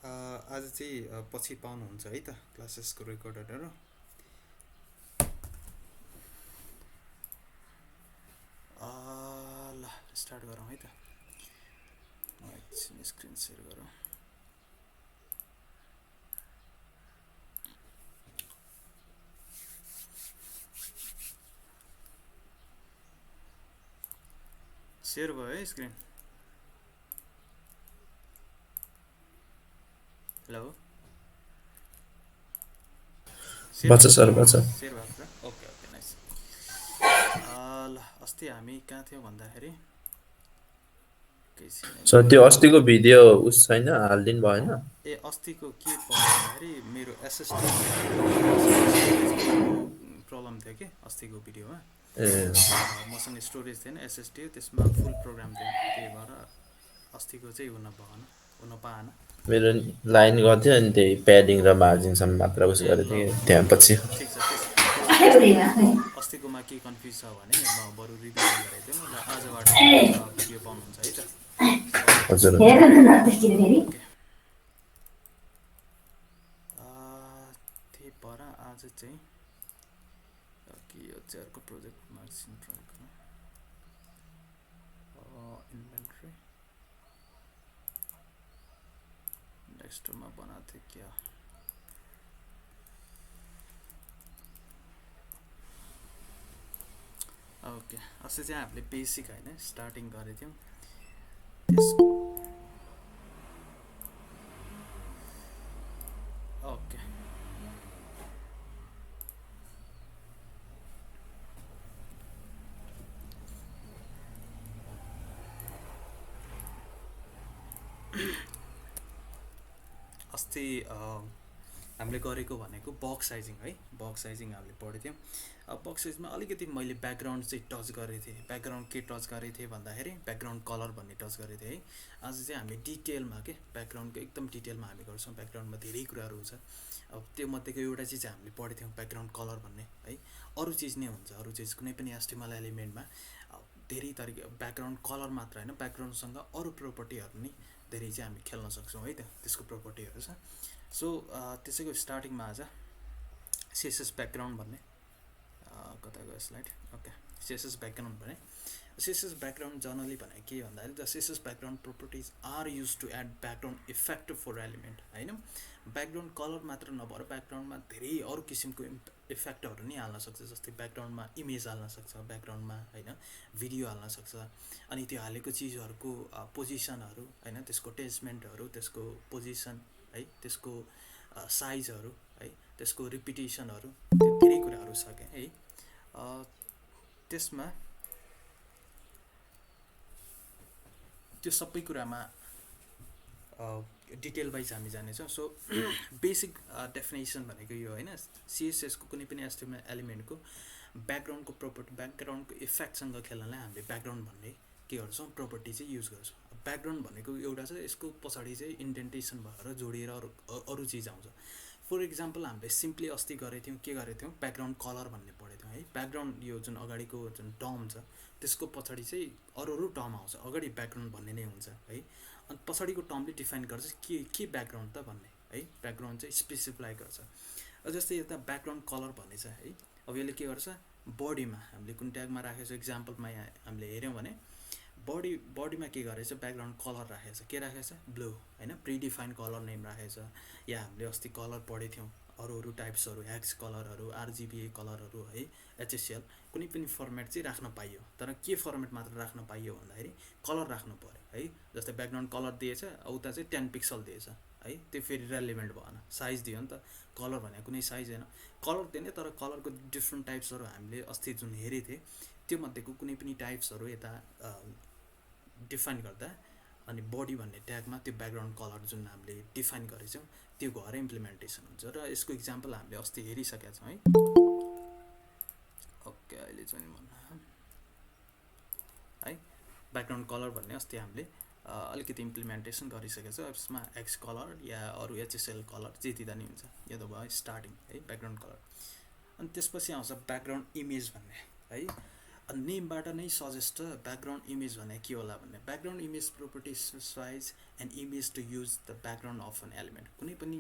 आज चाहिँ पछि पाउनुहुन्छ है त क्लासेसको रेकर्डरहरू। ल स्टार्ट गरौँ है त। एकछिन स्क्रिन सेयर गरौँ। सेयर भयो है स्क्रिन। हेलो बच्चा सर बच्चा सेयर भएको छ। Okay okay nice. ल अस्ति हामी कहाँ थियौँ भन्दाखेरि सर त्यो अस्तिको भिडियो उस छैन हालिदिनु भएन। अस्तिको के पर्यो भन्दाखेरि मेरो एसएसटीको मसँग स्टोरेजको प्रब्लम थियो कि अस्तिको भिडियोमा। ए मसँग स्टोरेज थिएन, एसएसटी त्यसमा फुल प्रोग्राम थियो, त्यही भएर अस्तिको चाहिँ हुन पाएन। मेरो लाइन गर्थ्यो अनि त्यही प्याडिङ र मार्जिनसम्म मात्र उस ए गरेको ल थिएँ ल त्यहाँपछि। ठिक छ अस्तिकोमा के कन्फ्युज छ भने म बरु रिभिजन गराइदिउँ ल। आजबाट भिडियो पाउनुहुन्छ है त सबै। हजुर ओके त्यही भएर आज चाहिँ के यो चाहिँ अर्को प्रोजेक्ट मार्क्सिन इन्भेन्ट्री डेस्कटपमा बनाएको थिएँ क्या। ओके अस्ति चाहिँ हामीले बेसिक होइन स्टार्टिङ गरेको थियौँ त्यसको। ओके अस्ति हामीले गरेको भनेको बक्स साइजिङ है। बक्स साइजिङ हामीले पढेको थियौँ। बक्स साइजमा अलिकति मैले ब्याकग्राउन्ड चाहिँ टच गरेको थिएँ। ब्याकग्राउन्ड के टच गरेको थिएँ भन्दाखेरि ब्याकग्राउन्ड कलर भन्ने टच गरेको थिएँ है। आज चाहिँ हामी डिटेलमा के ब्याकग्राउन्डको एकदम डिटेलमा हामी गर्छौँ। ब्याकग्राउन्डमा धेरै कुराहरू हुन्छ। अब त्यो मध्येको एउटा चिज हामीले पढेको थियौँ ब्याकग्राउन्ड कलर भन्ने है। अरू चिज नै हुन्छ, अरू चिज कुनै पनि एचटिएमएल एलिमेन्टमा धेरै तरिका ब्याकग्राउन्ड कलर मात्र होइन, ब्याकग्राउन्डसँग अरू प्रोपर्टीहरू नि धेरै चाहिँ हामी खेल्न सक्छौँ है त, त्यसको प्रोपर्टीहरू छ। सो त्यसैको स्टार्टिङमा आज सिएसएस ब्याकग्राउन्ड भन्ने कता गयो स्लाइड। ओके सिएसएस ब्याकग्राउन्ड भने सिएसएस ब्याकग्राउन्ड जनरली भने के भन्दाखेरि the CSS background properties are use to add background effect for element होइन। ब्याकग्राउन्ड कलर मात्र नभएर ब्याकग्राउन्डमा धेरै अरू किसिमको इफेक्टहरू नि हाल्न सक्छ। जस्तै ब्याकग्राउन्डमा इमेज हाल्न सक्छ, ब्याकग्राउन्डमा होइन भिडियो हाल्न सक्छ। अनि त्यो हालेको चिजहरूको पोजिसनहरू होइन, त्यसको टेस्टमेन्टहरू, त्यसको पोजिसन है, त्यसको साइजहरू है, त्यसको रिपिटेसनहरू, त्यो धेरै कुराहरू छ क्या है। त्यसमा त्यो सबै कुरामा डिटेल वाइज हामी जानेछौँ। सो बेसिक डेफिनेसन भनेको यो होइन। सिएसएसको कुनै पनि एचटिएमएल एलिमेन्टको ब्याकग्राउन्डको प्रोपर्टी, ब्याकग्राउन्डको इफेक्टसँग खेल्नलाई हामीले ब्याकग्राउन्ड भन्ने के गर्छौँ प्रोपर्टी चाहिँ युज गर्छौँ। ब्याकग्राउन्ड भनेको एउटा छ, यसको पछाडि चाहिँ इन्डेन्टेसन भएर जोडिएर अरू चिज आउँछ। फर इक्जाम्पल हामीले सिम्पली अस्ति गरेको थियौँ, के गरेको थियौँ ब्याकग्राउन्ड कलर भन्ने पढेको थियौँ है। ब्याकग्राउन्ड यो जुन अगाडिको जुन टर्म छ त्यसको पछाडि चाहिँ अरू टर्म आउँछ, अगाडि ब्याकग्राउन्ड भन्ने नै हुन्छ है। अनि पछाडिको टर्मले डिफाइन गर्छ के ब्याकग्राउन्ड त भन्ने है। ब्याकग्राउन्ड चाहिँ स्पेसिफाई गर्छ। जस्तै यता ब्याकग्राउन्ड कलर भन्ने छ है। अब यसले के गर्छ बडीमा हामीले कुन ट्यागमा राखेको छ, इक्जाम्पलमा यहाँ हामीले हेऱ्यौँ भने बडीमा के गरेछ ब्याकग्राउन्ड कलर राखेको छ, के राखेको छ ब्लू होइन, प्रिडिफाइन कलर नेम राखेको छ। या हामीले अस्ति कलर पढेको थियौँ अरू टाइप्सहरू, हेक्स कलरहरू, आरजिबी कलरहरू है, एचएसएल कुनै पनि फर्मेट चाहिँ राख्न पाइयो। तर के फर्मेट मात्र राख्न पाइयो भन्दाखेरि कलर राख्नु पऱ्यो है। जस्तै ब्याकग्राउन्ड कलर दिएछ, उता चाहिँ 10 पिक्सल दिएछ है, त्यो फेरि रेलिभेन्ट भएन। साइज दियो नि त, कलर भनेको कुनै साइज होइन, कलर दिने तर कलरको डिफ्रेन्ट टाइप्सहरू हामीले अस्ति जुन हेरेको थिएँ त्यो मध्येको कुनै पनि टाइप्सहरू यता डिफाइन गर्दा अनि बडी भन्ने ट्यागमा त्यो ब्याकग्राउन्ड कलर जुन हामीले डिफाइन गरेछौँ त्यो गएर इम्प्लिमेन्टेसन हुन्छ। र यसको इक्जाम्पल हामीले अस्ति हेरिसकेका छौँ है। ओके अहिले चाहिँ है ब्याकग्राउन्ड कलर भन्ने अस्ति हामीले अलिकति इम्प्लिमेन्टेसन गरिसकेको छ। यसमा एक्स कलर या अरू एचएसएल कलर जे दिँदा नि हुन्छ, यो त भयो स्टार्टिङ है ब्याकग्राउन्ड कलर। अनि त्यसपछि आउँछ ब्याकग्राउन्ड इमेज भन्ने है। नेमबाट नै सजेस्ट ब्याकग्राउन्ड इमेज भने के होला भन्ने background image property specifies an image to use the background of an element कुनै पनि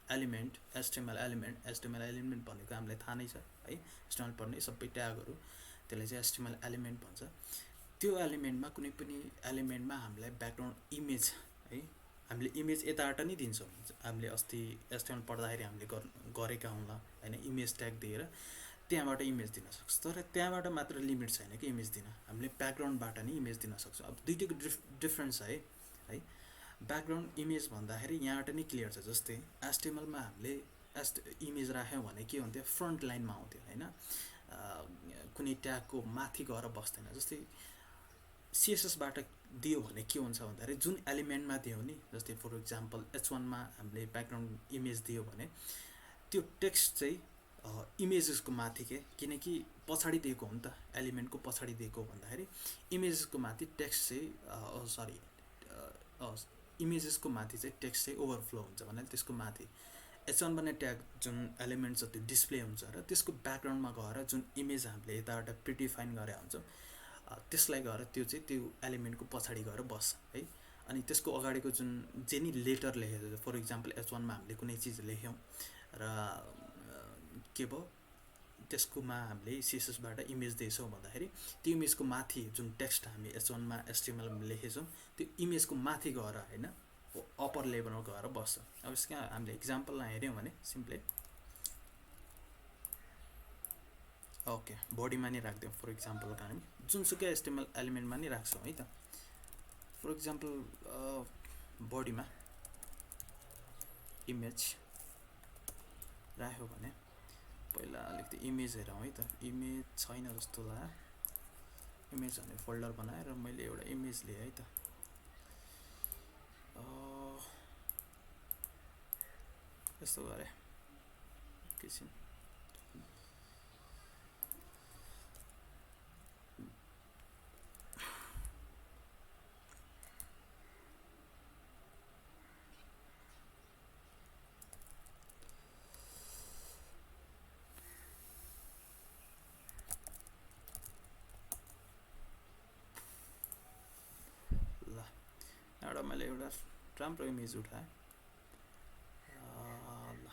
एलिमेन्ट एचटिएमएल एलिमेन्ट भनेको हामीलाई थाहा नै छ है एचटिएमएल पढ्ने सबै ट्यागहरू त्यसलाई चाहिँ एचटिएमएल एलिमेन्ट भन्छ त्यो एलिमेन्टमा कुनै पनि एलिमेन्टमा हामीलाई ब्याकग्राउन्ड इमेज है हामीले इमेज यताबाट नै दिन्छौँ हामीले अस्ति एचटिएमएल पढ्दाखेरि हामीले गरेका होला हैन इमेज ट्याग दिएर त्यहाँबाट इमेज दिन सक्छ तर त्यहाँबाट मात्र लिमिट छैन कि इमेज दिन हामीले ब्याकग्राउन्डबाट नै इमेज दिन सक्छौँ अब दुईटैको डिफरेन्स है ब्याकग्राउन्ड इमेज भन्दाखेरि यहाँबाट नै क्लियर छ जस्तै एचटिएमएलमा हामीले इमेज राख्यौँ भने के हुन्थ्यो फ्रन्ट लाइनमा आउँथ्यो हैन कुनै ट्यागको माथि गएर बस्दैन जस्तै सिएसएसबाट दियो भने के हुन्छ भन्दाखेरि जुन एलिमेन्टमा दियो नि जस्तै फर इक्जाम्पल H1मा हामीले ब्याकग्राउन्ड इमेज दियो भने त्यो टेक्स्ट चाहिँ इमेजेसको माथि के किनकि पछाडि दिएको हो नि त एलिमेन्टको पछाडि दिएको भन्दाखेरि इमेजेसको माथि टेक्स्ट चाहिँ इमेजेसको माथि चाहिँ टेक्स्ट चाहिँ ओभरफ्लो हुन्छ भने त्यसको माथि H1 भन्ने ट्याग जुन एलिमेन्ट छ त्यो डिस्प्ले हुन्छ र त्यसको ब्याकग्राउन्डमा गएर जुन इमेज हामीले यताबाट प्रिडिफाइन गरे हुन्छ त्यसलाई गएर त्यो चाहिँ त्यो एलिमेन्टको पछाडि गएर बस्छ है अनि त्यसको अगाडिको जुन जेनी लेटर लेखेको छ फर इक्जाम्पल H1मा हामीले कुनै चिज लेख्यौँ र के भयो त्यसकोमा हामीले सिएसएसबाट इमेज दिएछौँ भन्दाखेरि त्यो इमेजको माथि जुन टेक्स्ट हामी H1मा एचटिएमएलमा लेखेछौँ त्यो इमेजको माथि गएर हैन अप्पर लेभलमा गएर बस्छ अब यसको हामीले इक्जाम्पलमा हेर्यौँ भने सिम्पली ओके बडीमा नै राख्दियौँ फर इक्जाम्पल हामी जुनसुकै एचटिएमएल एलिमेन्टमा नै राख्छौँ है त फर इक्जाम्पल बडीमा इमेज राख्यो भने पहिला अलिकति इमेज हेरौँ है त इमेज छैन जस्तो लाग्यो इमेज भन्ने फोल्डर बनाएर मैले एउटा इमेज लिएँ है त यस्तो गरेँ किसिम एउटा मैले एउटा राम्रो इमेज उठाएँ ल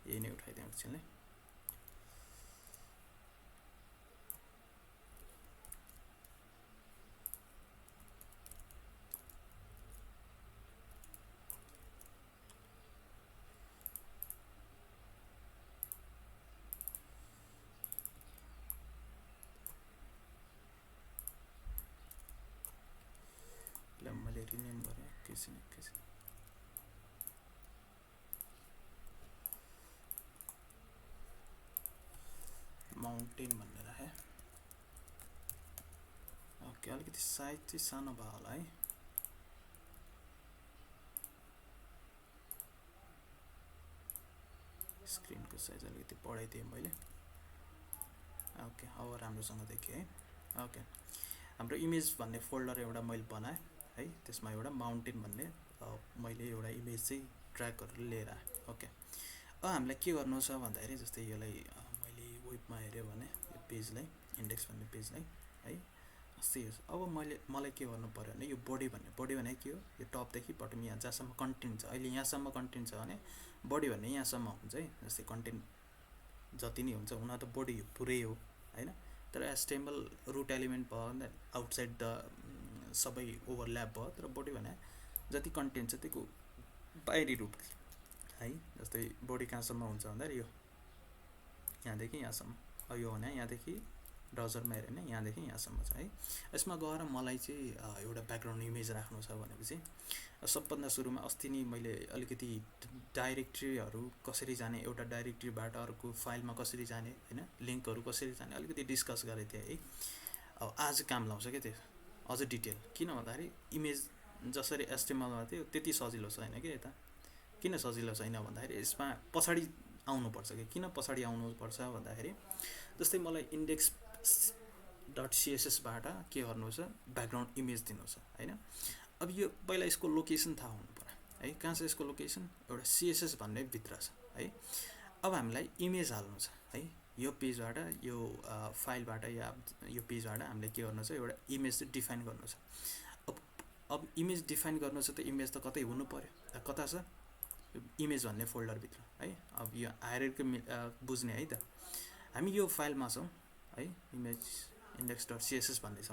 यही नै उठाइदिउँ एकछिन मैले रिनेम गरेँ एकैछिन माउन्टेन भनेर राखेँ ओके अलिकति साइज चाहिँ सानो भयो होला है स्क्रिनको साइज अलिकति बढाइदिएँ मैले ओके अब राम्रोसँग देखेँ है ओके हाम्रो इमेज भन्ने फोल्डर एउटा मैले बनाएँ है त्यसमा एउटा माउन्टेन भन्ने मैले एउटा इमेज चाहिँ ड्र्याग गरेर लिएर आएँ ओके अब हामीलाई के गर्नु छ भन्दाखेरि जस्तै यसलाई मैले वेबमा हेऱ्यो भने यो पेजलाई इन्डेक्स भन्ने पेजलाई है अस्ति अब मलाई के गर्नु पर्यो भने यो बडी भने के हो यो टपदेखि बटम यहाँ जहाँसम्म कन्टेन्ट छ अहिले यहाँसम्म कन्टेन्ट छ भने बडी भन्ने यहाँसम्म हुन्छ है जस्तै कन्टेन्ट जति नै हुन्छ हुन त बडी पुरै हो हैन तर एचटिएमएल रुट एलिमेन्ट भयो भने आउटसाइड द सबै ओभरल्याप भयो तर बडी भने जति कन्टेन्ट छ त्यसको बाहिरी रुट है जस्तै बडी कहाँसम्म हुन्छ भन्दाखेरि यो यहाँदेखि यहाँसम्म यो भने यहाँदेखि ब्राउजरमा हेऱ्यो भने यहाँदेखि यहाँसम्म छ है यसमा गएर मलाई चाहिँ एउटा ब्याकग्राउन्ड इमेज राख्नु छ भनेपछि सबभन्दा सुरुमा अस्ति नै मैले अलिकति डाइरेक्टरीहरू कसरी जाने एउटा डाइरेक्टरीबाट अर्को फाइलमा कसरी जाने हैन लिङ्कहरू कसरी जाने अलिकति डिस्कस गरेको थिएँ है अब आज काम लाउँछ क्या त्यो अझ डिटेल किन भन्दाखेरि इमेज जसरी एचटिएमएलमा थियो त्यति सजिलो छैन कि यता किन सजिलो छैन भन्दाखेरि यसमा पछाडि आउनुपर्छ कि किन पछाडि आउनुपर्छ भन्दाखेरि जस्तै मलाई इन्डेक्स .css बाट के गर्नु छ ब्याकग्राउन्ड इमेज दिनु छ हैन अब यो पहिला यसको लोकेसन थाहा हुनु पर्यो है कहाँ छ यसको लोकेसन एउटा CSS भन्ने भित्र छ है अब हामीलाई इमेज हाल्नु छ है यो पेजबाट यो फाइलबाट या यो पेजबाट हामीले के गर्नु छ एउटा इमेज चाहिँ डिफाइन गर्नु छ। अब इमेज डिफाइन गर्नु छ त इमेज त कतै हुनु पर्यो, कता छ इमेज भन्ने फोल्डरभित्र है। अब यो हायरार्की बुझ्ने है त, हामी यो फाइलमा छौँ है, इमेज index.css भन्ने छ।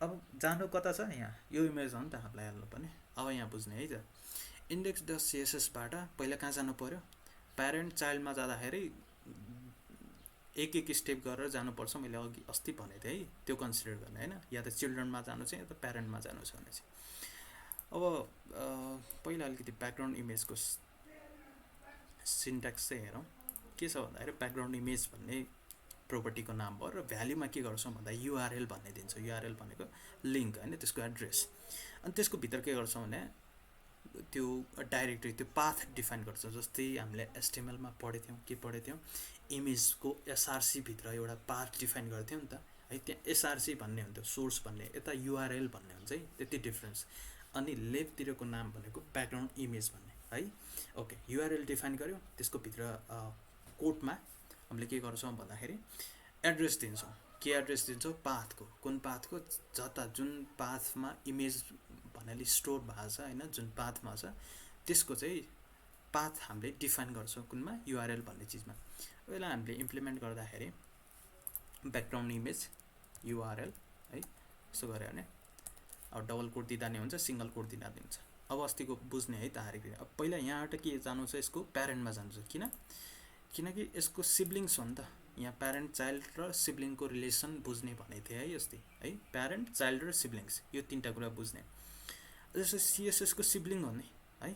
अब जानु कता छ, यहाँ यो इमेज हो नि त हामीलाई हाल्नुपर्ने। अब यहाँ बुझ्ने है त, index.css बाट पहिला कहाँ जानु पर्यो, प्यारेन्ट चाइल्डमा जाँदाखेरि एक एक स्टेप गरेर जानुपर्छ। मैले अघि अस्ति भनेको थिएँ है, त्यो कन्सिडर गर्ने होइन, या त चिल्ड्रनमा जानु छ या त प्यारेन्टमा जानु छ भने चाहिँ। अब पहिला अलिकति ब्याकग्राउन्ड इमेजको सिन्ट्याक्स चाहिँ हेरौँ। के छ भन्दाखेरि ब्याकग्राउन्ड इमेज भन्ने प्रोपर्टीको नाम भयो र भ्याल्युमा के गर्छौँ भन्दा युआरएल भन्ने दिन्छ। युआरएल भनेको लिङ्क होइन, त्यसको एड्रेस। अनि त्यसको भित्र के गर्छौँ भने त्यो डाइरेक्टरी, त्यो पाथ डिफाइन गर्छ। जस्तै हामीले एचटिएमएलमा पढेको थियौँ इमेजको एसआरसी भित्र एउटा पाथ डिफाइन गर्थ्यौँ नि त है, त्यहाँ एसआरसी भन्ने हुन्थ्यो, सोर्स भन्ने, यता युआरएल भन्ने हुन्छ है, त्यति डिफ्रेन्स। अनि लेफ्टतिरको नाम भनेको ब्याकग्राउन्ड इमेज भन्ने है। ओके, युआरएल डिफाइन गर्यो, त्यसको भित्र कोडमा हामीले के गर्छौँ भन्दाखेरि एड्रेस दिन्छौँ। के एड्रेस दिन्छौँ, पाथको, कुन पाथको, जता जुन पाथमा इमेज भन्नाले स्टोर भएको छ होइन, जुन पाथमा छ त्यसको चाहिँ पाथ हामीले डिफाइन गर्छौँ कुनमा, युआरएल भन्ने चिजमा। पहिला हामीले इम्प्लिमेन्ट गर्दाखेरि ब्याकग्राउन्ड इमेज युआरएल है, यसो गऱ्यो भने अब डबल कोड दिँदा नि हुन्छ, सिङ्गल कोड दिँदा नि हुन्छ। अब अस्तिको बुझ्ने है त हारेको। अब पहिला यहाँबाट के जानु छ, यसको प्यारेन्टमा जानु छ। किनकि यसको सिब्लिङ्स हो नि त, यहाँ प्यारेन्ट चाइल्ड र सिब्लिङको रिलेसन बुझ्ने भनेको थिएँ है अस्ति है, प्यारेन्ट चाइल्ड र सिब्लिङ्स, यो तीनटा कुरा बुझ्ने। जस्तो सिएसएसको सिब्लिङ हो नि है,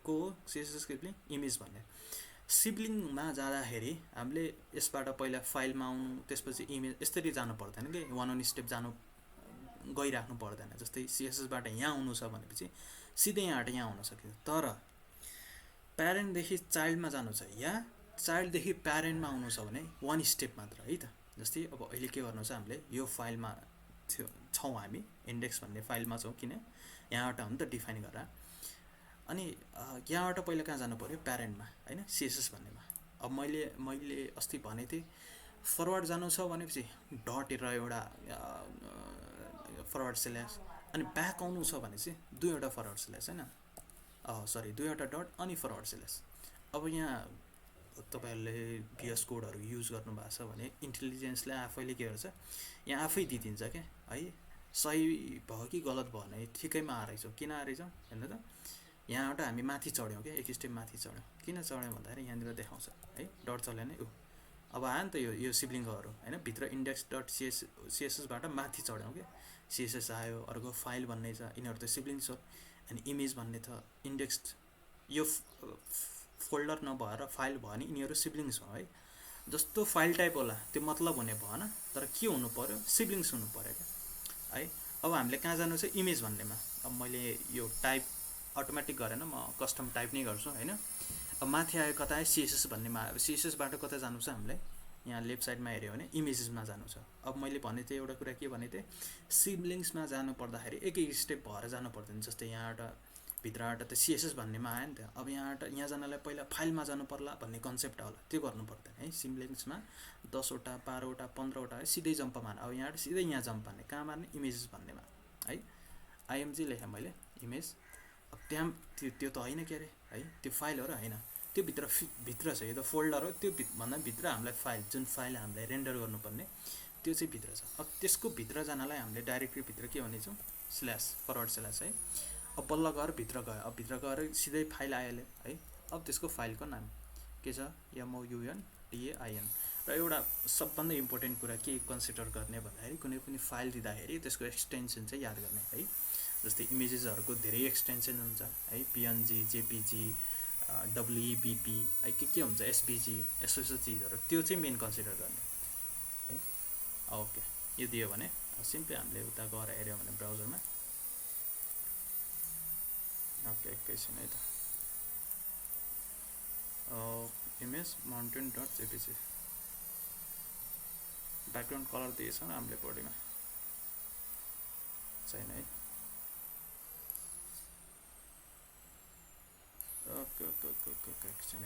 को हो सिएसएस सिब्लिङ, इमेज भन्ने। सिब्लिङमा जाँदाखेरि हामीले यसबाट पहिला फाइलमा आउनु, त्यसपछि इमेज, यसरी जानु पर्दैन कि, वान अन स्टेप गइराख्नु पर्दैन। जस्तै सिएसएसबाट यहाँ आउनु छ भनेपछि सिधै यहाँबाट यहाँ आउन सकिन्छ। तर प्यारेन्टदेखि चाइल्डमा जानु छ या चाइल्डदेखि प्यारेन्टमा आउनु छ भने वान स्टेप मात्र है त। जस्तै अब अहिले के गर्नु छ, हामीले यो फाइलमा छौँ, हामी इन्डेक्स भन्ने फाइलमा छौँ, किन यहाँबाट हो नि त डिफाइन गरेर। अनि यहाँबाट पहिला कहाँ जानु पर्यो, प्यारेन्टमा होइन, सिएसएस भन्नेमा। अब मैले अस्ति भनेको थिएँ फरवर्ड जानु छ भनेपछि डट र एउटा फरवर्ड स्ल्यास, अनि ब्याक आउनु छ भने चाहिँ दुईवटा फरवर्ड स्ल्यास होइन, सरी दुईवटा डट अनि फरवर्ड स्ल्यास। अब यहाँ तपाईँहरूले भिएस कोडहरू युज गर्नुभएको छ भने इन्टेलिजेन्सले आफैले के गर्छ, यहाँ आफै दिइदिन्छ क्या है, सही भयो कि गलत भयो भने ठिकैमा आएछौँ। किन आएछौँ हेर्नु त, यहाँबाट हामी माथि चढ्यौँ क्या, एक स्टेप माथि चढ्यौँ। किन चढ्यौँ भन्दाखेरि यहाँनिर देखाउँछ है, डट चल्यो भने अब आयो नि त यो सिब्लिङहरू होइन, भित्र index.cssबाट माथि चढ्यौँ क्या, सिएसएस आयो, अर्को फाइल भन्ने छ, यिनीहरू त सिब्लिङ्स हो। अनि इमेज भन्ने त इन्डेक्स, यो फोल्डर नभएर फाइल भयो भने यिनीहरू सिब्लिङ्स हो है। जस्तो फाइल टाइप होला त्यो मतलब हुने भएन, तर के हुनु पर्यो, सिब्लिङ्स हुनु पर्यो क्या है। अब हामीले कहाँ जानु छ, इमेज भन्नेमा। अब मैले यो टाइप अटोमेटिक गरेन, म कस्टम टाइप नै गर्छु होइन। अब माथि आयो, कता आयो, सिएसएस भन्नेमा आयो। सिएसएसबाट कता जानु छ हामीलाई, यहाँ लेफ्ट साइडमा हेऱ्यो भने इमेजेसमा जानु छ। अब मैले भनेको थिएँ एउटा कुरा, के भनेको थिएँ, सिब्लिङ्समा जानु पर्दाखेरि एक एक स्टेप भएर जानु पर्दैन। जस्तै यहाँबाट भित्रबाट त सिएसएस भन्नेमा आयो नि त, अब यहाँ जानलाई पहिला फाइलमा जानु पर्ला भन्ने कन्सेप्ट होला, त्यो गर्नु पर्दैन है। सिब्लिङ्समा 10वटा 12वटा 15वटा है, सिधै जम्प मार्ने। अब यहाँबाट सिधै यहाँ जम्प मार्ने, कहाँ मार्ने, इमेजेस भन्नेमा है, आइएमजी लेखेँ मैले इमेज। अब त्यहाँ त्यो त होइन के अरे है, त्यो फाइलहरू होइन, त्यो भित्र छ, यो त फोल्डर हो, त्यो भन्दा भित्र हामीलाई फाइल, जुन फाइल हामीलाई रेन्डर गर्नुपर्ने त्यो चाहिँ भित्र छ। अब त्यसको भित्र जानलाई हामीले डाइरेक्टरी भित्र के भनेछौँ, स्ल्यास, फरवर्ड स्ल्यास है। अब बल्ल गएर भित्र गयो, अब भित्र गएर सिधै फाइल आइहाल्यो है। अब त्यसको फाइलको नाम के छ, MOUNTAIN। र एउटा सबभन्दा इम्पोर्टेन्ट कुरा के कन्सिडर गर्ने भन्दाखेरि कुनै पनि फाइल दिँदाखेरि त्यसको एक्सटेन्सन चाहिँ याद गर्ने है। जस्तै इमेजेसहरूको धेरै एक्सटेन्सन हुन्छ है, PNG, JPG, WEBP है, के हुन्छ, SVG, यसो चिजहरू, त्यो चाहिँ मेन कन्सिडर गर्ने है। ओके, यो दियो भने सिम्पली हामीले उता गएर हेऱ्यौँ भने ब्राउजरमा, ओके एकैछिन है त, इमेज mountain.jpg, ब्याकग्राउन्ड कलर दिएछ हामीले बडीमा छैन है। ओके एकछिन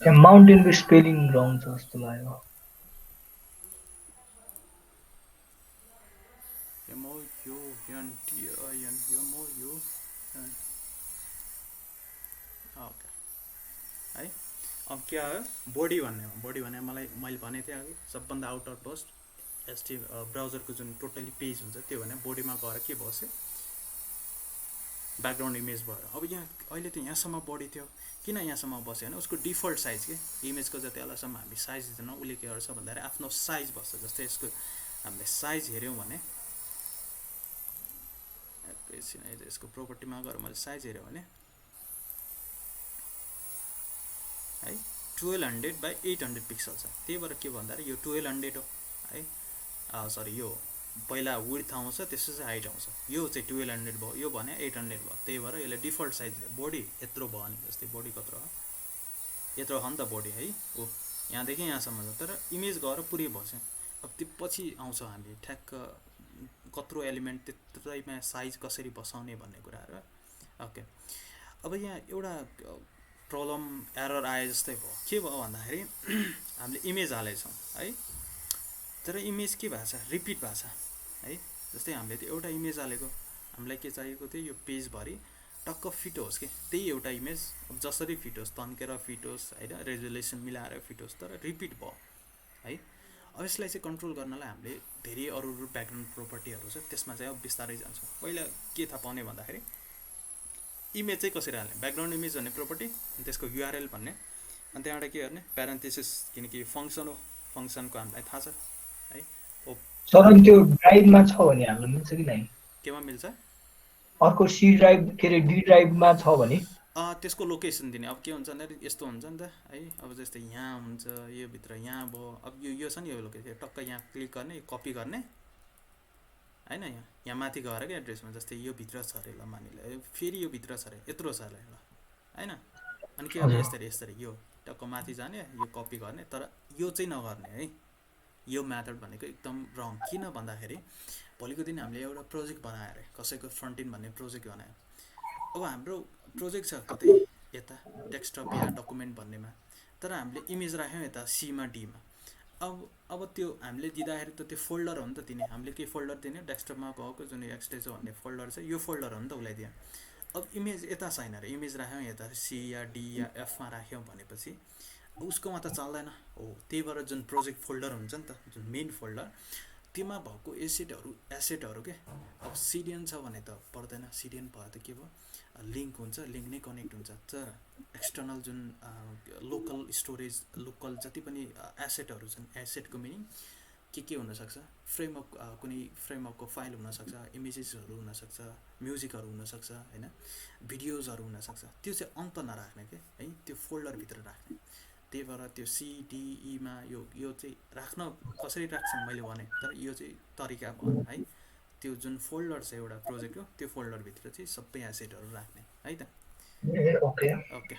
यहाँ माउन्टेनको स्पेलिङ रङ छ जस्तो लाग्यो ओके है अब के आयो बडी भन्ने मैले भनेको थिएँ अघि सबभन्दा आउट अफ बस्ट ब्राउजरको जुन टोटली पेज हुन्छ त्यो भने बडीमा गएर के बस्यो ब्याकग्राउन्ड इमेज भयो अब यहाँ अहिले त यहाँसम्म बडी थियो किन यहाँसम्म बस्यो भने उसको डिफल्ट साइज के इमेजको जति बेलासम्म हामी साइज दिँदैन उसले के गर्छ भन्दाखेरि आफ्नो साइज बस्छ जस्तै यसको हामीले साइज हेऱ्यौँ भने एकैछिन यसको प्रोपर्टीमा गएर मैले साइज हेऱ्यो भने है 1200 by 800 पिक्सल छ त्यही भएर के भन्दाखेरि यो 1200 हो है सरी यो पहिला विड्थ आउँछ त्यसपछि हाइट आउँछ यो चाहिँ 1200 भयो यो भने 800 भयो त्यही भएर यसले डिफल्ट साइजले बडी यत्रो भयो नि जस्तै बडी कत्रो हो यत्रो हो नि त बडी है ओ यहाँदेखि यहाँसम्म छ तर इमेज गएर पुरै बस्यो अब त्यो पछि आउँछ हामी ठ्याक्क कत्रो एलिमेन्ट त्यत्रैमा साइज कसरी बसाउने भन्ने कुराहरू ओके अब यहाँ एउटा प्रब्लम एरर आए जस्तै भयो के भयो भन्दाखेरि हामीले इमेज हालेछौँ है तर इमेज के भएको छ रिपिट भएको छ है जस्तै हामीले त्यो एउटा इमेज हालेको हामीलाई के चाहिएको थियो यो पेजभरि टक्क फिट होस् कि त्यही एउटा इमेज अब जसरी फिट होस् तन्केर फिट होस् होइन रेजुलेसन मिलाएर फिट होस् तर रिपिट भयो है अब यसलाई चाहिँ कन्ट्रोल गर्नलाई हामीले धेरै अरू ब्याकग्राउन्ड प्रोपर्टीहरू छ त्यसमा चाहिँ अब बिस्तारै जान्छौँ पहिला के थाहा पाउने भन्दाखेरि इमेज चाहिँ कसरी हाल्ने ब्याकग्राउन्ड इमेज भन्ने प्रोपर्टी अनि त्यसको युआरएल भन्ने अनि त्यहाँबाट के गर्ने प्यारेन्थेसिस किनकि फङ्सन हो फङ्सनको हामीलाई थाहा छ है ओ सर अनि त्यो ड्राइभमा छ भने हाम्रो मिल्छ कि नै केमा मिल्छ अर्को सी ड्राइभ के अरे डी ड्राइभमा छ भने त्यसको लोकेसन दिने अब के हुन्छ भन्दाखेरि यस्तो हुन्छ नि त है अब जस्तै यहाँ हुन्छ यो भित्र यहाँ भयो अब यो छ नि यो लोकेसन टक्क यहाँ क्लिक गर्ने कपी गर्ने होइन यहाँ माथि गएर क्या एड्रेसमा जस्तै यो भित्र छ अरे ल मानिले फेरि यो भित्र छ अरे यत्रो छ अरे ल होइन अनि के गर्ने यस्तरी यो टक्क माथि जाने यो कपी गर्ने तर यो चाहिँ नगर्ने है यो मेथड भनेको एकदम रङ किन भन्दाखेरि भोलिको दिन हामीले एउटा प्रोजेक्ट बनायो अरे कसैको फ्रन्ट इन्ड भन्ने प्रोजेक्ट बनायो अब हाम्रो प्रोजेक्ट छ कतै यता डेस्कटप या डकुमेन्ट भन्नेमा तर हामीले इमेज राख्यौँ यता सीमा डीमा अब त्यो हामीले दिँदाखेरि त त्यो फोल्डर हो नि त दिने हामीले के फोल्डर दिने डेस्कटपमा भएको जुन एक्सटेजो भन्ने फोल्डर छ यो फोल्डर हो नि त उसलाई दियो अब इमेज यता छैन अरे इमेज राख्यौँ यता सी या डी या एफमा राख्यौँ भनेपछि उसकोमा त चल्दैन हो त्यही भएर जुन प्रोजेक्ट फोल्डर हुन्छ नि त जुन मेन फोल्डर त्योमा भएको एसेटहरू के अब सिडिएन छ भने त पर्दैन सिडिएन भयो त के भयो लिङ्क हुन्छ लिङ्क नै कनेक्ट हुन्छ तर एक्सटर्नल जुन लोकल स्टोरेज लोकल जति पनि एसेटहरू छन् एसेटको मिनिङ के हुनसक्छ फ्रेमवर्क कुनै फ्रेमवर्कको फाइल हुनसक्छ इमेजेसहरू हुनसक्छ म्युजिकहरू हुनसक्छ होइन भिडियोजहरू हुनसक्छ त्यो चाहिँ अन्त नराख्ने के है त्यो फोल्डरभित्र राख्ने त्यही भएर त्यो सिडिईमा यो चाहिँ राख्न कसरी राख्छन् मैले भने तर यो चाहिँ तरिका भयो है त्यो जुन फोल्डर छ एउटा प्रोजेक्टको त्यो फोल्डरभित्र चाहिँ सबै एसेटहरू राख्ने है त ओके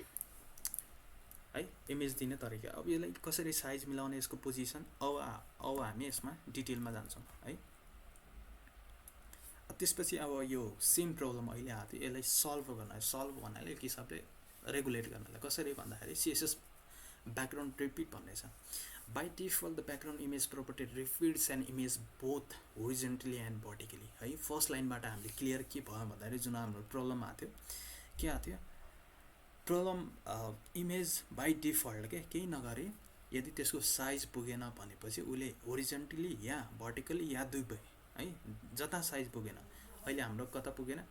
है इमेज दिने तरिका अब यसलाई कसरी साइज मिलाउने यसको पोजिसन अब हामी यसमा डिटेलमा जान्छौँ है त्यसपछि अब यो सेम प्रब्लम अहिले आएको थियो यसलाई सल्भ भन्नाले एक हिसाबले रेगुलेट गर्नलाई कसरी भन्दाखेरि सिएसएस ब्याकग्राउन्ड रिपिट भन्ने छ by default the background image property repeats and image both horizontally and vertically है फर्स्ट लाइनबाट हामीले क्लियर के भयो भन्दाखेरि जुन हाम्रो प्रब्लम आएको थियो के आएको थियो प्रब्लम इमेज बाई डिफल्ट के केही नगरे यदि त्यसको साइज पुगेन भनेपछि उसले होरिजेन्टली या भर्टिकली या दुवै है जता साइज पुगेन अहिले हाम्रो कता पुगेन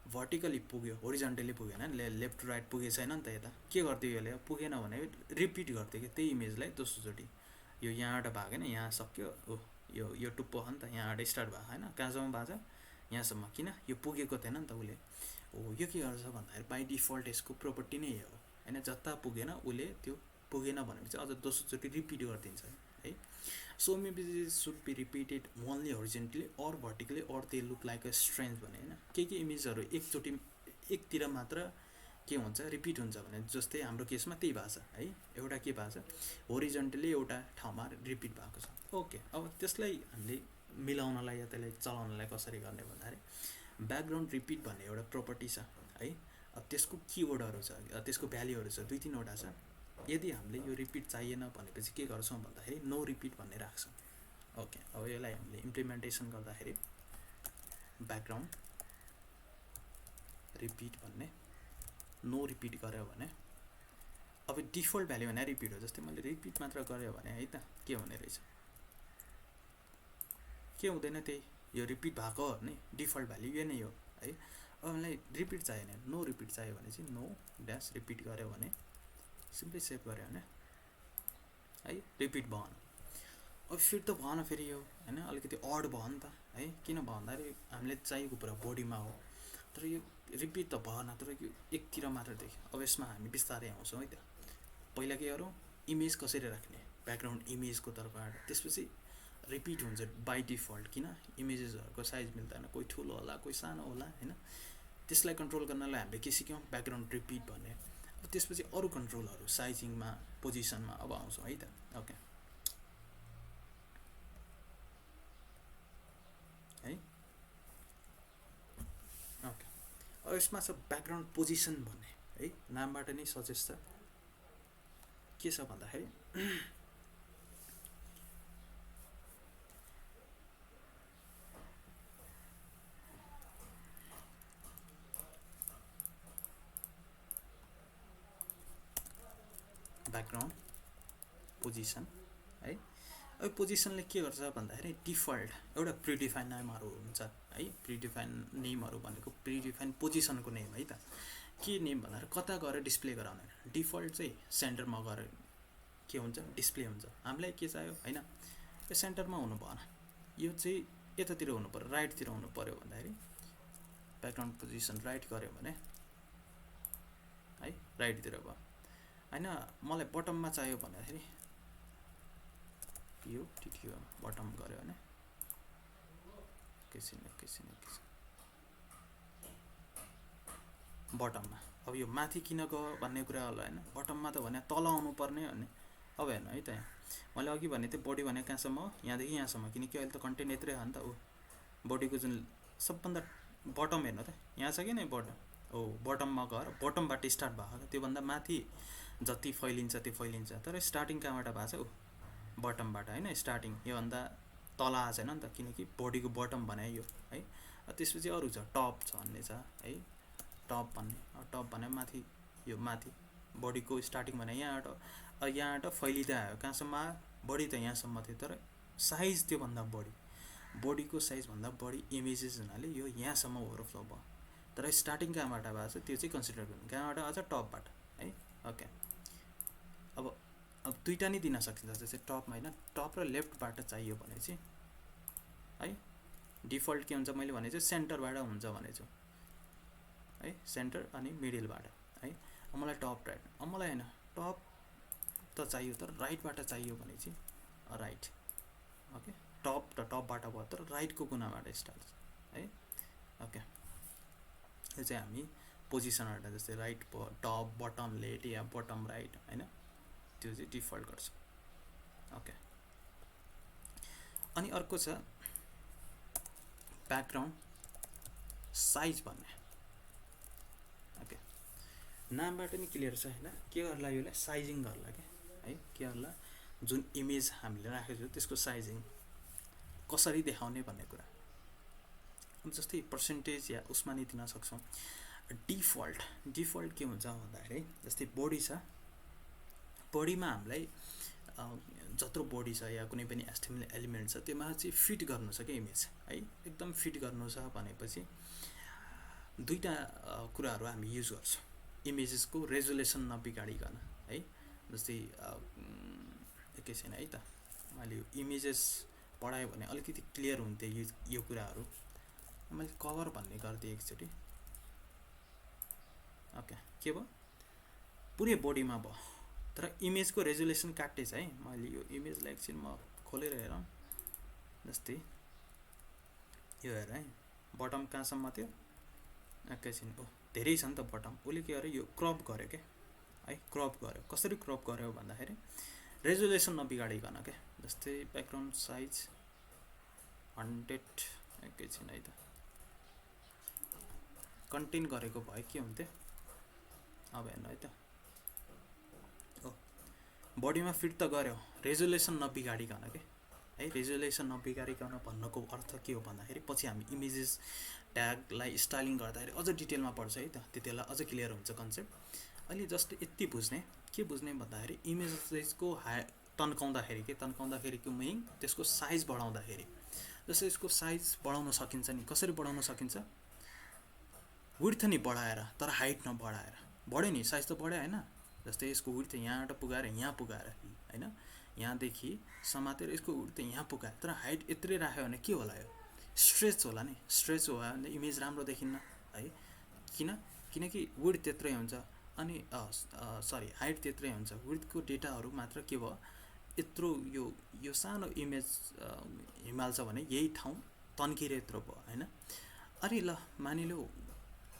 भर्टिकली पुग्यो होरिजेन्टली पुगेन लेफ्ट राइट पुगेको छैन नि त यता के गर्थ्यो यसले पुगेन भने रिपिट गर्थ्यो कि त्यही इमेजलाई दोस्रोचोटि यो यहाँबाट भागेन यहाँ सक्यो यो टुप्पो हो नि त यहाँबाट स्टार्ट भएको होइन कहाँसम्म भएको छ यहाँसम्म किन यो पुगेको थिएन नि त उसले यो के गर्छ भन्दाखेरि बाई डिफल्ट यसको प्रोपर्टी नै हो होइन जता पुगेन उसले त्यो पुगेन भनेपछि अझ दोस्रोचोटि रिपिट गरिदिन्छ है so images should be repeated only horizontally or vertically or they look like a strange भने होइन के इमेजहरू एकचोटि एकतिर मात्र के हुन्छ रिपिट हुन्छ भने जस्तै हाम्रो केसमा त्यही भएको छ है एउटा के भएको छ होरिजेन्टली एउटा ठाउँमा रिपिट भएको छ ओके अब त्यसलाई हामीले मिलाउनलाई या त्यसलाई चलाउनलाई कसरी गर्ने भन्दाखेरि ब्याकग्राउन्ड रिपिट भन्ने एउटा प्रोपर्टी छ है अब त्यसको किवर्डहरू छ त्यसको भ्याल्युहरू छ 2-3 वटा छ यदि हामीले यो रिपिट चाहिएन भनेपछि के गर्छौँ भन्दाखेरि नो रिपिट भन्ने राख्छौँ। ओके, अब यसलाई हामीले इम्प्लिमेन्टेसन गर्दाखेरि ब्याकग्राउन्ड रिपिट भन्ने नो रिपिट गर्यो भने अब डिफल्ट भ्याल्यु भने रिपिट हो। जस्तै मैले रिपिट मात्र गर्यो भने है त के हुने रहेछ, के हुँदैन, त्यही यो रिपिट भएको हो भने डिफल्ट भ्याल्यु यो नै हो है। अब मलाई रिपिट चाहिएन, नो रिपिट चाहियो भने चाहिँ नो ड्यास रिपिट गर्यो भने सिम्पली सेभ गर्यो भने है रिपिट भएन। अब फिट त भएन फेरि यो हैन, अलिकति अड भयो नि त है। किन भन्दाखेरि हामीले चाहिएको पुरा बडीमा हो, तर यो रिपिट त भएन, तर यो एकतिर मात्र देख्यो। अब यसमा हामी बिस्तारै आउँछौँ है त। पहिला के गरौँ, इमेज कसरी राख्ने, ब्याकग्राउन्ड इमेजको तर्फबाट, त्यसपछि रिपिट हुन्छ बाई डिफल्ट। किन इमेजेसहरूको साइज मिल्दैन, कोही ठुलो होला कोही सानो होला हैन। त्यसलाई कन्ट्रोल गर्नलाई हामीले के सिक्यौँ, ब्याकग्राउन्ड रिपिट भन्ने। अब त्यसपछि अरू कन्ट्रोलहरू साइजिङमा पोजिसनमा अब आउँछौँ है त। ओके है, ओके। अब यसमा छ ब्याकग्राउन्ड पोजिसन भन्ने है, नामबाट नै सजेस्ट छ। के छ भन्दाखेरि ब्याकग्राउन्ड पोजिसन है। अब पोजिसनले के गर्छ भन्दाखेरि डिफल्ट एउटा प्रिडिफाइन नेमहरू हुन्छ है। प्रिडिफाइन नेमहरू भनेको प्रिडिफाइन पोजिसनको नेम है त। के नेम भन्दाखेरि कता गएर डिस्प्ले गराउने, डिफल्ट चाहिँ सेन्टरमा गएर के हुन्छ, डिस्प्ले हुन्छ। हामीलाई के चाहियो हैन, यो सेन्टरमा हुनु भएन, यो चाहिँ यतातिर हुनु पर्यो, राइटतिर हुनु पर्यो भन्दाखेरि ब्याकग्राउन्ड पोजिसन राइट गर्यो भने है राइटतिर भयो हैन। मलाई बटममा चाहियो भन्दाखेरि यो टिटियो बटम गर्यो भने एकैछिन बटममा। अब यो माथि किन गयो भन्ने कुरा होला हैन, बटममा त भने तल आउनु पर्ने भन्ने। अब हेर्नु है त, यहाँ मैले अघि भने त्यो बडी भने कहाँसम्म हो, यहाँदेखि यहाँसम्म, किनकि अहिले त कन्टेन्ट यत्रै हो नि त। ऊ बडीको जुन सबभन्दा बटम हेर्नु त, यहाँ छ कि नै बटम, हो बटममा गएर बटमबाट स्टार्ट भएको, त्योभन्दा माथि जति फैलिन्छ त्यो फैलिन्छ। तर स्टार्टिङ कहाँबाट भएको छ, ऊ बटमबाट हैन, स्टार्टिङ योभन्दा तल आएको छैन नि त, किनकि बडीको बटम भने यो है। त्यसपछि अरू छ टप छ भन्ने छ है, टप भन्ने। टप भने माथि, यो माथि बडीको स्टार्टिङ भने यहाँबाट फैलिँदै आयो, कहाँसम्म आयो, बडी त यहाँसम्म थियो, तर साइज त्योभन्दा बढी, बडीको साइजभन्दा बढी इमेजेस हुनाले यो यहाँसम्म ओभरफ्लो भयो। तर स्टार्टिङ कहाँबाट भएको छ त्यो चाहिँ कन्सिडर गर्नु, कहाँबाट आउँछ, टपबाट है। ओके, अब दुईवटा नै दिन सकिन्छ। जस्तै टपमा होइन, टप र लेफ्टबाट चाहियो भने चाहिँ है डिफल्ट के हुन्छ, मैले भने चाहिँ सेन्टरबाट हुन्छ भनेछु है, सेन्टर अनि मिडलबाट है। अब मलाई टप राइट, अब मलाई होइन टप त चाहियो तर राइटबाट चाहियो भने चाहिँ राइट। ओके, टप र टपबाट भयो तर राइटको कुनाबाट स्टार्ट है। ओके, यो चाहिँ हामी पोजिसनबाट जस्तै राइट टप बटम लेफ्ट या बटम राइट हैन, त्यो चाहिँ डिफल्ट गर्छ। ओके, अनि अर्को छ ब्याकग्राउन्ड साइज भन्ने। ओके, नामबाट नि क्लियर छ हैन, के गर्ला योलाई साइजिङ गर्ला के है, के गर्ला जुन इमेज हामीले राखेको छ त्यसको साइजिङ कसरी देखाउने भन्ने कुरा। अब जस्तै पर्सेन्टेज या उसमा नि दिन सक्छौँ। डिफल्ट के हुन्छ भन्दाखेरि जस्तै बडी छ, बडीमा हामीलाई जत्रो बडी छ या कुनै पनि एचटीएमएल एलिमेन्ट छ त्यसमा चाहिँ फिट गर्नु छ क्या इमेज है, एकदम फिट गर्नु छ भनेपछि दुईटा कुराहरू हामी युज गर्छौँ इमेजेसको रेजोल्युसन नबिगाडिकन है। जस्तै एकैछिन है त, मैले इमेजेस पढायो भने अलिकति क्लियर हुन्थ्यो यो कुराहरू। मैले कभर भन्ने गरिदिएँ एकचोटि। ओके, के भयो, पुरै बडीमा भयो तर इमेजको रेजोल्युसन काटेछ है। मैले यो इमेजलाई एकछिन म खोलेर हेरौँ। जस्तै यो हेर है, बटम कहाँसम्म थियो, एकैछिन धेरै छ नि त बटम। उसले के गर्यो, यो क्रप गर्यो क्या है, क्रप गर्यो। कसरी क्रप गर्यो भन्दाखेरि रेजोल्युसन नबिगाडिकन क्या। जस्तै ब्याकग्राउन्ड साइज 100, एकैछिन है त, कन्टेन गरेको भए के हुन्थ्यो। अब हेर्नु है त, बडीमा फिट त गर्यो, रेजोल्युसन नबिगाडिकन के है। रेजोल्युसन नबिगाडिकन भन्नको अर्थ के हो भन्दाखेरि पछि हामी इमेजेस ट्यागलाई स्टाइलिङ गर्दाखेरि अझ डिटेलमा पर्छ है त, त्यति बेला अझ क्लियर हुन्छ कन्सेप्ट। अहिले जस्ट यति बुझ्ने, के बुझ्ने भन्दाखेरि इमेजेसको तन्काउँदाखेरिको मिनिङ त्यसको साइज बढाउँदाखेरि, जस्तै यसको साइज बढाउन सकिन्छ नि, कसरी बढाउन सकिन्छ? विड्थ नि बढाएर तर हाइट नबढाएर। बढ्यो नि, साइज त बढ्यो होइन। जस्तै यसको विड्थ यहाँबाट पुगाएर यहाँ पुगाएर होइन, यहाँदेखि समातेर यसको विड्थ यहाँ पुगायो, तर हाइट यत्रै राख्यो भने के होला? यो स्ट्रेच होला नि। स्ट्रेच हो भने इमेज राम्रो देखिन्न है। किनकि विड्थ त्यत्रै हुन्छ अनि हाइट त्यत्रै हुन्छ। विड्थको डेटाहरू मात्र के भयो, यत्रो यो सानो इमेज हिमाल्छ भने यही ठाउँ तन्किएर यत्रो भयो होइन। अनि ल मानिलो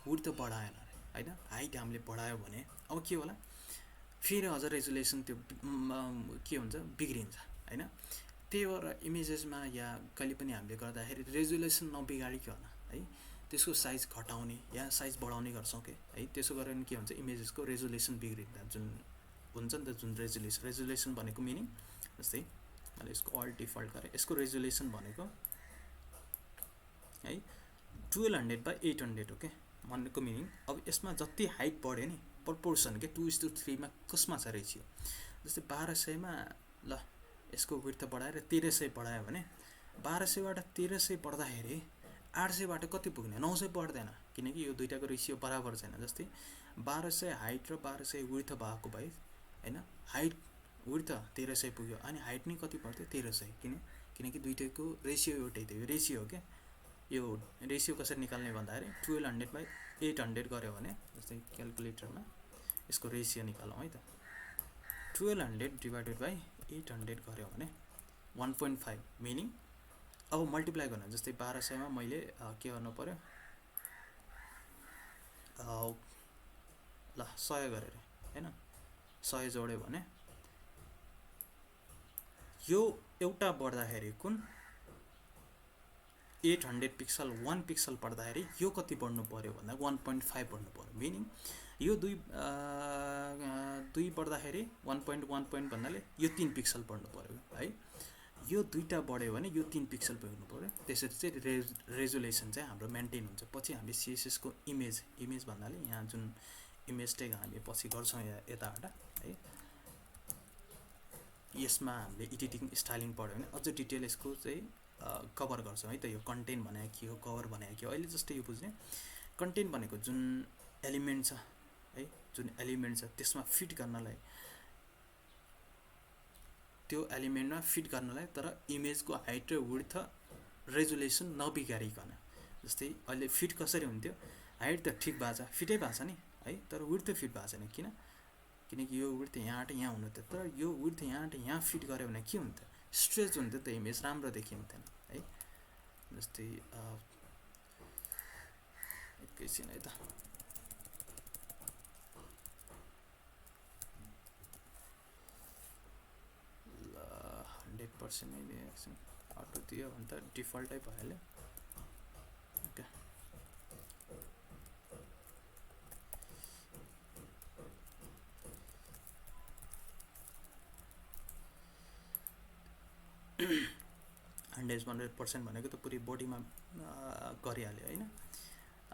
विड्थ त बढाएन होइन, हाइट हामीले बढायो भने अब के होला? फेरि अझ रेजोल्युसन त्यो के हुन्छ, बिग्रिन्छ होइन। त्यही भएर इमेजेसमा या कहिले पनि हामीले गर्दाखेरि रेजोल्युसन नबिगाडिकन है त्यसको साइज घटाउने या साइज बढाउने गर्छौँ के है। त्यसो गरेर के हुन्छ, इमेजेसको रेजोल्युसन बिग्रिँदा जुन हुन्छ नि त, जुन रेजोल्युसन भनेको मिनिङ, जस्तै मैले यसको अल डिफल्ट गरेँ, यसको रेजोल्युसन भनेको है 1200/800 हो के भनेको मिनिङ। अब यसमा जति हाइट बढ्यो नि प्रपोर्सन के 2:3 मा कसमा छ रेसियो। जस्तै 1200 ल यसको विड्थ बढाएर 1300 बढायो भने 1200बाट 1300 बढ्दाखेरि 800बाट कति पुग्ने? 900 बढ्दैन, किनकि यो दुईटाको रेसियो बराबर छैन। जस्तै 1200 हाइट र 1200 विड्थ भएको भए होइन, हाइट विड्थ 1300 पुग्यो अनि हाइट नै कति पर्थ्यो? 1300, किनकि दुईटैको रेसियो एउटै थियो। यो रेसियो हो क्या। यो रेसियो कसरी निकाल्ने भन्दाखेरि 1200/800 गऱ्यो भने, जस्तै क्यालकुलेटरमा यसको रेसियो निकालौँ है त। 1200/800 गऱ्यो भने 1.5 मिनिङ। अब मल्टिप्लाई गर्नु, जस्तै 1200 मैले के गर्नु पर्यो, ल 100 गरेर होइन, 100 जोड्यो भने यो एउटा बढ्दाखेरि कुन 800 पिक्सल 1 पिक्सल बढ्दाखेरि यो कति बढ्नु पर्यो भन्दा 1.5 बढ्नु पर्यो। मिनिङ यो दुई बढ्दाखेरि 1.1 भन्नाले यो 3 पिक्सल बढ्नु पर्यो है। यो दुईटा बढ्यो भने यो 3 पिक्सल पुग्नु पर्यो। त्यसरी चाहिँ रेजोल्युसन चाहिँ हाम्रो मेन्टेन हुन्छ। पछि हामीले सिएसएसको इमेज भन्नाले यहाँ जुन इमेज ट्याग हामी पछि गर्छौँ यताबाट है, यसमा हामीले एडिटिङ स्टाइलिङ पढ्यो भने अझ डिटेल यसको चाहिँ कभर गर्छौँ है त। यो कन्टेन्ट भनेको के हो, कभर भनेको के हो। अहिले जस्तै यो बुझ्ने, कन्टेन्ट भनेको जुन एलिमेन्ट छ है, जुन एलिमेन्ट छ त्यसमा फिट गर्नलाई, त्यो एलिमेन्टमा फिट गर्नलाई तर इमेजको हाइट र विड्थ रेजोल्युसन नबिगारिकन। जस्तै अहिले फिट कसरी हुन्थ्यो, हाइट त ठिक भएको छ, फिटै भएको छ नि है, तर विड्थ फिट भएको छैन। किनकि यो विड्थ यहाँबाट यहाँ हुनु थियो, तर यो विड्थ यहाँबाट यहाँ फिट गऱ्यो भने के हुन्थ्यो? स्ट्रेच हुन्थ्यो त, इमेज राम्रो देखिन्थेन है। जस्तै एकैछिन है त, ल 100% नै दिएँ, अटो दियो भने त डिफल्टै भइहाल्यो। ओके, हन्ड्रेड 100% भनेको त पुरै बडीमा गरिहाल्यो होइन।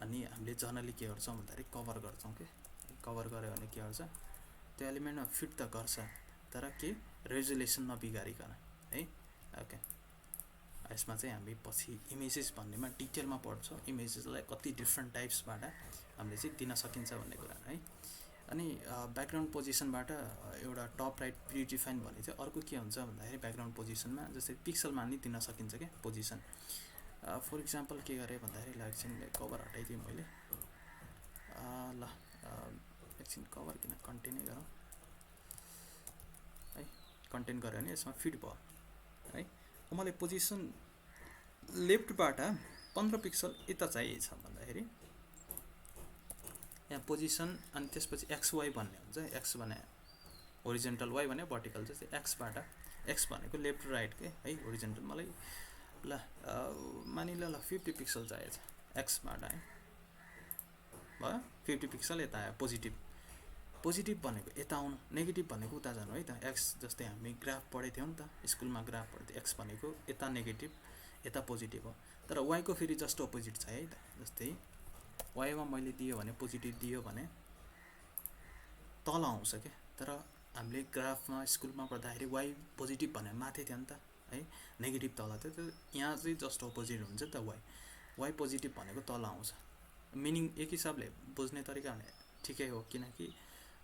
अनि हामीले जनरली के गर्छौँ भन्दाखेरि कभर गर्छौँ कि, कभर गऱ्यो भने के गर्छ, त्यो एलिमेन्टमा फिट त गर्छ तर के रेजोल्युसन नबिगारिकन है। ओके, यसमा चाहिँ हामी पछि इमेजेस भन्नेमा डिटेलमा पढ्छौँ, इमेजेसलाई कति डिफ्रेन्ट टाइप्सबाट हामीले चाहिँ दिन सकिन्छ भन्ने कुरा है। अनि ब्याकग्राउन्ड पोजिसनबाट एउटा टप राइट प्रिडिफाइन भने चाहिँ अर्को के हुन्छ भन्दाखेरि ब्याकग्राउन्ड पोजिसनमा जस्तै पिक्सलमा नि दिन सकिन्छ क्या पोजिसन। फर इक्जाम्पल के गरेँ भन्दाखेरि ल एकछिन कभर हटाइदिएँ मैले, ल एकछिन कभर किन कन्टेन्टै गरौँ है। कन्टेन्ट गऱ्यो भने यसमा फिट भयो है। मलाई पोजिसन लेफ्टबाट 15 पिक्सल यता चाहिएछ भन्दाखेरि यहाँ पोजिसन अनि त्यसपछि XY भन्ने हुन्छ। एक्स भने होरिजेन्टल, वाइ भने भर्टिकल। जस्तै एक्सबाट, एक्स भनेको लेफ्ट राइट के है, होरिजेन्टल। मलाई ल मानिल ल 50 पिक्सल चाहिएछ एक्सबाट है, भयो 50 पिक्सल यता आयो पोजिटिभ पोजिटिभ भनेको यता आउनु, नेगेटिभ भनेको उता जानु है त। एक्स जस्तै हामी ग्राफ पढेको थियौँ नि त, स्कुलमा ग्राफ पढ्थ्यो, एक्स भनेको यता नेगेटिभ यता पोजिटिभ हो। तर वाईको फेरि जस्ट अपोजिट छ है त। जस्तै वाईमा मैले दियो भने पोजिटिभ दियो भने तल आउँछ क्या, तर हामीले ग्राफमा स्कुलमा पढ्दाखेरि वाई पोजिटिभ भने माथि थियो नि त है, नेगेटिभ तल थियो। तर यहाँ चाहिँ जस्ट अपोजिट हुन्छ नि त। वाई पोजिटिभ भनेको तल आउँछ। मिनिङ एक हिसाबले बुझ्ने तरिका भने ठिकै हो, किनकि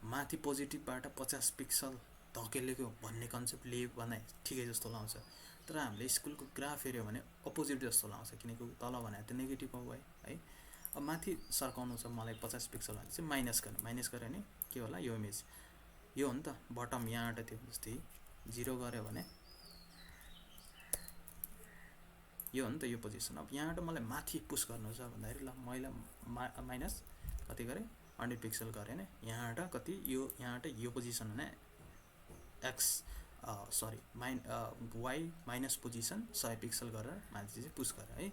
माथि पोजिटिभबाट 50 पिक्सल धकेलेको भन्ने कन्सेप्ट लिए भने ठिकै जस्तो लाउँछ। तर हामीले स्कुलको ग्राफ हेऱ्यो भने अपोजिट जस्तो लाउँछ, किनकि तल भने त नेगेटिभ हो वाई है। अब माथि सर्काउनु छ मलाई 50 पिक्सल भने चाहिँ माइनस गऱ्यो भने के होला, यो इमेज यो हो नि त। बटम यहाँबाट थियो, जस्तै 0 गऱ्यो भने यो हो नि त यो पोजिसन। अब यहाँबाट मलाई माथि पुस गर्नु छ भन्दाखेरि ल मैले माइनस कति गरेँ 100 पिक्सल गरेँ भने यहाँबाट कति यो यहाँबाट यो पोजिसन भने X sorry Y minus position 100 pixel गरेर माथि चाहिँ पुस गरेँ है।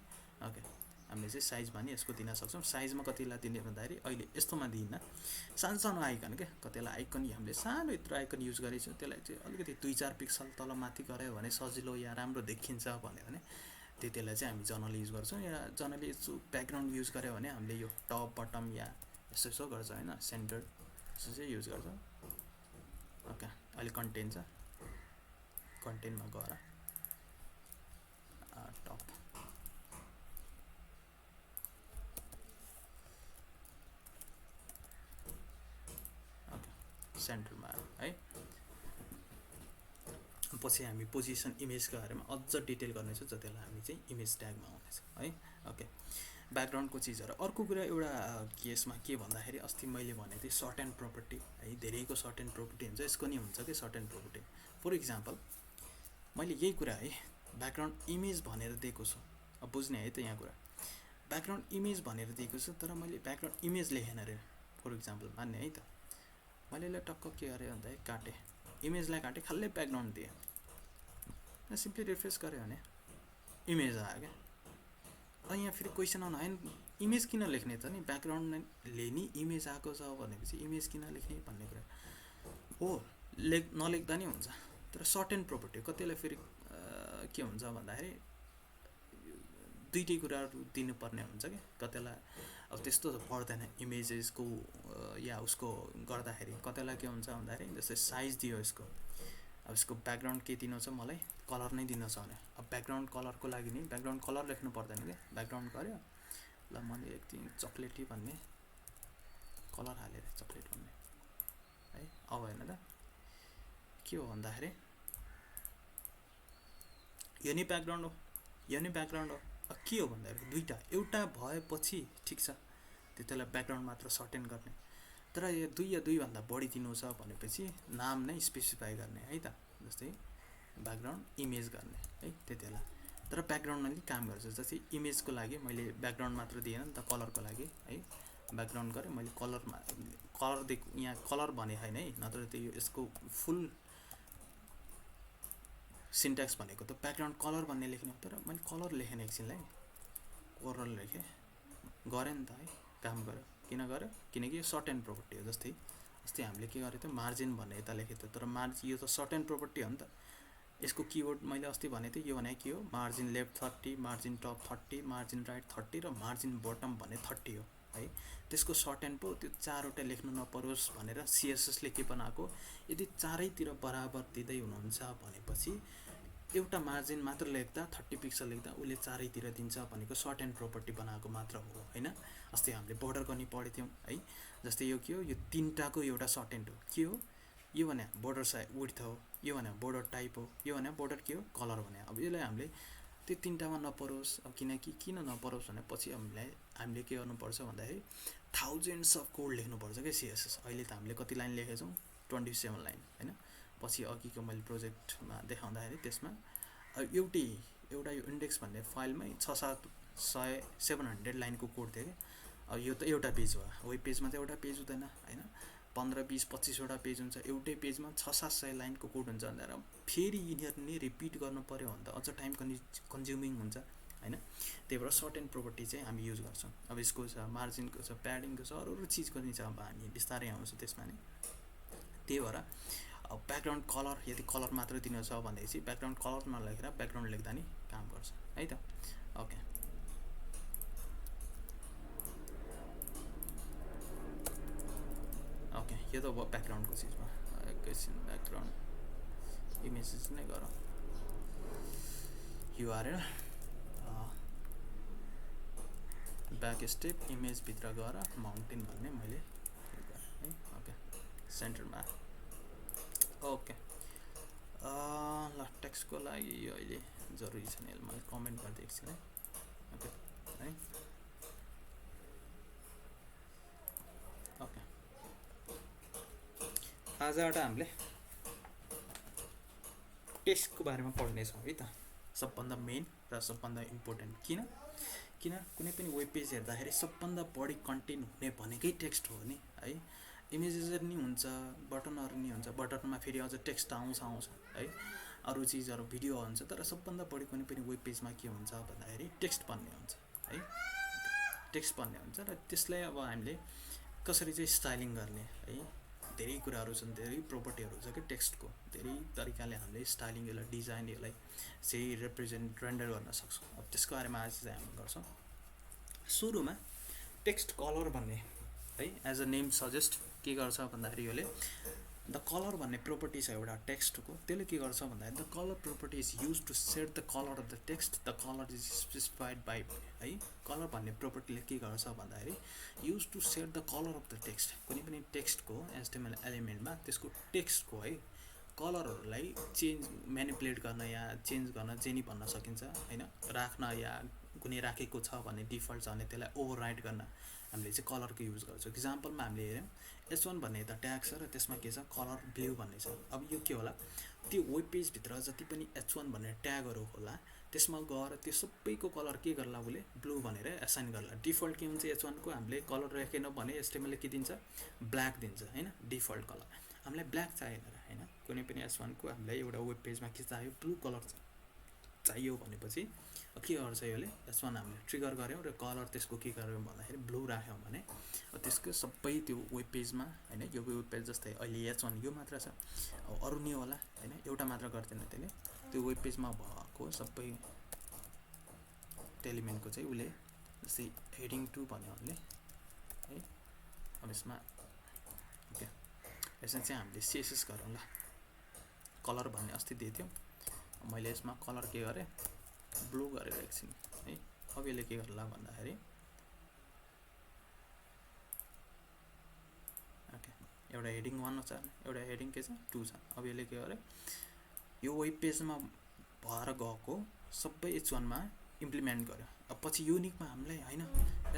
ओके, हामीले चाहिँ साइजमा नि यसको दिन सक्छौँ। साइजमा कतिलाई दिने भन्दाखेरि अहिले यस्तोमा दिन्न, सानो सानो आइकन क्या। कतिलाई आइकन हामीले सानो यत्रो आइकन युज गरेको छ, त्यसलाई चाहिँ अलिकति 2-4 पिक्सल तल माथि गऱ्यो भने सजिलो या राम्रो देखिन्छ भन्यो भने त्यतिलाई चाहिँ हामी जनरली युज गर्छौँ। या जनरली यसो ब्याकग्राउन्ड युज गऱ्यो भने हामीले यो टप बटम या यस्तो यसो गर्छ होइन, सेन्टर यसो चाहिँ युज गर्छौँ। ओके, अहिले कन्टेन्ट छ, कन्टेन्टमा गएर टप सेन्टरमा है। पछि हामी पोजिसन इमेजको बारेमा अझ डिटेल गर्नेछौँ, जतिलाई हामी चाहिँ इमेज ट्यागमा आउनेछ है। ओके, ब्याकग्राउन्डको चिजहरू। अर्को कुरा एउटा केसमा के भन्दाखेरि अस्ति मैले भनेको थिएँ सर्ट एन्ड प्रपर्टी है। धेरैको सर्ट एन्ड प्रपर्टी हुन्छ, यसको नि हुन्छ कि shorthand property. For example मैले यही कुरा है ब्याकग्राउन्ड इमेज भनेर दिएको छु। अब बुझ्ने है त यहाँ कुरा, ब्याकग्राउन्ड इमेज भनेर दिएको छु तर मैले ब्याकग्राउन्ड इमेज लेखेन अरे। फर इक्जाम्पल मान्ने है त, मैले यसलाई टक्क के गरेँ भन्दाखेरि काटेँ, इमेजलाई काटेँ, खाल्लै ब्याकग्राउन्ड दिएँ। सिम्पली रिफ्रेस गऱ्यो भने इमेज आयो क्या। अनि यहाँ फेरि क्वेसन आउनु होइन, इमेज किन लेख्ने त नि, ब्याकग्राउन्डले नि इमेज आएको छ भनेपछि इमेज किन लेख्ने भन्ने कुरा हो। नलेख्दा नि हुन्छ, तर सर्ट एन्ड प्रपर्टी कतिलाई फेरि के हुन्छ भन्दाखेरि दुईटै कुराहरू दिनुपर्ने हुन्छ क्या। कतिलाई अब त्यस्तो त पर्दैन इमेजेसको या उसको गर्दाखेरि। कतिलाई के हुन्छ भन्दाखेरि जस्तै साइज दियो यसको, अब यसको ब्याकग्राउन्ड के दिनु छ मलाई, कलर नै दिनु छ भने अब ब्याकग्राउन्ड कलरको लागि नि ब्याकग्राउन्ड कलर लेख्नु पर्दैन क्या। ब्याकग्राउन्ड गऱ्यो ल, मैले एकदिन चक्लेटी भन्ने कलर हालेर चक्लेट भन्ने है। अब होइन त के हो भन्दाखेरि यो नि ब्याकग्राउन्ड हो, यो नि ब्याकग्राउन्ड हो। अब के हो भन्दाखेरि दुईवटा एउटा भएपछि ठिक छ, त्यसलाई ब्याकग्राउन्ड मात्र सर्टेन गर्ने। तर यो दुई या दुईभन्दा बढी दिनु छ भनेपछि नाम नै स्पेसिफाई गर्ने है त। जस्तै ब्याकग्राउन्ड इमेज गर्ने है त्यति बेला। तर ब्याकग्राउन्डमा नि काम गर्छ। जस्तै इमेजको लागि मैले ब्याकग्राउन्ड मात्र दिएन नि त, कलरको लागि है ब्याकग्राउन्ड गरेँ मैले। कलरमा कलर यहाँ कलर भने होइन है, नत्र त्यो यसको फुल सिन्ट्याक्स भनेको त ब्याकग्राउन्ड कलर भन्ने लेख्ने हो। तर मैले कलर लेखेन, एकछिनलाई कलर लेखेँ गरेँ नि त है, काम गर्यो। किन गर्यो, किनकि यो सर्ट एन्ड प्रपर्टी हो। जस्तै हामीले के गरेको थियो, मार्जिन भन्ने यता लेखेको थियो, तर मार्जिन यो त सर्ट एन्ड प्रपर्टी हो नि त। यसको किवर्ड मैले अस्ति भनेको थिएँ, यो भने के हो, margin left 30, margin top 30, margin right 30 र मार्जिन बटम भन्ने 30 हो है। त्यसको सर्ट एन्ड पो त्यो चारवटा लेख्नु नपरोस् भनेर सिएसएसले के बनाएको, यदि चारैतिर बराबर दिँदै हुनुहुन्छ भनेपछि एउटा मार्जिन मात्र लेख्दा 30 पिक्सल लेख्दा उसले चारैतिर दिन्छ भनेको सर्ट एन्ड प्रपर्टी बनाएको मात्र हो होइन। अस्ति हामीले बोर्डरको नि पढेको थियौँ है। जस्तै यो के हो, यो तिनटाको एउटा सर्ट एन्ड हो। के हो यो भने बोर्डर साइज विड्थ हो, यो भने बोर्डर टाइप हो, यो भने बोर्डर के हो कलर भने। अब यसलाई हामीले त्यो तिनटामा नपरोस्। अब किन नपरोस् भने पछि हामीले के गर्नुपर्छ भन्दाखेरि थाउजन्ड्स अफ कोड लेख्नुपर्छ क्या सिएसएस। अहिले त हामीले कति लाइन लेखेको छौँ, 27 लाइन होइन। पछि अघिको मैले प्रोजेक्टमा देखाउँदाखेरि त्यसमा एउटा यो इन्डेक्स भन्ने फाइलमै 700 लाइनको कोड थियो क्या। अब यो त एउटा पेज हो, वेब पेजमा त एउटा पेज हुँदैन होइन, 15, 20, 25वटा पेज हुन्छ। एउटै पेजमा 600-700 लाइनको कोड हुन्छ भनेर फेरि यिनीहरू नै रिपिट गर्नु पऱ्यो भने त अझ टाइम कन्ज्युमिङ हुन्छ होइन। त्यही भएर सर्ट एन्ड प्रपर्टी चाहिँ हामी युज गर्छौँ। अब यसको छ मार्जिनको छ, प्याडिङको छ, अरू चिजको नि छ। अब हामी बिस्तारै आउँछौँ त्यसमा नि। त्यही भएर ब्याकग्राउन्ड कलर यदि कलर मात्र दिनु छ भनेपछि ब्याकग्राउन्ड कलर नलेखेर ब्याकग्राउन्ड लेख्दा नि काम गर्छ है त ओके ओके यो त भयो ब्याकग्राउन्डको चिजमा एकैछिन ब्याकग्राउन्ड इमेजेस नै गरौँ URL ब्याक स्टेप इमेज भित्र गएर माउन्टेन भन्ने मैले है ओके सेन्टरमा ओके ल टेक्स्टको लागि यो अहिले जरुरी छैन यसले मैले कमेन्ट गरिदिएको छु है ओके है ओके आजबाट हामीले टेक्स्टको बारेमा पढ्नेछौँ है त सबभन्दा मेन र सबभन्दा इम्पोर्टेन्ट किन कुनै पनि वेब पेज हेर्दाखेरि सबभन्दा बढी कन्टेन्ट हुने भनेकै टेक्स्ट हो नि है इमेजेसहरू नि हुन्छ बटनहरू नि हुन्छ बटनमा फेरि अझ टेक्स्ट आउँछ है अरू चिजहरू भिडियो हुन्छ तर सबभन्दा बढी कुनै पनि वेब पेजमा के हुन्छ भन्दाखेरि टेक्स्ट भन्ने हुन्छ है टेक्स्ट भन्ने हुन्छ र त्यसलाई अब हामीले कसरी चाहिँ स्टाइलिङ गर्ने है धेरै कुराहरू छन् धेरै प्रोपर्टीहरू छ कि टेक्स्टको धेरै तरिकाले हामीले स्टाइलिङ यसलाई डिजाइन यसलाई चाहिँ रिप्रेजेन्ट रेन्डर गर्न सक्छौँ अब त्यसको बारेमा आज चाहिँ हामी गर्छौँ सुरुमा टेक्स्ट कलर भन्ने है एज अ नेम सजेस्ट के गर्छ भन्दाखेरि यसले द कलर भन्ने प्रोपर्टी छ एउटा टेक्स्टको त्यसले के गर्छ भन्दाखेरि the colour property is use to set the colour of the text the colour is specified by है कलर भन्ने प्रोपर्टीले के गर्छ भन्दाखेरि use to set the colour of the text कुनै पनि टेक्स्टको HTML एलिमेन्टमा त्यसको टेक्स्टको है कलरहरूलाई चेन्ज म्यानिपुलेट गर्न या चेन्ज गर्न जे नि भन्न सकिन्छ हैन राख्न या कुनै राखेको छ भने डिफल्ट छ भने त्यसलाई ओभरराइट गर्न हामीले चाहिँ कलरको युज गर्छौँ इक्जाम्पलमा हामीले हेर्यौँ S1 भन्ने त ट्याग छ र त्यसमा के छ कलर ब्लू भन्ने छ अब यो के होला त्यो वेब पेजभित्र जति पनि H1 भन्ने ट्यागहरू होला त्यसमा गएर त्यो सबैको कलर के गर्ला उसले ब्लू भनेर एसाइन गर्ला डिफल्ट के हुन्छ H1 को हामीले कलर राखेन भने HTML ले के दिन्छ ब्ल्याक दिन्छ हैन डिफल्ट कलर हामीलाई ब्ल्याक चाहिएन हैन कुनै पनि S1 को हामीलाई एउटा वेब पेजमा के चाहियो ब्लू कलर चाहियो भनेपछि के गर्छ यसले S1 हामीले ट्रिगर गर्यौं र कलर त्यसको के गर्यौं भन्दाखेरि ब्लू राख्यौं भने त्यसको सबै त्यो वेब पेजमा हैन यो वेब पेज जस्तै अहिले H1 यो मात्र छ अरु नि होला हैन एउटा मात्र गर्दैन त्यसले त्यो वेब पेजमा भएको सबै एलिमेन्टको चाहिँ उले जस्तै हेडिङ 2 भन्यो हामीले है अब यसमा ओके यसमा चाहिँ हामीले CSS गरौँ ल कलर भन्ने अस्ति दिएको थियो मैले यसमा कलर के गरे ब्लू गरेर एकछिन है अब यसले के गर्ला भन्दाखेरि ओके एउटा हेडिङ 1 छ एउटा हेडिङ के छ 2 छ अब यसले के गरे यो वेब पेजमा भएर गएको सबै H1 मा इम्प्लिमेन्ट गर्यो अब पछि युनिकमा हामीलाई हैन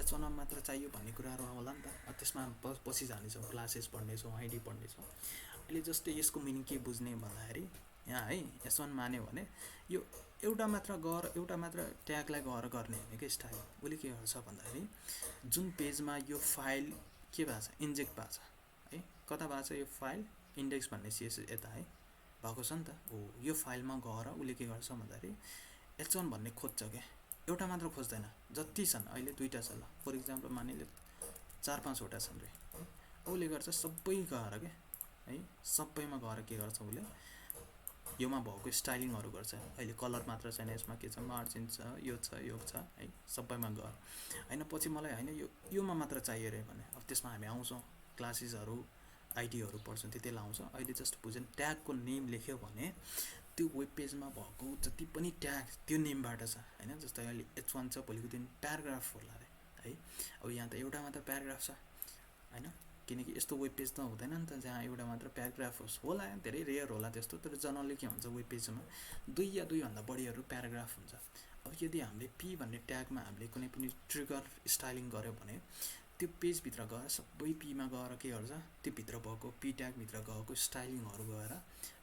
H1 मा मात्र चाहियो भन्ने कुराहरु होला नि त त्यसमा पछि जाने छौं क्लासेस पढ्ने छौं आईडी पढ्ने छौं अहिले जस्तै यसको मिनिङ के बुझ्ने भन्दाखेरि यहाँ है S1 मान्यो भने यो एउटा मात्र ट्यागलाई गएर गर्ने हैन के स्टाइल उले के गर्छ भन्दाखेरि जुन पेजमा यो फाइल के भएको छ इन्जेक्ट भएको छ है कता भएको छ यो फाइल इन्डेक्स भन्ने CSS यता है भएको छ नि त हो यो फाइलमा गएर उले के गर्छ भन्दाखेरि H1 भन्ने खोज्छ के एउटा मात्र खोज्दैन जति छन् अहिले दुईटा छ ल फर एक्जाम्पल मानिले 4-5 वटा छन् रे उले गर्छ सबै गएर के है सबैमा गएर के गर्छ उले योमा भएको स्टाइलिङहरु गर्छ अहिले कलर मात्र छैन यसमा के छ मार्जिन छ यो छ है सबैमा गएर हैन पछि मलाई हैन योमा मात्र चाहियो रे भने अब त्यसमा हामी आउँछौं क्लासेसहरु आईडीहरु पढ्छौं त्यति लाउँछ अहिले जस्ट बुझ्न ट्यागको नेम लेख्यो भने त्यो वेब पेजमा भएको जति पनि ट्याग त्यो नेमबाट छ हैन जस्तै अहिले H1 छ भोलिको दिन प्याराग्राफ होला रे है अब यहाँ त एउटा मात्र प्याराग्राफ छ हैन किनकि यस्तो वेब पेज त हुँदैन नि त जहाँ एउटा मात्र प्याराग्राफ होस् होला धेरै रेयर होला त्यस्तो तर जनरली के हुन्छ वेब पेजमा 2 या 2 भन्दा बढीहरु प्याराग्राफ हुन्छ अब यदि हामीले p भन्ने ट्यागमा हामीले कुनै पनि ट्रिगर स्टाइलिङ गर्यो भने त्यो पेज भित्र गएर सबै p मा गएर के गर्छ त्यो भित्र भएको p ट्याग भित्र गएको स्टाइलिङहरु गएर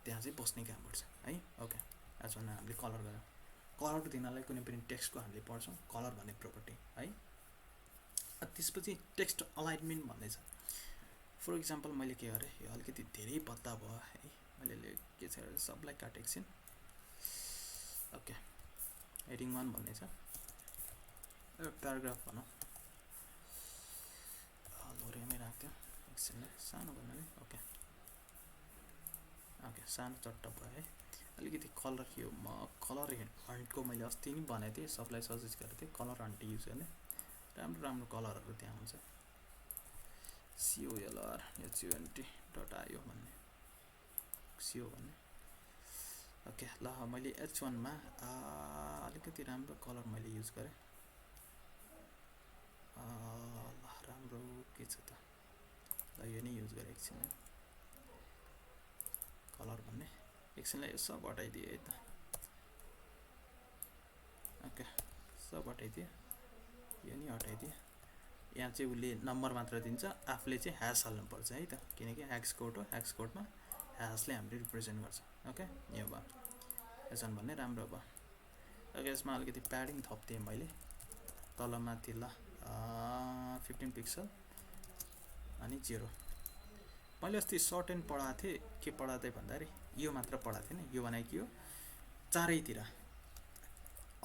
त्यहाँ चाहिँ बस्ने काम गर्छ है ओके आज हामीले कलर गरौँ कलर दिनलाई कुनै पनि टेक्स्टको हामीले पढ्छौं कलर भन्ने प्रोपर्टी है त्यसपछि टेक्स्ट अलाइनमेन्ट भन्ने छ फर एक्जाम्पल मैले के गरे यो अलिकति धेरै पत्ता भयो है मैले के छ सबलाई काटेको छु ओके हेडिङ 1 भन्ने छ प्याराग्राफ भनौं लोरेमै राख्थ्यो एकछिन सानो भन्नाले ओके ओके सानो चट्ट भयो है अलिकति कलर यो म कलर हन्टको मैले अस्ति नै बनाएको थिएँ सबलाई सजेस्ट गरेको थिएँ कलर हन्ट युज गर्ने राम्रो राम्रो कलरहरू त्यहाँ हुन्छ COLRHUNT.io भन्ने CO भन्ने ओके ल मैले H1 मा अलिकति राम्रो कलर मैले युज गरेँ ल राम्रो के छ त ल यो नै युज गरेँ एकछिन कलर भन्ने एकछिनलाई यो सब हटाइदिएँ है त ओके सब हटाइदिएँ यो नि हटाइदिएँ यहाँ चाहिँ उसले नम्बर मात्र दिन्छ आफूले चाहिँ ह्यास हाल्नुपर्छ है त किनकि ह्याक्स कोड हो ह्याक्स कोडमा ह्यासले हामीले रिप्रेजेन्ट गर्छ ओके यो भयो यसमा भन्ने राम्रो भयो ओके यसमा अलिकति प्याडिङ थप्दिएँ मैले तलमाथि ल 15 पिक्सल अनि 0 मैले अस्ति सर्ट एन्ड पढाएको थिएँ के पढाएको थिएँ भन्दाखेरि यो मात्र पढाएको थिएँ नि यो भनेको के हो चारैतिर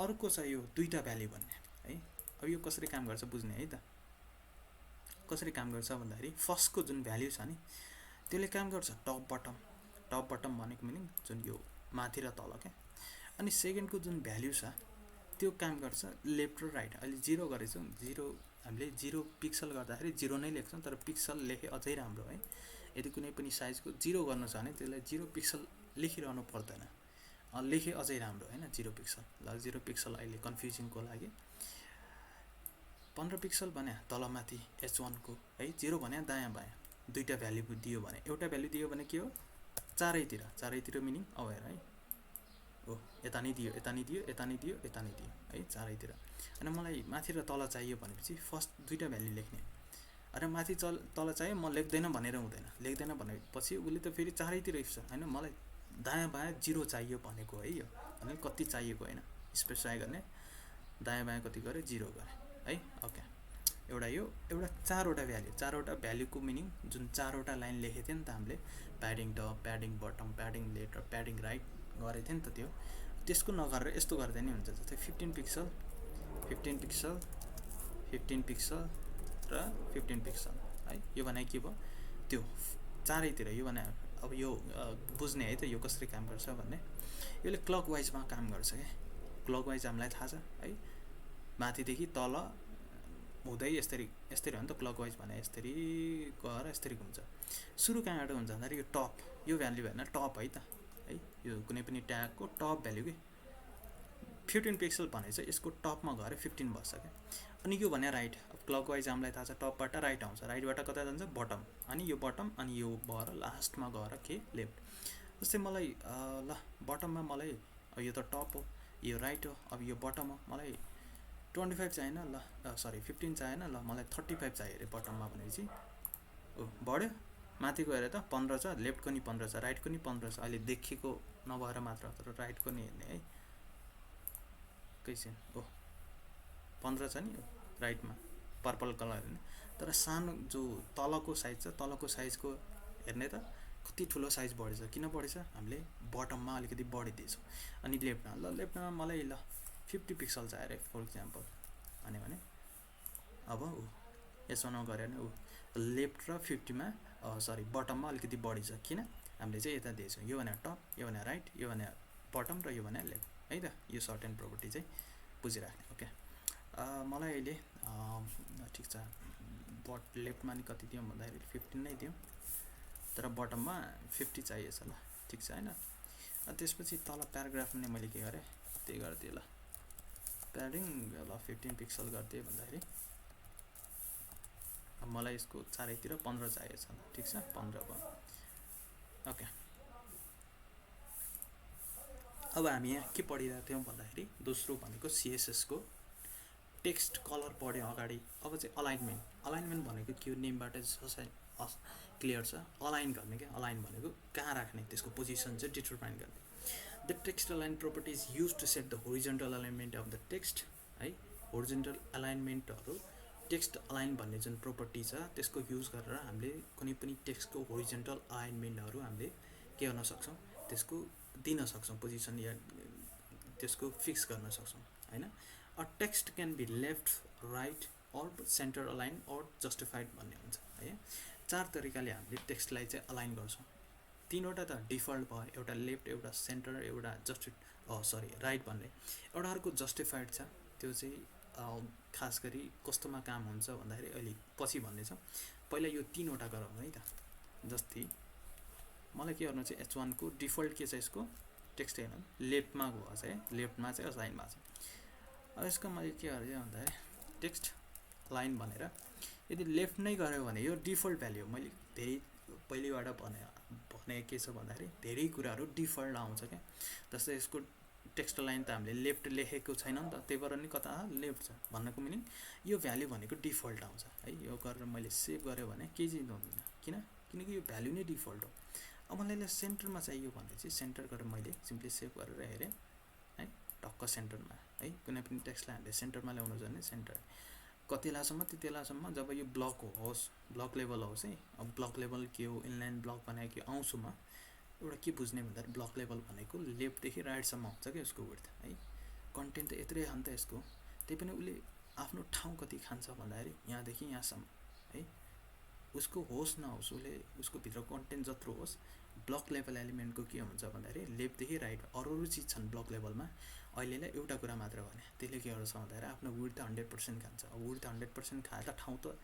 अर्को छ यो दुईटा भ्याल्यु भन्ने है अब यो कसरी काम गर्छ बुझ्ने है त कसरी काम गर्छ भन्दाखेरि फर्स्टको जुन भ्याल्यु छ नि त्यसले काम गर्छ टप बटम भनेको मिनिङ जुन यो माथि र तल क्या अनि सेकेन्डको जुन भ्याल्यु छ त्यो काम गर्छ लेफ्ट र राइट अहिले 0 गरेछौँ 0 हामीले 0 पिक्सल गर्दाखेरि 0 नै लेख्छौँ तर पिक्सल लेखे अझै राम्रो है यदि कुनै पनि साइजको 0 गर्नु छ भने त्यसलाई 0 पिक्सल लेखिरहनु पर्दैन लेखे अझै राम्रो हैन 0 पिक्सल ल 0 पिक्सल अहिले कन्फ्युजिङको लागि 15 पिक्सल भने तलमाथि H1 को है 0 भने दायाँ बायाँ दुईटा भ्याल्यु दियो भने एउटा भ्याल्यु दियो भने के हो चारैतिर मिनिङ अवेर है ओ यता नि दियो यता नि दियो यता नि दियो यता नि दियो है चारैतिर अनि मलाई माथि र तल चाहियो भनेपछि फर्स्ट दुईटा भ्याल्यु लेख्ने अरे माथि तल चाहियो म लेख्दैन भनेर हुँदैन लेख्दैन भनेपछि उसले त फेरि चारैतिर हेर्छ हैन मलाई दायाँ बायाँ 0 चाहियो भनेको है यो अनि कति चाहिएको हैन स्पेसिफाई गर्ने दायाँ बायाँ कति गरे 0 गरे है ओके एउटा यो एउटा चारवटा भ्याल्युको मिनिङ जुन चारवटा लाइन लेखेको थियो नि त हामीले padding top padding bottom padding left र प्याडिङ राइट गरेको थियो नि त त्यो त्यसको नगरेर यस्तो गर्दा नि हुन्छ जस्तै 15 पिक्सल 15 पिक्सल 15 पिक्सल र 15 पिक्सल है यो भने के भयो त्यो चारैतिर यो भने अब यो बुझ्ने है त यो कसरी काम गर्छ भन्ने यसले क्लकवाइजमा काम गर्छ के क्लकवाइज हामीलाई थाहा छ है माथिदेखि तल हुँदै यसरी हो नि त क्लकवाइज भने यसरी गएर यसरी घुम्छ सुरु कहाँबाट हुन्छ भन्दाखेरि यो टप यो भ्याल्यु होइन टप है त है यो कुनै पनि ट्यागको टप भ्याल्यु के 15 पिक्सल भने चाहिँ यसको टपमा गएर 15 बस्छ क्या अनि यो भने राइट अब क्लकवाइज हामीलाई थाहा छ टपबाट राइट आउँछ राइटबाट कता जान्छ बटम अनि यो बटम अनि यो भएर लास्टमा गएर के लेफ्ट जस्तै मलाई ल बटममा मलाई यो त टप हो यो राइट हो अब यो बटम हो मलाई 25 चाहिएन ल सरी 15 चाहिएन ल मलाई 35 चाहियो अरे बटममा भनेपछि ओ बढ्यो माथि गएर त 15 छ लेफ्टको नि 15 छ राइटको नि 15 छ अहिले देखेको नभएर मात्र तर राइटको नि हेर्ने है कैसे ओ 15 छ नि राइटमा पर्पल कलर हेर्ने तर सानो जो तलको साइज छ तलको साइजको हेर्ने त कति ठुलो साइज बढेछ किन बढेछ हामीले बटममा अलिकति बढिदिएछौँ अनि लेफ्टमा मलाई ल 50 पिक्सल चाहियो अरे फर इक्जाम्पल भने अब यसमा गरे भने लेफ्ट र 50 मा सरी बटममा अलिकति बढी छ किन हामीले चाहिँ यता दिएछौँ यो भने टप यो भने राइट यो भने बटम र यो भने लेफ्ट है त यो सर्ट एन्ड प्रोपर्टी चाहिँ बुझिराख्ने ओके मलाई अहिले ठिक छ लेफ्टमा नि कति दियौँ भन्दाखेरि 15 नै दियौँ तर बटममा 50 चाहिएछ ल ठिक छ हैन त्यसपछि तल प्याराग्राफमा मैले के गरेँ त्यही गर्दिएँ ल प्याडिङ ल 15 पिक्सल गर्दिएँ भन्दाखेरि अब मलाई यसको चारैतिर 15 चाहिएछ ठिक छ 15 भयो ओके अब हामी यहाँ के पढिरहेको थियौँ भन्दाखेरि दोस्रो भनेको CSS को टेक्स्ट कलर पढ्यौँ अगाडि अब चाहिँ अलाइनमेन्ट भनेको के हो नेमबाट क्लियर छ अलाइन गर्ने क्या अलाइन भनेको कहाँ राख्ने त्यसको पोजिसन चाहिँ डिटरमाइन गर्ने The text align property is used to set the horizontal alignment of the text है horizontal alignment हरु text align भन्ने जुन property छ त्यसको युज गरेर हामीले कुनै पनि टेक्स्ट को horizontal alignment हरु हामीले के गर्न सक्छौं त्यसको दिन सक्छौं पोजिसन या त्यसको फिक्स गर्न सक्छौं हैन a text can be left right or center align or justified भन्ने हुन्छ है चार तरिकाले हामीले टेक्स्टलाई चाहिँ अलाइन गर्छौं तीनवटा त डिफल्ट भयो, एउटा लेफ्ट, एउटा सेन्टर, एउटा राइट भन्ने। एउटा अर्को जस्टिफाइड छ, त्यो चाहिँ खास गरी कस्तोमा काम हुन्छ भन्दाखेरि अहिले पछि भन्नेछ। पहिला यो तीनवटा गरौँ है त। जस्तै मलाई के गर्नु चाहिँ H1 को डिफल्ट के छ, यसको टेक्स्ट हेर्नु लेफ्टमा गएको छ है, लेफ्टमा चाहिँ असाइन भएको छ। अब यसको मैले के गरेँ भन्दाखेरि टेक्स्ट लाइन भनेर यदि लेफ्ट नै गऱ्यो भने यो डिफल्ट भ्याल्यु मैले धेरै पहिलेबाट भने के छ भन्दाखेरि धेरै कुराहरू डिफल्ट आउँछ क्या। जस्तै यसको टेक्स्ट लाइन त हामीले लेफ्ट लेखेको छैन नि त, त्यही भएर नि कता लेफ्ट छ भन्नको मिनिङ यो भ्याल्यु भनेको डिफल्ट आउँछ है। यो गरेर मैले सेभ गरेँ भने केही चाहिँ हुँदैन, किनकि यो भ्याल्यु नै डिफल्ट हो। अब मलाई यसलाई सेन्टरमा चाहियो भने चाहिँ सेन्टर गरेर मैले सिम्पली सेभ गरेर हेरेँ है, टक्क सेन्टरमा है। कुनै पनि टेक्स्टलाई हामीले सेन्टरमा ल्याउनु छ भने सेन्टर कति बेलासम्म, त्यति बेलासम्म जब यो ब्लक होस्, ब्लक लेभल होस् है। अब ब्लक लेभल के हो, इनलाइन ब्लक भनेको के आउँछु म एउटा के बुझ्ने भन्दाखेरि ब्लक लेभल भनेको लेफ्टदेखि राइटसम्म हुन्छ क्या उसको विड्थ है। कन्टेन्ट त यत्रै हो नि त यसको, त्यही पनि उसले आफ्नो ठाउँ कति खान्छ भन्दाखेरि यहाँदेखि यहाँसम्म है। उसको होस् नहोस्, उसले उसको भित्र कन्टेन्ट जत्रो होस्, ब्लक लेभल एलिमेन्टको के हुन्छ भन्दाखेरि लेफ्टदेखि राइट अरू चिज छन् ब्लक लेभलमा। अहिलेलाई एउटा कुरा मात्र भने त्यसले के गर्छ भन्दाखेरि आफ्नो विड्थ त 100% खान्छ। अब विड्थ 100% खाएर त ठाउँ त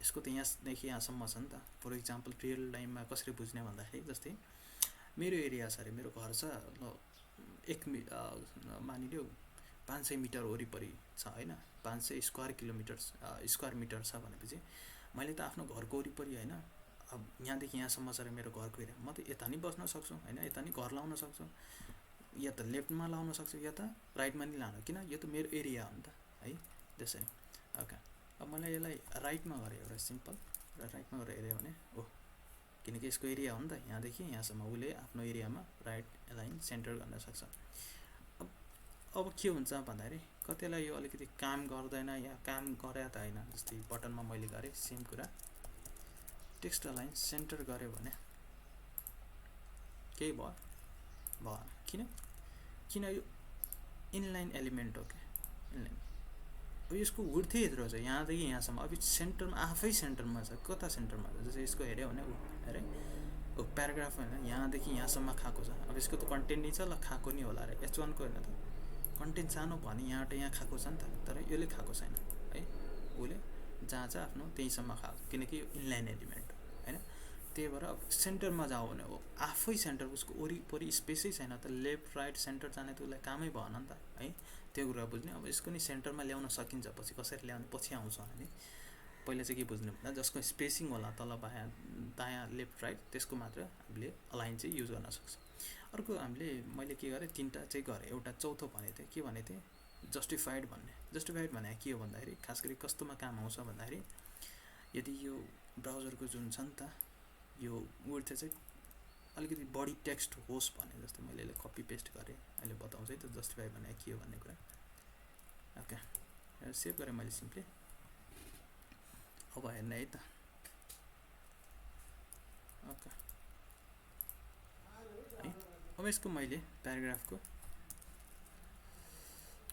यसको त यहाँदेखि यहाँसम्म छ नि त। फर इक्जाम्पल रियल टाइममा कसरी बुझ्ने भन्दाखेरि जस्तै मेरो एरिया छ अरे, मेरो घर छ ल मानिलियो 500 मिटर वरिपरि छ होइन, 500 स्क्वायर मिटर छ भनेपछि मैले त आफ्नो घरको वरिपरि होइन, अब यहाँदेखि यहाँसम्म छ मेरो घरको एरिया, म त यता नि बस्न सक्छु होइन, यता नि घर लाउन सक्छु, या त लेफ्टमा लाउन सक्छु या त राइटमा नि लानु, किन यो त मेरो एरिया हो नि त है। त्यसरी ओके। अब मलाई यसलाई राइटमा गरेँ, एउटा सिम्पल राइटमा गरेर हेऱ्यो भने किनकि यसको एरिया हो नि त, यहाँदेखि यहाँसम्म उसले आफ्नो एरियामा राइट लाइन सेन्टर गर्न सक्छ। अब के हुन्छ भन्दाखेरि कतिलाई यो अलिकति काम गर्दैन या काम गरे त होइन। जस्तै बटनमा मैले गरेँ सेम कुरा, टेक्स्ट लाइन सेन्टर गऱ्यो भने केही भएन। किन यो इनलाइन एलिमेन्ट हो क्या, इनलाइन। अब यसको विड्थै यत्रो छ यहाँदेखि यहाँसम्म। अब सेन्टरमा आफै सेन्टरमा छ, कता सेन्टरमा छ जस्तै यसको हेऱ्यो भने हेरे प्याराग्राफ होइन, यहाँदेखि यहाँसम्म खाएको छ। अब यसको त कन्टेन्ट नै छ, ल खाएको नि होला अरे। H1 को होइन त कन्टेन्ट सानो भने यहाँ खाएको छ नि त, तर यसले खाएको छैन है। उसले जहाँ चाहिँ आफ्नो त्यहीँसम्म खाएको, किनकि यो इनलाइन एलिमेन्ट हो होइन। त्यही भएर अब सेन्टरमा जाऊ भने हो आफै सेन्टर, उसको वरिपरि स्पेसै छैन त, लेफ्ट राइट सेन्टर जाने त उसलाई कामै भएन नि त है। त्यो कुरा बुझ्ने। अब यसको नि सेन्टरमा ल्याउन सकिन्छ, पछि कसरी ल्याउने पछि आउँछ हामी। पहिला चाहिँ के बुझ्नु भन्दा जसको स्पेसिङ होला तल बायाँ दायाँ लेफ्ट राइट, त्यसको मात्र हामीले अलाइन चाहिँ युज गर्न सक्छ। अर्को हामीले मैले के गरेँ, तिनवटा चाहिँ गरेँ। एउटा चौथो भनेको थिएँ, के भनेको थिएँ, जस्टिफाइड भन्ने। जस्टिफाइड भने के हो भन्दाखेरि खास गरी कस्तोमा काम आउँछ भन्दाखेरि यदि यो ब्राउजरको जुन छ नि त यो विड्थ चाहिँ अलिकति बढी टेक्स्ट होस् भने, जस्तै मैले यसलाई कपी पेस्ट गरेँ, अहिले बताउँछु है त जस्टिफाई भने के हो भन्ने कुरा। ओके, सेभ गरेँ मैले सिम्पली। अब हेर्ने है त। ओके है, अब यसको मैले प्याराग्राफको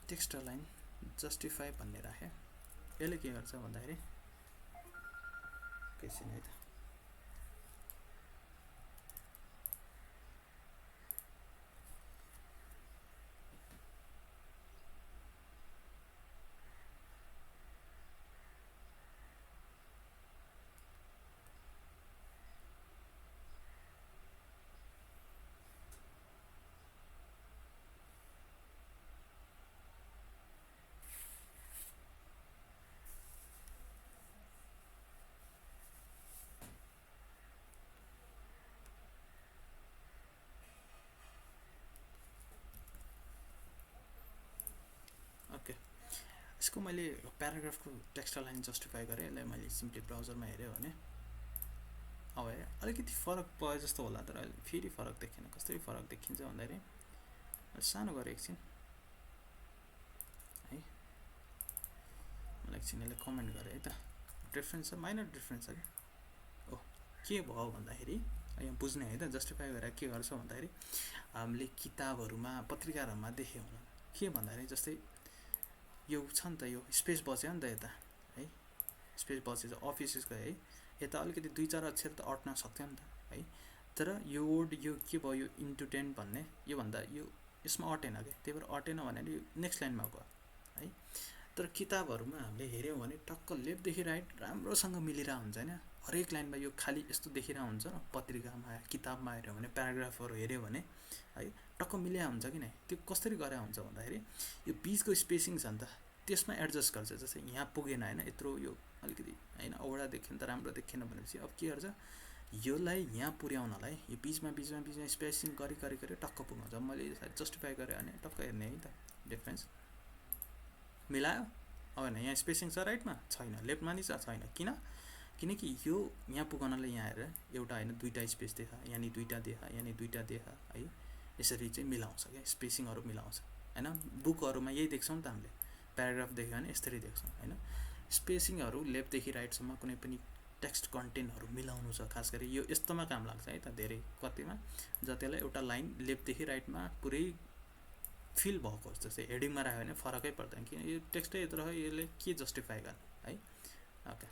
टेक्स्ट लाइन जस्टिफाई भन्ने राखेँ। यसले के गर्छ भन्दाखेरि एकैछिन है त। ओके, यसको मैले प्याराग्राफको टेक्स्ट लाइन जस्टिफाई गरेँ। यसलाई मैले सिम्पली ब्राउजरमा हेऱ्यो भने अब अलिकति फरक भयो जस्तो होला, तर अहिले फेरि फरक देखिएन। कस्तरी फरक देखिन्छ भन्दाखेरि सानो गरेँ एकछिन है, मलाई एकछिन यसलाई कमेन्ट गरेँ है त। डिफ्रेन्स छ, माइनर डिफ्रेन्स छ कि के भयो भन्दाखेरि यहाँ बुझ्ने है त। जस्टिफाई गरेर के गर्छ भन्दाखेरि हामीले किताबहरूमा पत्रिकाहरूमा देख्यौँ के भन्दाखेरि जस्तै यो छ नि त, यो स्पेस बच्यो नि त यता है, स्पेस बचेछ अफिसको है, यता अलिकति 2-4 अक्षर त अट्न सक्थ्यो नि त है। तर यो वर्ड यो के भयो यो इन्टु 10 भन्ने योभन्दा यो यसमा अटेन क्या, त्यही भएर अटेन भनेर यो नेक्स्ट लाइनमा गयो है। तर किताबहरूमा हामीले हेऱ्यौँ भने टक्क लेफ्टदेखि राइट राम्रोसँग मिलिरहेको हुन्छ होइन, हरेक लाइनमा यो खाली यस्तो देखिरहेको हुन्छ। पत्रिकामा किताबमा हेऱ्यौँ भने प्याराग्राफहरू हेऱ्यौँ भने है टक्क मिल्या हुन्छ कि नै। त्यो कसरी गरे हुन्छ भन्दाखेरि यो बिचको स्पेसिङ छ नि त त्यसमा एडजस्ट गर्छ। जस्तै यहाँ पुगेन होइन, यत्रो यो अलिकति होइन औडा देख्यो नि त राम्रो देखेन भनेपछि अब के गर्छ, योलाई यहाँ पुर्याउनलाई यो बिचमा स्पेसिङ गरी टक्क पुगाउँछ। मैले सायद जस्टिफाई गरेँ भने टक्क हेर्ने है त डिफ्रेन्स मिलायो। अब होइन यहाँ स्पेसिङ छ राइटमा छैन, लेफ्टमा नि छैन, किनकि यो यहाँ पुगाउनलाई यहाँ हेरेर एउटा होइन दुईवटा स्पेस देखा, यहाँ दुईवटा देखा, यहाँ दुईवटा देखा है, यसरी चाहिँ मिलाउँछ क्या, स्पेसिङहरू मिलाउँछ होइन। बुकहरूमा यही देख्छौँ नि त हामीले, प्याराग्राफ देख्यो भने यसरी देख्छौँ होइन। स्पेसिङहरू लेफ्टदेखि राइटसम्म कुनै पनि टेक्स्ट कन्टेन्टहरू मिलाउनु छ, खास गरी यो यस्तोमा काम लाग्छ है त धेरै कतिमा, जतिलाई एउटा लाइन लेफ्टदेखि राइटमा पुरै फिल भएको होस्। जस्तै हेडिङमा राख्यो भने फरकै पर्दैन, किन यो टेक्स्टै यत्रो हो, यसले के जस्टिफाई गर्ने है। ओके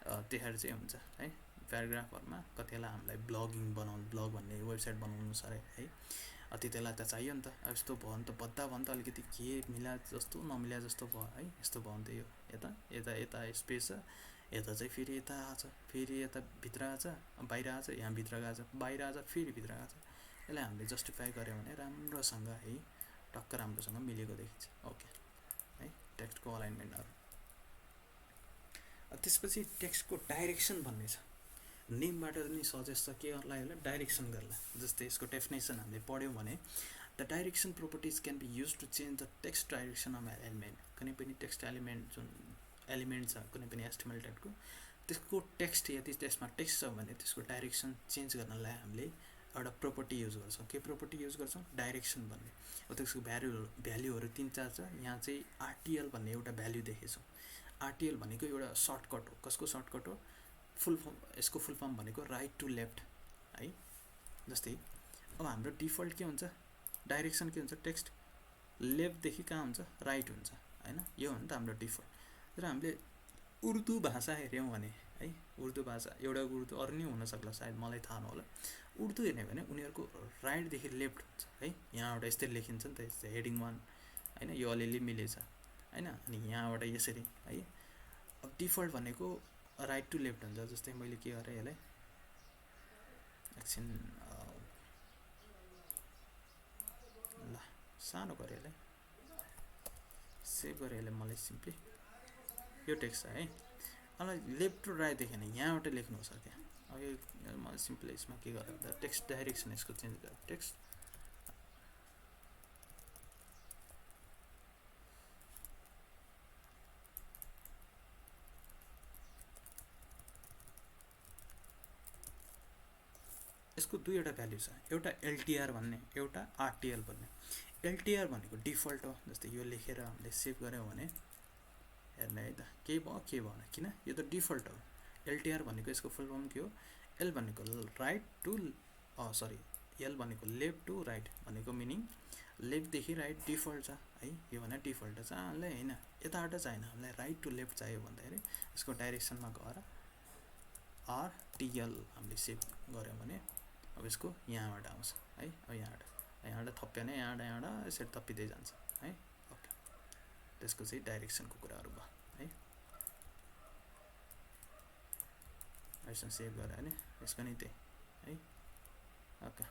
त्यहाँहरू चाहिँ हुन्छ है। प्याराग्राफहरूमा कतिलाई हामीलाई ब्लग भन्ने वेबसाइट बनाउनु छ अरे है, त्यतिलाई त चाहियो नि त। अब यस्तो भयो भने त बद्दा भयो नि त, अलिकति के मिला जस्तो नमिला जस्तो भयो है। यस्तो भयो भने त यो यता स्पेस छ, यता चाहिँ फेरि यता आछ, फेरि यता भित्र आछ, बाहिर आछ, यहाँ भित्र आछ, बाहिर आछ, फेरि भित्र आछ। यसलाई हामीले जस्टिफाई गऱ्यौँ भने राम्रोसँग है टक्क राम्रोसँग मिलेको देखिन्छ। ओके है टेक्स्टको अलाइनमेन्टहरू। त्यसपछि टेक्स्टको डाइरेक्सन भन्ने छ। नेमबाट पनि सजेस्ट छ के गर्ला यसलाई डाइरेक्सन गर्ला। जस्तै यसको डेफिनेसन हामीले पढ्यौँ भने the direction properties can be use to change the text direction of element. कुनै पनि टेक्स्ट एलिमेन्ट जुन एलिमेन्ट छ कुनै पनि एचटिएमएल टाइपको, त्यसको टेक्स्ट यदि त्यसमा टेक्स्ट छ भने त्यसको डाइरेक्सन चेन्ज गर्नलाई हामीले एउटा प्रोपर्टी युज गर्छौँ। के प्रोपर्टी युज गर्छौँ? डाइरेक्सन भन्ने। त्यसको भ्याल्युहरू 3-4 छ। यहाँ चाहिँ आरटिएल भन्ने एउटा भ्याल्यु देखेछौँ। आरटिएल भनेको एउटा सर्टकट हो। कसको सर्टकट हो? Full form. यसको फुल फर्म भनेको राइट टु लेफ्ट है। जस्तै अब हाम्रो डिफल्ट के हुन्छ? डाइरेक्सन के हुन्छ? टेक्स्ट लेफ्टदेखि कहाँ हुन्छ? राइट हुन्छ होइन। यो हो नि त हाम्रो डिफल्ट। तर हामीले उर्दू भाषा हेऱ्यौँ भने है, उर्दू भाषा एउटा उर्दू अरू नै हुनसक्ला सायद, मलाई थाहा नहोला। उर्दू हेर्ने भने उनीहरूको राइटदेखि लेफ्ट हुन्छ है। यहाँबाट यस्तै लेखिन्छ नि त, यस्तै हेडिङ 1 होइन, यो अलिअलि मिलेछ होइन। अनि यहाँबाट यसरी है। अब डिफल्ट भनेको राइट टु लेफ्ट हुन्छ। जस्तै मैले के गरेँ यसलाई एकछिन ल सानो गरेँ, यसलाई सेभ गरेँ, यसलाई मलाई सिम्पली यो टेक्स्ट छ है। अब लेफ्ट टु राइट देखेन, यहाँबाट लेख्नु छ क्या। अब यो मैले सिम्पली यसमा के गरेँ त टेक्स्ट डाइरेक्सन यसको चेन्ज गरेँ। टेक्स्ट यसको दुईवटा भ्याल्यु छ, एउटा एलटिआर भन्ने, एउटा आरटिएल भन्ने। एलटिआर भनेको डिफल्ट हो। जस्तै यो लेखेर हामीले सेभ गऱ्यौँ भने हेर्ने है त, केही भयो केही भएन, किन यो त डिफल्ट हो। एलटिआर भनेको यसको फुल फर्म के हो? एल भनेको राइट टु एल भनेको लेफ्ट टु राइट भनेको मिनिङ लेफ्टदेखि राइट डिफल्ट छ है। यो भने डिफल्ट छ, हामीलाई होइन यताबाट चाहिएन, हामीलाई राइट टु लेफ्ट चाहियो भन्दाखेरि यसको डाइरेक्सनमा गएर आरटिएल हामीले सेभ गऱ्यौँ भने अब यसको यहाँबाट आउँछ है। अब यहाँबाट थप्यो भने यहाँबाट यसरी थपिँदै जान्छ है। ओके त्यसको चाहिँ डाइरेक्सनको कुराहरू भयो है। यसमा सेभ गऱ्यो भने यसको नि त्यही है। ओके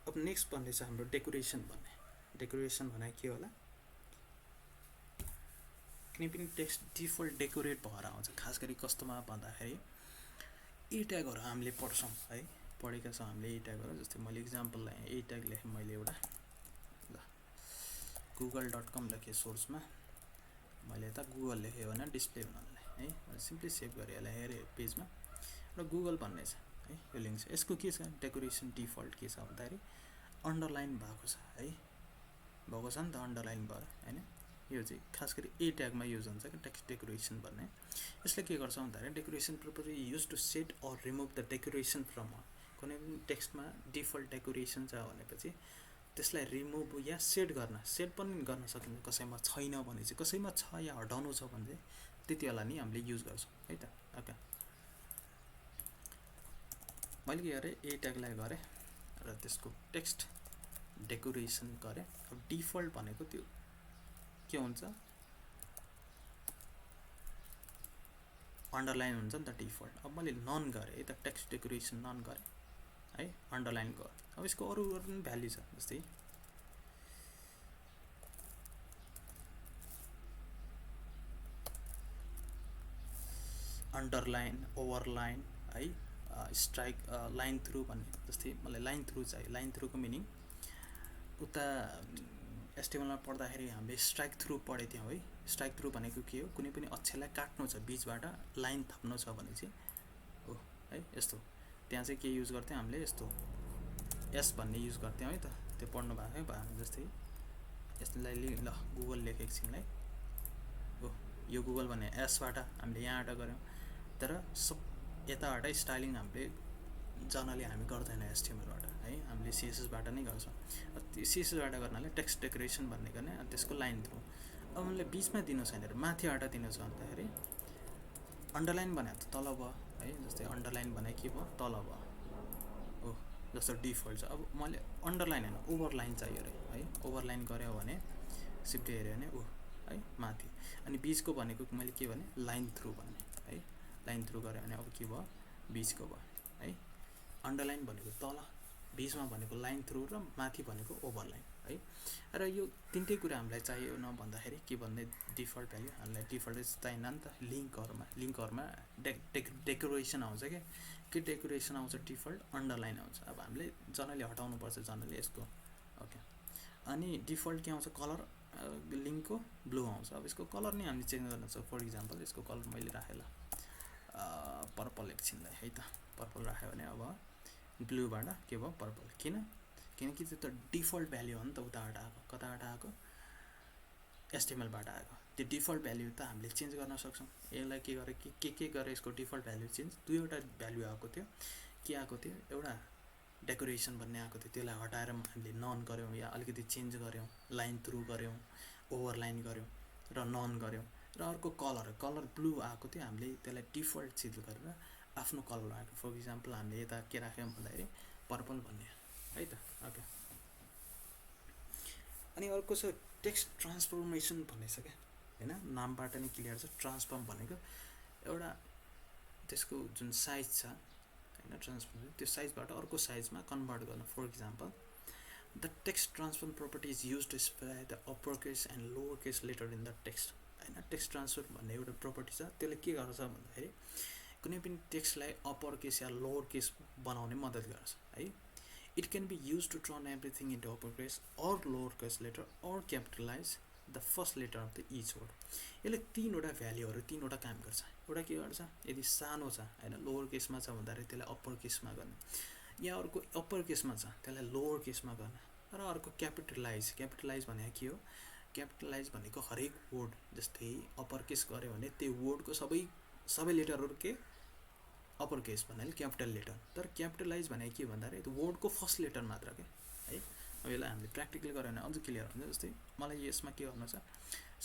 अब नेक्स्ट भन्ने छ हाम्रो डेकोरेसन भन्ने। डेकोरेसन भने के होला? कुनै पनि टेक्स्ट डिफल्ट डेकोरेट भएर आउँछ। खास गरी कस्तोमा भन्दाखेरि ए ट्यागहरू हामीले पढ्छौँ है, पढेका छौँ हामीले ए ट्यागहरू। जस्तै मैले इक्जाम्पल लाएँ, ए ट्याग लेखेँ मैले एउटा, ल google.com लेखेँ सोर्समा, मैले यता गुगल लेखेँ भने डिस्प्ले हुनलाई है। मैले सिम्पली सेभ गरेँ यसलाई, हेरेँ पेजमा र गुगल भन्ने छ है, यो लिङ्क छ। यसको के छ डेकोरेसन डिफल्ट के छ भन्दाखेरि अन्डरलाइन भएको छ है, भएको छ नि त अन्डरलाइन भएर होइन। यो चाहिँ खास गरी ए ट्यागमा युज हुन्छ कि टेक्स्ट डेकोरेसन भन्ने। यसले के गर्छ भन्दाखेरि decoration property use to set or remove the decoration from कुनै पनि टेक्स्टमा डिफल्ट डेकोरेसन छ भनेपछि त्यसलाई रिमुभ या सेट पनि गर्न सकिन्छ कसैमा छैन भने चाहिँ कसैमा छ या हटाउनु छ भने चाहिँ त्यति बेला नि हामीले युज गर्छौँ है त ओके मैले के गरेँ ए ट्यागलाई गरेँ र त्यसको टेक्स्ट डेकोरेसन गरेँ अब डिफल्ट भनेको त्यो के हुन्छ अन्डरलाइन हुन्छ नि त डिफल्ट अब मैले नन गरेँ है त टेक्स्ट डेकोरेसन नन गरेँ है अन्डरलाइन गरेँ अब यसको अरू पनि भ्याल्यु छ जस्तै अन्डरलाइन ओभरलाइन है स्ट्राइक लाइन थ्रु भन्ने जस्तै मलाई लाइन थ्रु चाहियो लाइन थ्रुको मिनिङ उता एचटिएमएलमा पढ्दाखेरि हामीले स्ट्राइक थ्रु पढेको थियौँ है स्ट्राइक थ्रु भनेको के हो कुनै पनि अक्षरलाई काट्नु छ बीचबाट लाइन थप्नु छ भने चाहिँ हो है यस्तो त्यहाँ चाहिँ के युज गर्थ्यौँ हामीले यस्तो एस भन्ने युज गर्थ्यौँ है त त्यो पढ्नु भएको है जस्तै यसलाई ल गुगल लेखेको एकछिनलाई हो यो गुगल भन्ने एसबाट हामीले यहाँबाट गऱ्यौँ तर सब यताबाट स्टाइलिङ हामीले जनरली हामी गर्दैन एचटिएमएलबाट है हामीले सिएसएसबाट नै गर्छौँ त्यो सिएसएसबाट गर्नाले टेक्स्ट डेकोरेसन भन्ने गर्ने अनि त्यसको लाइन थ्रु अब मैले बिचमा दिनु छैन अरे माथिबाट दिनु छ भन्दाखेरि अन्डरलाइन भने त तल भयो है जस्तै अन्डरलाइन भने के भयो तल भयो हो जस्तो डिफल्ट छ अब मैले अन्डरलाइन होइन ओभरलाइन चाहियो अरे है ओभरलाइन गऱ्यो भने सिधै हेऱ्यो भने है माथि अनि बिचको भनेको मैले के भने लाइन थ्रु भन्ने है लाइन थ्रु गऱ्यो भने अब के भयो बिचको भयो है अन्डरलाइन भनेको तल बिचमा भनेको लाइन थ्रु र माथि भनेको ओभरलाइन है र यो तिनटै कुरा हामीलाई चाहियो न भन्दाखेरि के भन्ने डिफल्ट भ्याल्यु हामीलाई डिफल्ट चाहिएन नि त लिङ्कहरूमा डेकोरेसन आउँछ के डेकोरेसन आउँछ डिफल्ट अन्डरलाइन आउँछ अब हामीले जनरली हटाउनुपर्छ जनरली यसको ओके अनि डिफल्ट के आउँछ कलर लिङ्कको ब्लू आउँछ अब यसको कलर नै हामीले चेन्ज गर्न सक्छौँ फर इक्जाम्पल यसको कलर मैले राखेँ ल पर्पल एकछिनलाई है त पर्पल राख्यो भने अब ब्लूबाट के भयो पर्पल किनकि त्यो त डिफल्ट भ्याल्यु हो नि त उताबाट आएको कताबाट आएको एचटिएमएलबाट आएको त्यो डिफल्ट भ्याल्यु त हामीले चेन्ज गर्न सक्छौँ यसलाई के गरेँ के गरेँ यसको डिफल्ट भ्याल्यु चेन्ज दुईवटा भ्याल्यु आएको थियो के आएको थियो एउटा डेकोरेसन भन्ने आएको थियो त्यसलाई हटाएर हामीले नन गऱ्यौँ या अलिकति चेन्ज गऱ्यौँ लाइन थ्रु गऱ्यौँ ओभरलाइन गऱ्यौँ र नन गऱ्यौँ र अर्को कलर ब्लू आएको थियो हामीले त्यसलाई डिफल्ट चेन्ज गरेर आफ्नो कलर आएको फर इक्जाम्पल हामीले यता के राख्यौँ भन्दाखेरि पर्पल भन्ने है त ओके अनि अर्को छ टेक्स्ट ट्रान्सफर्मेसन भन्ने छ क्या होइन नामबाट नै क्लियर छ ट्रान्सफर्म भनेको एउटा त्यसको जुन साइज छ होइन ट्रान्सफर्म त्यो साइजबाट अर्को साइजमा कन्भर्ट गर्न for example the text transform property is use to specify the upper case and lower case letter in the text होइन टेक्स्ट ट्रान्सफर भन्ने एउटा प्रोपर्टी छ त्यसले के गर्छ भन्दाखेरि कुनै पनि टेक्स्टलाई अप्पर केस या लोवर केस बनाउने मद्दत गर्छ है it can be use to turn everything into upper case or lower case letter or capitalize the first letter of the each word यसले तीनवटा भ्याल्युहरू तीनवटा काम गर्छ एउटा के गर्छ यदि सानो छ होइन लोवर केसमा छ भन्दाखेरि त्यसलाई अप्पर केसमा गर्ने या अर्को अप्पर केसमा छ त्यसलाई लोवर केसमा गर्ने र अर्को क्यापिटलाइज भनेको के हो क्यापिटलाइज भनेको हरेक वर्ड जस्तै अप्पर केस गऱ्यो भने त्यो वर्डको सबै लेटरहरू के अप्पर केस भन्नाले क्यापिटल लेटर तर क्यापिटलाइज भनेको के भन्दाखेरि त्यो वर्डको फर्स्ट लेटर मात्र के है अब यसलाई हामीले प्र्याक्टिकल गऱ्यो भने अझ क्लियर हुन्छ जस्तै मलाई यसमा के गर्नु छ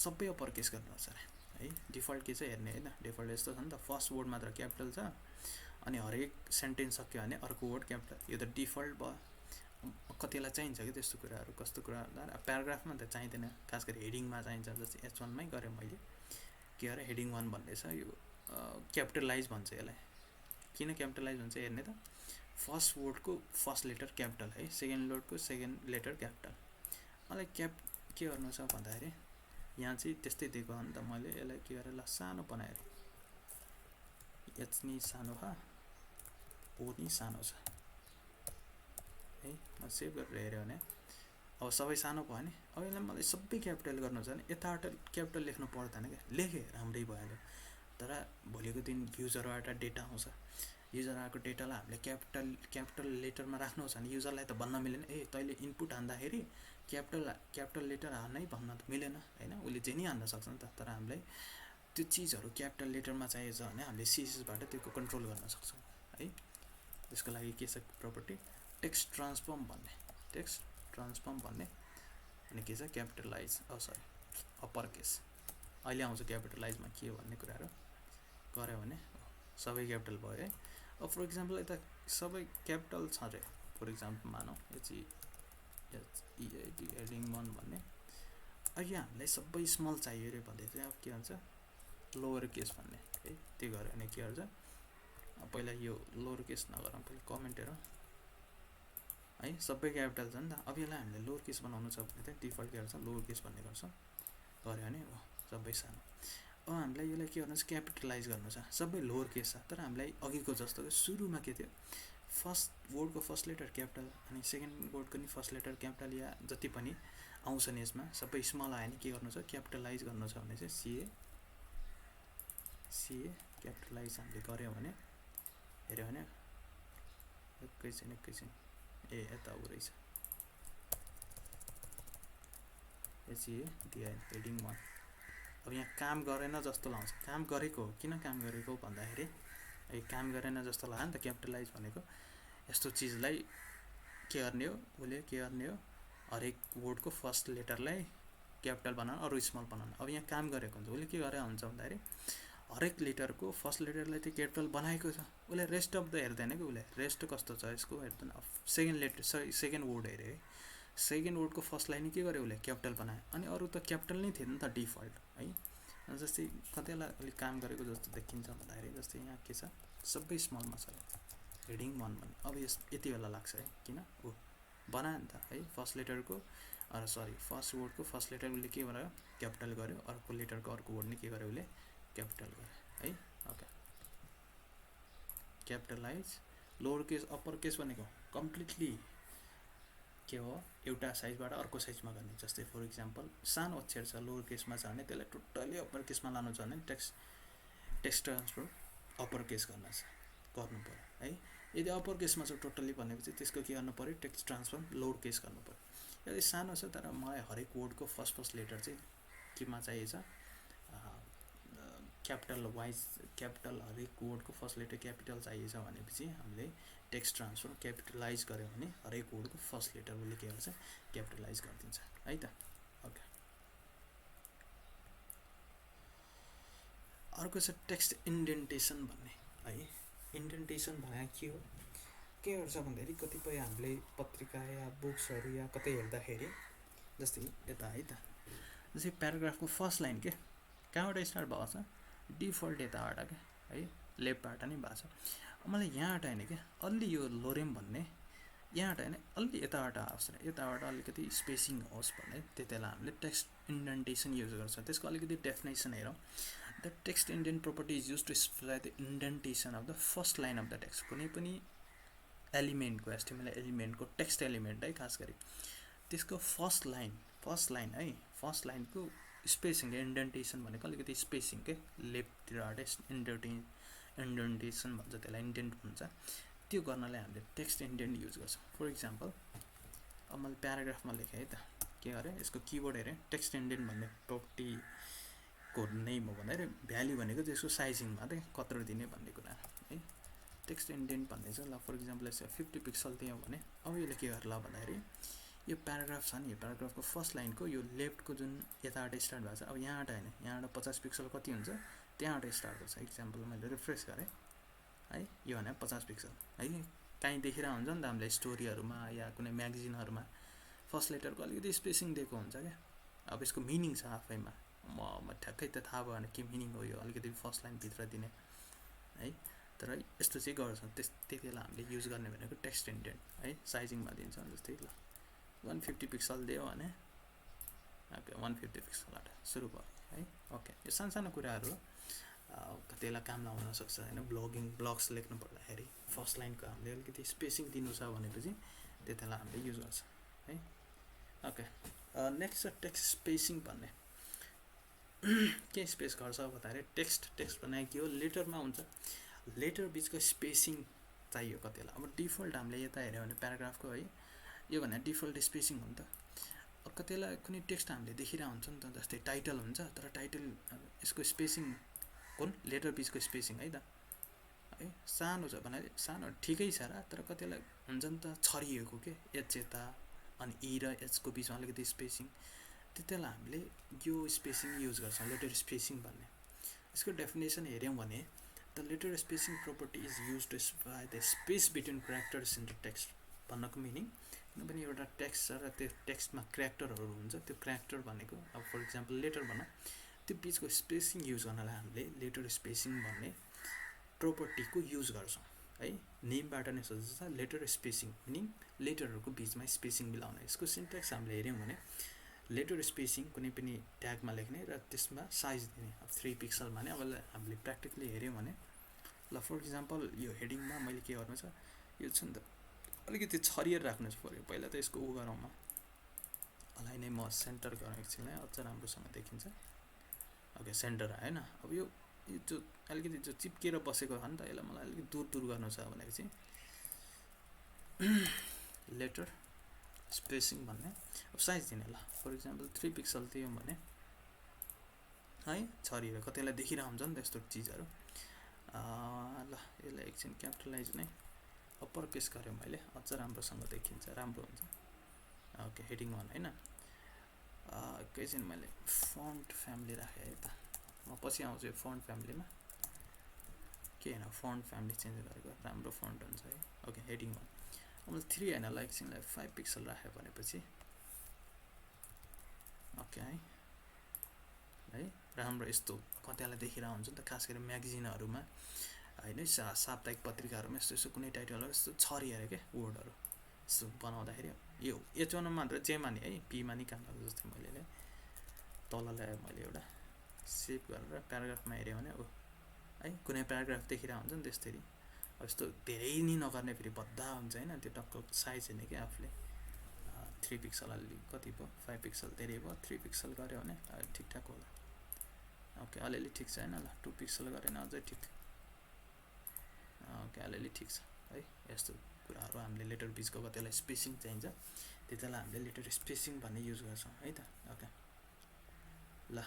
सबै अप्पर केस गर्नुपर्छ अरे है डिफल्ट के चाहिँ हेर्ने होइन डिफल्ट यस्तो छ नि त फर्स्ट वर्ड मात्र क्यापिटल छ अनि हरेक सेन्टेन्स सक्यो भने अर्को वर्ड क्यापिटल यो त डिफल्ट भयो कतिलाई चाहिन्छ कि त्यस्तो कुराहरू कस्तो कुरा प्याराग्राफमा त चाहिँदैन खास गरी हेडिङमा चाहिन्छ जस्तै H1मै गरेँ मैले के अरे हेडिङ 1 भन्ने छ यो क्यापिटलाइज भन्छ यसलाई किन क्यापिटलाइज भन्छ हेर्ने त फर्स्ट वर्डको फर्स्ट लेटर क्यापिटल है सेकेन्ड वर्डको सेकेन्ड लेटर क्यापिटल मलाई के गर्नु छ भन्दाखेरि यहाँ चाहिँ त्यस्तै दिएको हो नि त मैले यसलाई के गरेँ ल सानो बनाएर एच नि सानो छ ओ नि सानो छ है म सेभ गरेर हेऱ्यो भने अब सबै सानो भयो नि अब यसलाई मलाई सबै क्यापिटल गर्नु छ भने यताबाट क्यापिटल लेख्नु पर्दैन क्या लेखेँ राम्रै भइहाल्यो तर भोलिको दिन युजरबाट डेटा आउँछ युजर आएको डेटालाई हामीले क्यापिटल लेटरमा राख्नु छ भने युजरलाई त भन्न मिलेन तैँले इनपुट हान्दाखेरि क्यापिटल लेटर हान्नै भन्न त मिलेन होइन उसले जे नि हान्न सक्छ नि त तर हामीलाई त्यो चिजहरू क्यापिटल लेटरमा चाहिएको छ भने हामीले सिएसएसबाट त्यो कन्ट्रोल गर्न सक्छौँ है त्यसको लागि के छ प्रोपर्टी टेक्स्ट ट्रान्सफर्म भन्ने टेक्स्ट ट्रान्सफर्म भन्ने अनि के छ क्यापिटलाइज सरी अप्पर केस अहिले आउँछ क्यापिटलाइजमा के हो भन्ने कुराहरू गऱ्यो भने सबै क्यापिटल भयो है अब फर इक्जाम्पल यता सबै क्यापिटल छ अरे फर इक्जाम्पल मानौँ HEAD हेडिङ 1 भन्ने अहिले हामीलाई सबै स्मल चाहियो अरे भन्दै चाहिँ अब के भन्छ लोवर केस भन्ने है त्यो गऱ्यो भने के हुन्छ पहिला यो लोवर केस नगरौँ पहिला कमेन्ट हेरौँ है सबै क्यापिटल छ नि त अब यसलाई हामीले लोवर केस बनाउनु छ भने चाहिँ डिफल्ट के गर्छ लोवर केस भन्ने गर्छौँ गऱ्यो भने सबै सानो अब हामीलाई यसलाई के गर्नु छ क्यापिटलाइज गर्नु छ सबै लोवर केस छ तर हामीलाई अघिको जस्तो सुरुमा के थियो फर्स्ट वर्डको फर्स्ट लेटर क्यापिटल अनि सेकेन्ड वर्डको नि फर्स्ट लेटर क्यापिटल या जति पनि आउँछ नि यसमा सबै स्मल आयो भने के गर्नु छ क्यापिटलाइज गर्नु छ भने चाहिँ CA क्यापिटलाइज हामीले गऱ्यौँ भने हेऱ्यो भने एकैछिन यता उ रहेछ HEAD हेडिङ 1 अब यहाँ काम गरेन जस्तो लाग्छ काम गरेको हो किन काम गरेको भन्दाखेरि काम गरेन जस्तो लाग्यो नि त क्यापिटलाइज भनेको यस्तो चिजलाई के गर्ने हो उसले के गर्ने हो हरेक वर्डको फर्स्ट लेटरलाई क्यापिटल बनाउनु अरू स्मल बनाउनु अब यहाँ काम गरेको हुन्छ उसले के गरेको हुन्छ भन्दाखेरि हरेक लेटरको फर्स्ट लेटरलाई त्यो क्यापिटल बनाएको छ उसले रेस्ट अफ द हेर्दैन कि उसले रेस्ट कस्तो छ यसको हेर्दैन सेकेन्ड लेटर सेकेन्ड वर्ड हेऱ्यो है सेकेन्ड वर्डको फर्स्ट लाइन के गर्यो उसले क्यापिटल बनायो अनि अरू त क्यापिटल नै थियो नि त डिफल्ट है जस्तै कतिलाई अलिक काम गरेको जस्तो देखिन्छ भन्दाखेरि जस्तै यहाँ के छ सबै स्मलमा छ हेडिङ 1 भन्ने अब यति बेला लाग्छ है किन ऊ बनायो नि त है फर्स्ट लेटरको फर्स्ट वर्डको फर्स्ट लेटर उसले के गर्यो क्यापिटल गर्यो अर्को लेटरको अर्को वर्ड नि के गर्यो उसले क्यापिटल गर्यो है okay capitalise lower case upper case भनेको कम्प्लिटली के हो एउटा साइजबाट अर्को साइजमा गर्ने जस्तै फर इक्जाम्पल सानो अक्षर छ लोवर केसमा छ भने त्यसलाई टोटल्ली अप्पर केसमा लानु छ भने टेक्स्ट ट्रान्सफर अप्पर केस गर्नु पर्यो है यदि अप्पर केसमा छ टोटल्ली भनेपछि त्यसको के गर्नु पर्यो टेक्स्ट ट्रान्सफर लोवर केस गर्नु पर्यो यदि सानो छ तर मलाई हरेक वर्डको फर्स्ट लेटर चाहिँ केमा चाहिएछ क्यापिटल वाइज क्यापिटल हरेक वर्डको फर्स्ट लेटर क्यापिटल चाहिएछ भनेपछि हामीले टेक्स्ट ट्रान्सफर क्यापिटलाइज गऱ्यो भने हरेक वर्डको फर्स्ट लेटर उसले के गर्छ क्यापिटलाइज गरिदिन्छ है त ओके अर्को छ टेक्स्ट इन्डेन्टेसन भन्ने है इन्डेन्टेसन भनेको के हो के गर्छ भन्दाखेरि कतिपय हामीले पत्रिका या बुक्सहरू या कतै हेर्दाखेरि जस्तै यता है त जस्तै प्याराग्राफको फर्स्ट लाइन के कहाँबाट स्टार्ट भएको छ डिफल्ट यताबाट क्या है लेफ्टबाट नै भएको छ मलाई यहाँबाट होइन क्या अलि यो लोरेम भन्ने यहाँबाट होइन अलि यताबाट आओस् यताबाट अलिकति स्पेसिङ होस् भन्ने त्यतिबेला हामीले टेक्स्ट इन्डेन्टेसन युज गर्छ त्यसको अलिकति डेफिनेसन हेरौँ the text indent property is use to specify the indentation of the first line of the text कुनै पनि एलिमेन्टको HTML एलिमेन्टको टेक्स्ट एलिमेन्ट है खास गरी त्यसको फर्स्ट लाइन है फर्स्ट लाइनको स्पेसिङ इन्डेन्टेसन भनेको अलिकति स्पेसिङ के लेफ्टतिरबाट इन्डेन्टेसन भन्छ त्यसलाई इन्डेन्ट भन्छ त्यो गर्नलाई हामीले टेक्स्ट इन्डेन्ट युज गर्छौँ फर इक्जाम्पल अब मैले प्याराग्राफमा लेखेँ है त के गरेँ यसको किबोर्ड हेरेँ टेक्स्ट इन्डेन्ट भन्ने प्रोपर्टीको नेम हो भन्दाखेरि भ्याल्यु भनेको त्यसको साइजिङ मात्रै कत्रो दिने भन्ने कुरा है टेक्स्ट इन्डेन्ट भन्ने चाहिँ ल फर इक्जाम्पल यसो 50 पिक्सल दियौँ भने अब यसले के गर्ला भन्दाखेरि यो प्याराग्राफ छ नि यो प्याराग्राफको फर्स्ट लाइनको यो लेफ्टको जुन यताबाट स्टार्ट भएको छ अब यहाँबाट होइन यहाँबाट 50 पिक्सल कति हुन्छ त्यहाँबाट स्टार्ट गर्छ इक्जाम्पल मैले रिफ्रेस गरेँ है यो भने 50 पिक्सल है कहीँ देखिरहेको हुन्छ नि त हामीले स्टोरीहरूमा या कुनै म्यागजिनहरूमा फर्स्ट लेटरको अलिकति स्पेसिङ दिएको हुन्छ क्या अब यसको मिनिङ छ आफैमा म ठ्याक्कै त थाहा भयो भने के मिनिङ हो यो अलिकति फर्स्ट लाइनभित्र दिने है तर यस्तो चाहिँ गर्छ त्यति बेला हामीले युज गर्ने भनेको टेक्स्ट इन्डेन्ट है साइजिङमा दिन्छ जस्तै ल 150 पिक्सल दियो भने ओके 150 पिक्सलबाट सुरु भयो है ओके यो सानो कुराहरू कतिलाई काम लाउन सक्छ होइन ब्लग्स लेख्नु पर्दाखेरि फर्स्ट लाइनको हामीले अलिकति स्पेसिङ दिनु छ भनेपछि त्यतिलाई हामीले युज गर्छ है ओके नेक्स्ट छ टेक्स्ट स्पेसिङ भन्ने के स्पेस गर्छ भन्दाखेरि टेक्स्ट बनाए के हो लेटरमा हुन्छ लेटर बिचको स्पेसिङ चाहियो कतिलाई अब डिफल्ट हामीले यता हेऱ्यो भने प्याराग्राफको है यो भने डिफल्ट स्पेसिङ हो नि त अब कतिलाई कुनै टेक्स्ट हामीले देखिरहेको हुन्छ नि त जस्तै टाइटल हुन्छ तर टाइटल यसको स्पेसिङ कुन लेटर बिचको स्पेसिङ है त है सानो छ भने सानो ठिकै छ र तर कतिलाई हुन्छ नि त छरिएको के एच यता अनि ई र एचको बिचमा अलिकति स्पेसिङ, त्यतिबेला हामीले यो स्पेसिङ युज गर्छौँ, लेटर स्पेसिङ भन्ने। यसको डेफिनेसन हेऱ्यौँ भने the letter spacing property is use to specify the space between characters in the text. भन्नको मिनिङ किनभने एउटा टेक्स्ट छ र त्यो टेक्स्टमा क्यारेक्टरहरू हुन्छ, त्यो क्यारेक्टर भनेको अब फर इक्जाम्पल लेटर भनौँ, त्यो बिचको स्पेसिङ युज गर्नलाई हामीले लेटर स्पेसिङ भन्ने प्रोपर्टीको युज गर्छौँ है। नेमबाट नै सोच्छ लेटर स्पेसिङ मिनिङ लेटरहरूको बिचमा स्पेसिङ मिलाउने। यसको सिन्ट्याक्स हामीले हेऱ्यौँ भने लेटर स्पेसिङ कुनै पनि ट्यागमा लेख्ने र त्यसमा साइज दिने। अब 3 पिक्सल भने अब हामीले प्र्याक्टिकली हेऱ्यौँ भने ल फर इक्जाम्पल यो हेडिङमा मैले के गर्नु छ, यो छ नि त अलिकति छरिएर राख्नु पऱ्यो। पहिला त यसको उ गरौँ, यसलाई नै म सेन्टर गरौँ एकछिनलाई, अझ राम्रोसँग देखिन्छ। ओके सेन्टर आएन। अब यो जो अलिकति जो चिप्केर बसेको हो नि त, यसलाई मलाई अलिकति दूर दूर गर्नु छ भनेको चाहिँ लेटर स्पेसिङ भन्ने। अब साइज दिने, ल फर इक्जाम्पल 3 पिक्सल दियौँ भने है छरिएर कतिलाई देखिरह हुन्छ नि त यस्तो चिजहरू। ल यसलाई एकछिन क्यापिटलाइज नै अप्पर केस गरेँ मैले, अझ राम्रोसँग देखिन्छ, राम्रो हुन्छ। ओके हेडिङ 1 होइन। एकैछिन मैले फन्ट फ्यामिली राखेँ है त, म पछि आउँछु यो फन्ट फ्यामिलीमा। के होइन फन्ट फ्यामिली चेन्ज गरेको राम्रो फन्ट हुन्छ है। ओके हेडिङ 1 मैले 3 होइन, ल एकछिनलाई 5 पिक्सल राखेँ भनेपछि ओके है राम्रो यस्तो कतिलाई देखिरहेको हुन्छ नि त, खास गरी म्यागजिनहरूमा होइन, साप्ताहिक पत्रिकाहरूमा यस्तो यस्तो कुनै टाइटलहरू यस्तो छरिएर के वर्डहरू यस्तो बनाउँदाखेरि यो एच1 मात्र जेमा नि है पीमा नि काम गर्छ। जस्तै मैले तल ल्याएँ, मैले एउटा सेभ गरेर प्याराग्राफमा हेऱ्यो भने है कुनै प्याराग्राफ देखिरहेको हुन्छ नि त्यसरी। अब यस्तो धेरै नि नगर्ने, फेरि बद्दा हुन्छ होइन, त्यो टक्क साइज हेर्ने क्या आफूले। 3 पिक्सल अलि कति भयो, 5 पिक्सल धेरै भयो, 3 पिक्सल गऱ्यो भने ठिकठाक होला। ओके अलिअलि ठिक छ होइन, ल 2 पिक्सल गरेन अझै ठिक। ओके अलिअलि ठिक छ है। यस्तो कुराहरू हामीले लेटर बिचको कतिलाई स्पेसिङ चाहिन्छ त्यतिलाई हामीले लेटर स्पेसिङ भन्ने युज गर्छौँ है त। ओके ल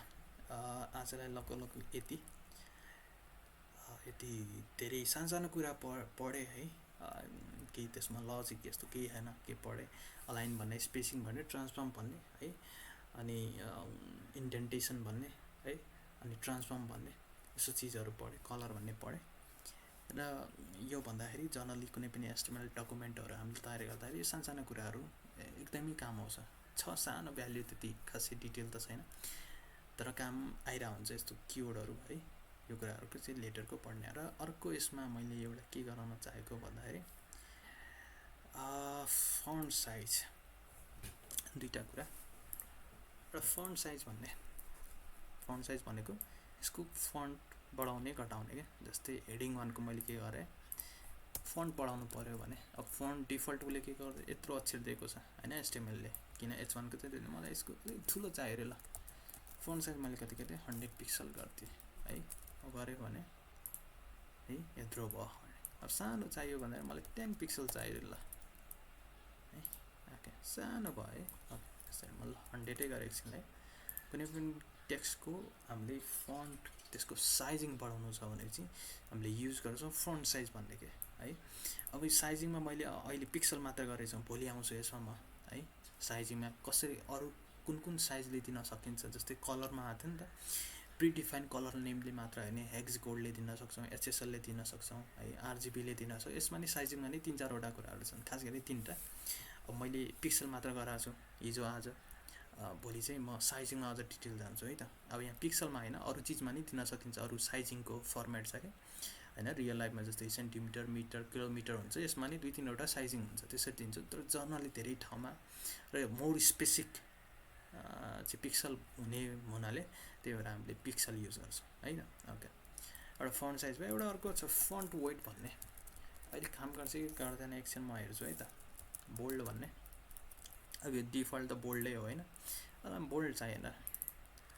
आजलाई लगभग यति धेरै सानो कुरा पढेँ है। केही त्यसमा लजिक यस्तो केही छैन, के पढेँ अलाइन भन्ने, स्पेसिङ भन्ने, ट्रान्सफर्म भन्ने है, अनि इन्डेन्टेसन भन्ने है, अनि ट्रान्सफर्म भन्ने यस्तो चिजहरू पढेँ, कलर भन्ने पढेँ। र यो भन्दाखेरि जनरली कुनै पनि एस्टिमेल डकुमेन्टहरू हामीले तयार गर्दाखेरि यो सानो कुराहरू एकदमै काम आउँछ। सानो भ्याल्यु त्यति खासै डिटेल त छैन, तर काम आइरहेको हुन्छ यस्तो किवर्डहरू है। यो कुराहरूको चाहिँ लेटरको पढ्ने। र अर्को यसमा मैले एउटा के गराउन चाहेको भन्दाखेरि फन्ट साइज, दुईवटा कुरा। र फन्ट साइज भनेको यसको फन्ट बढाउने घटाउने क्या। जस्तै हेडिङ 1 को मैले के गरेँ, फन्ट बढाउनु पर्यो भने अब फन्ट डिफल्ट उसले के गर्दै यत्रो अक्षर दिएको छ होइन एचटिएमएलले, किन H1 को चाहिँ मलाई यसको अलिक ठुलो चाहियो अरे। ल फन्ट साइज मैले कति 100 पिक्सल गर्थेँ है, गऱ्यो भने है यत्रो भयो। अब सानो चाहियो भने मलाई 10 पिक्सल चाहियो ल है। ओके सानो भयो है। ओके त्यसरी म 100 गरेँ एकछिनलाई। कुनै पनि टेक्स्टको हामीले फन्ट त्यसको साइजिङ बढाउनु छ भने चाहिँ हामीले युज गर्छौँ फन्ट साइज भन्ने के है। अब यो साइजिङमा मैले अहिले पिक्सल मात्र गरेको छु, भोलि आउँछु यसमा म है साइजिङमा कसरी अरू कुन साइजले दिन सकिन्छ। जस्तै कलरमा आएको थियो नि त, प्रिडिफाइन कलर नेमले मात्र होइन, हेक्स कोडले दिन सक्छौँ, एचएसएलले दिन सक्छौँ है, आरजिबीले दिन सक्छौँ। यसमा नि साइजिङमा नि 3-4वटा कुराहरू छन्, खास गरी 3टा। अब मैले पिक्सल मात्र गराएको छु हिजो आज, भोलि चाहिँ म साइजिङमा अझ डिटेल जान्छु है त। अब यहाँ पिक्सलमा होइन अरू चिजमा नि दिन सकिन्छ, अरू साइजिङको फर्मेट छ क्या होइन। रियल लाइफमा जस्तै सेन्टिमिटर, मिटर, किलोमिटर हुन्छ, यसमा नि 2-3वटा साइजिङ हुन्छ, त्यसरी दिन्छु। तर जर्नली धेरै ठाउँमा र मोर स्पेसिफिक चाहिँ पिक्सल हुनाले त्यही भएर हामीले पिक्सल युज गर्छौँ है त। ओके एउटा फन्ट साइज भयो। एउटा अर्को छ फन्ट वेट भन्ने, अहिले काम गर्छ कि गर्दैन एकछिन म हेर्छु है त। बोल्ड भन्ने, अब यो डिफल्ट त बोल्डै हो होइन, बोल्ड चाहिएन,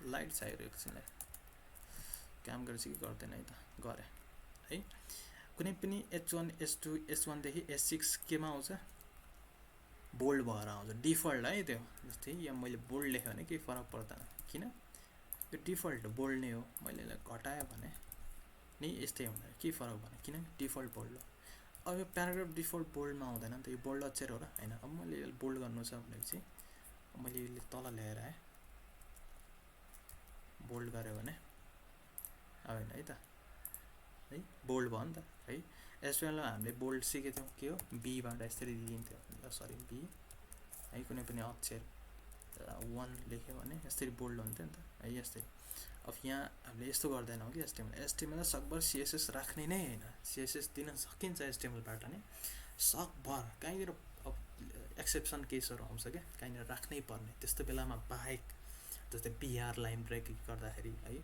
लाइट चाहियो एकछिनलाई। काम गर्छ कि गर्दैन है त, गरेँ है। कुनै पनि H1, S2, S1देखि S6 केमा आउँछ, बोल्ड भएर आउँछ, डिफल्ट है त्यो। जस्तै यहाँ मैले बोल्ड लेखेँ भने केही फरक पर्दैन, किन यो डिफल्ट बोल्ड नै हो। मैले यसलाई घटाएँ भने नि यस्तै हुँदैन, के फरक भने किन डिफल्ट बोल्ड हो। अब यो प्याराग्राफ डिफल्ट बोल्डमा आउँदैन नि त, यो बोल्ड अक्षर हो र हैन। अब मैले यसलाई बोल्ड गर्नु छ भनेपछि मैले यसले तल ल्याएर आएँ, बोल्ड गऱ्यो भने अब हैन है त, है बोल्ड भयो नि त है। एसक्यूएलमा हामीले बोल्ड सिकेको थियौँ के हो, बी बाट यसरी दिइन्थ्यो, सरी बी है, कुनै पनि अक्षर 1 लेख्यो भने यसरी बोल्ड हुन्थ्यो नि त है, यस्तै। अब यहाँ हामीले यस्तो गर्दैनौँ कि एचटीएमएल सकभर सीएसएस राख्ने नै हैन, सीएसएस दिन सकिन्छ एचटीएमएलबाट नै सकभर, कहीँनिर अब एक्सेप्सन केसहरू आउँछ क्या, कहीँनिर राख्नै पर्ने त्यस्तो बेलामा बाहेक, जस्तै बिआर लाइन ब्रेक गर्दाखेरि है,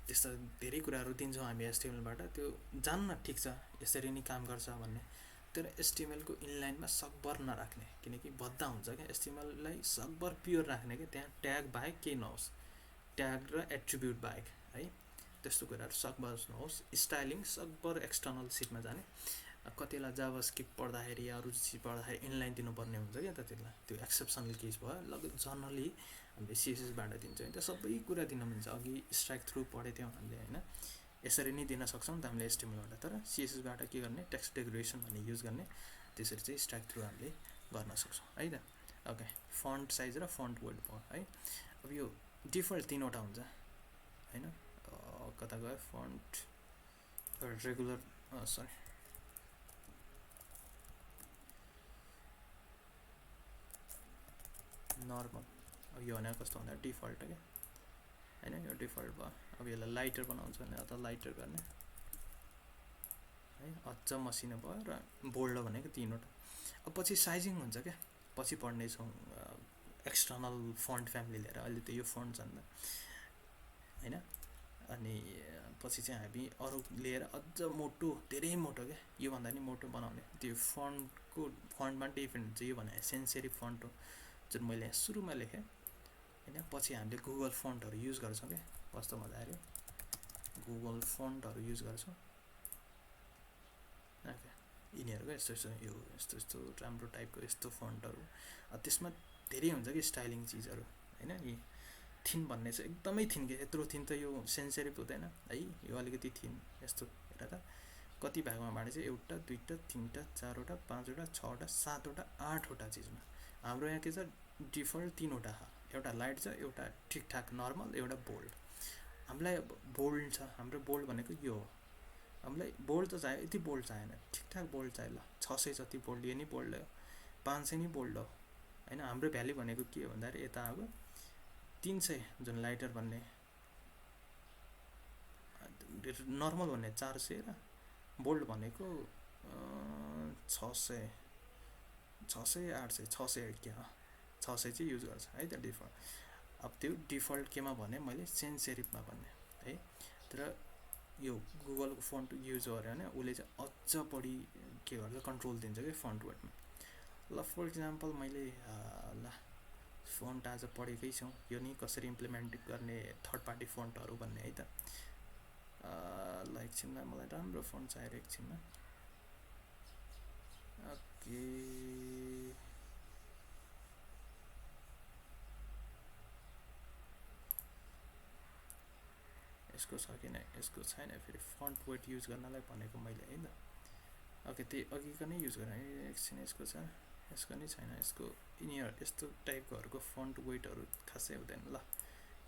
त्यस्तो धेरै कुराहरू दिन्छौँ हामी एचटीएमएलबाट, त्यो जान्न ठिक छ यसरी नै काम गर्छ भन्ने, तर एचटीएमएलको इनलाइनमा सकभर नराख्ने, किनकि बद्दा हुन्छ क्या। एचटीएमएललाई सकभर प्योर राख्ने क्या, त्यहाँ ट्याग बाहेक केही नहोस्, ट्याग र एट्रिब्युट बाहेक है, त्यस्तो कुराहरू सकभर नहोस्। स्टाइलिङ सकभर एक्सटर्नल सिटमा जाने, कतिला जाभास्क्रिप्ट पढ्दाखेरि या अरू चिज पढ्दाखेरि इनलाइन दिनुपर्ने हुन्छ क्या, त्यतिबेला त्यो एक्सेप्सनल केस भयो। लगभग जनरली हामीले सिएसएसबाट दिन्छौँ नि त, सबै कुरा दिन मिल्छ। अघि स्ट्राइक थ्रु पढेको थियौँ हामीले हैन, यसरी नै दिन सक्छौँ नि त हामीले एचटीएमएलबाट, तर सीएसएसबाट के गर्ने, टेक्स्ट डेकोरेसन भन्ने युज गर्ने, त्यसरी चाहिँ स्ट्राइक थ्रु हामीले गर्न सक्छौँ है त। ओके, फन्ट साइज र फन्ट वेट भयो है। अब यो डिफल्ट 3वटा हुन्छ हैन, कता गयो फन्ट रेगुलर, सरी नर्मल। अब यो भने कस्तो हुँदा डिफल्ट क्या हैन, यो डिफल्ट भयो। अब यसलाई लाइटर बनाउँछ भने अथवा लाइटर गर्ने है, अझ मसिनो भयो। र बोल्ड भनेको 3वटा। अब पछि साइजिङ हुन्छ क्या, पछि पढ्नेछौँ एक्सटर्नल फन्ट फ्यामिली लिएर, अहिले त यो फन्ट छ नि त हैन। अनि पछि चाहिँ हामी अरू लिएर अझ मोटो, धेरै मोटो क्या, योभन्दा नि मोटो बनाउने, त्यो फन्टको फन्टमा डिफ्रेन्ट हुन्छ। यो भने सेन्सेरिफ फन्ट हो जुन मैले यहाँ सुरुमा लेखेँ हैन, पछि हामीले गुगल फन्टहरू युज गर्छौँ क्या, कस्तो मजा आयो, गुगल फन्टहरू युज गर्छौँ। ओके, यिनीहरूको यस्तो यस्तो, यो यस्तो यस्तो राम्रो टाइपको यस्तो फन्टहरू, त्यसमा धेरै हुन्छ कि स्टाइलिङ चिजहरू हैन। यी थिन भन्ने चाहिँ एकदमै थिन के, यत्रो थिन त यो सेन्सेरिफ हुँदैन है, यो अलिकति थिन। यस्तो हेर त, कति भागमा बाँडे चाहिँ 1 2 3 4 5 6 7 8 चिजमा। हाम्रो यहाँ के छ, डिफल्ट 3वटा छ, एउटा लाइट छ, एउटा ठिकठाक नर्मल, एउटा बोल्ड। हामीलाई बोल्ड छ, हाम्रो बोल्ड भनेको यो हो। हामीलाई बोल्ड त चाहियो, यति बोल्ड चाहिएन, ठिकठाक बोल्ड चाहियो। ल 600 जति बोल्ड, यो नि बोल्ड हो, 500 नि बोल्ड हो हैन। हाम्रो भ्याल्यु भनेको के हो भन्दाखेरि यता अब 300 जुन लाइटर भन्ने, नर्मल भन्ने 400 र बोल्ड भनेको 600 800 600 के हो, 600 चाहिँ युज गर्छ है त डिफल्ट। अब त्यो डिफल्ट केमा भने मैले सेन्सेरिफमा भन्ने है, तर यो गुगलको फन्ट युज गर्यो भने उसले चाहिँ अझ बढी के गर्छ, कन्ट्रोल दिन्छ कि फन्ट वेटमा। ल फर इक्जाम्पल मैले ल फन्ट आज पढेकै छौँ, यो नि कसरी इम्प्लिमेन्ट गर्ने थर्ड पार्टी फन्टहरू भन्ने है त। ल एकछिनमा मलाई राम्रो फन्ट चाहियो एकछिनमा। ओके, यसको छ कि नै, यसको छैन, फेरि फन्ट वेट युज गर्नलाई भनेको मैले है त। ओके, त्यही अघिको नै युज गरेँ, एकछिन यसको छ, यसको नै छैन, यसको यिनीहरू यस्तो टाइपकोहरूको फन्ट वेटहरू खासै हुँदैन। ल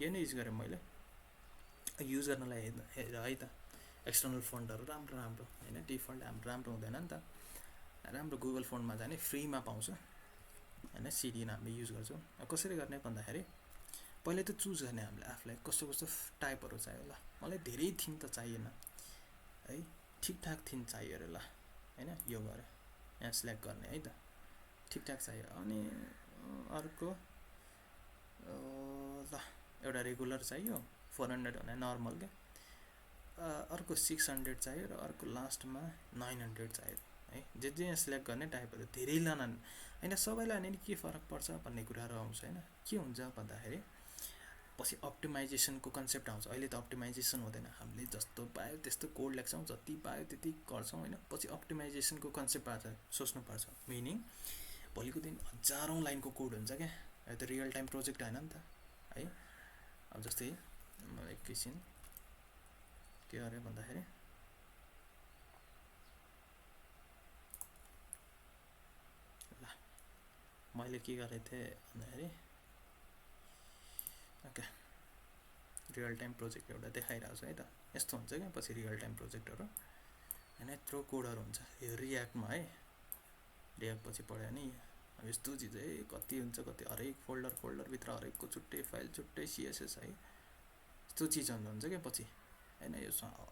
यो नै युज गरेँ मैले युज गर्नलाई हेर है त। एक्सटर्नल फन्टहरू राम्रो राम्रो हैन, डिफल्ट हाम्रो राम्रो हुँदैन नि त। राम्रो गुगल फन्टमा जाने फ्रीमा पाउँछ हैन, सिडी हामीले युज गर्छौँ। कसरी गर्ने भन्दाखेरि पहिले त चुज गर्ने हामीले आफूलाई कस्तो कस्तो टाइपहरू चाहियो। ल मलाई धेरै थिन त चाहिएन है, ठिकठाक थिन चाहियो अरे, ल हैन, यो गरेँ, यहाँ सिलेक्ट गर्ने है त, ठिकठाक चाहियो। अनि अर्को ल एउटा रेगुलर चाहियो, 400 भने नर्मल क्या, अर्को 600 चाहियो, र अर्को लास्टमा 900 चाहियो है। जे जे यहाँ सिलेक्ट गर्ने टाइपहरू धेरै लान हैन, सबैलाई नि के फरक पर्छ भन्ने कुराहरू आउँछ हैन। के हुन्छ भन्दाखेरि पछि अप्टिमाइजेसनको कन्सेप्ट आउँछ। अहिले त अप्टिमाइजेसन हुँदैन, हामीले जस्तो पायो त्यस्तो कोड लेख्छौँ, जति पायो त्यति गर्छौँ हैन। पछि अप्टिमाइजेसनको कन्सेप्ट आउँछ, सोच्नुपर्छ। मिनिङ भोलिको दिन हजारौँ लाइनको कोड हुन्छ क्या, यो त रियल टाइम प्रोजेक्ट होइन नि त है। अब जस्तै मलाई एकैछिन के गरे भन्दाखेरि मैले के गरेको थिएँ भन्दाखेरि ओके रियल टाइम प्रोजेक्ट एउटा देखाइरहेको छु है त। यस्तो हुन्छ क्या पछि रियल टाइम प्रोजेक्टहरू होइन, यत्रो कोडहरू हुन्छ यो रियाक्टमा है। रियाक्ट पछि पढ्यो भने अब यस्तो चिज है कति हुन्छ, कति हरेक फोल्डरभित्र हरेकको छुट्टै फाइल छुट्टै सिएसएस है, यस्तो चिजहरू हुन्छ क्या पछि होइन।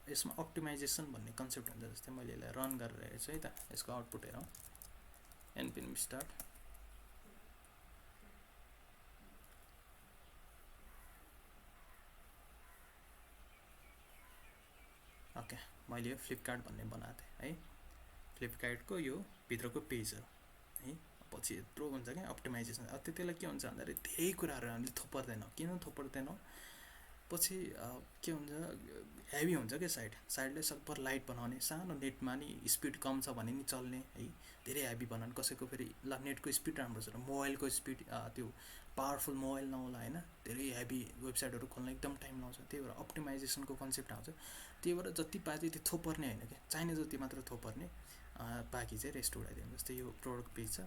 यसमा अप्टिमाइजेसन भन्ने कन्सेप्ट हुन्छ। जस्तै मैले यसलाई रन गरेर हेर्छु है त, यसको आउटपुट हेरौँ npm स्टार्ट। ओके मैले यो फ्लिपकार्ट भन्ने बनाएको थिएँ है, फ्लिपकार्टको यो भित्रको पेज हो है। पछि यत्रो हुन्छ क्या अप्टिमाइजेसन। अब त्यतिलाई के हुन्छ भन्दाखेरि धेरै कुराहरू हामीले थोपर्दैनौँ। किन थोपर्दैनौँ? पछि के हुन्छ हेभी हुन्छ क्या साइडले सकभर लाइट बनाउने, सानो नेटमा नि स्पिड कम छ भने नि चल्ने है। धेरै हेभी बनाउने, कसैको फेरि ल नेटको स्पिड राम्रो छ, मोबाइलको स्पिड त्यो पावरफुल मोबाइल नहोला होइन, धेरै हेभी वेबसाइटहरू खोल्न एकदम टाइम लाउँछ। त्यही भएर अप्टिमाइजेसनको कन्सेप्ट आउँछ। त्यही भएर जति पाए त्यति थोपर्ने होइन क्या, चाहिने जति मात्र थोपर्ने, बाँकी चाहिँ रेस्ट उडाइदिनु। जस्तै यो प्रोडक्ट पेज छ,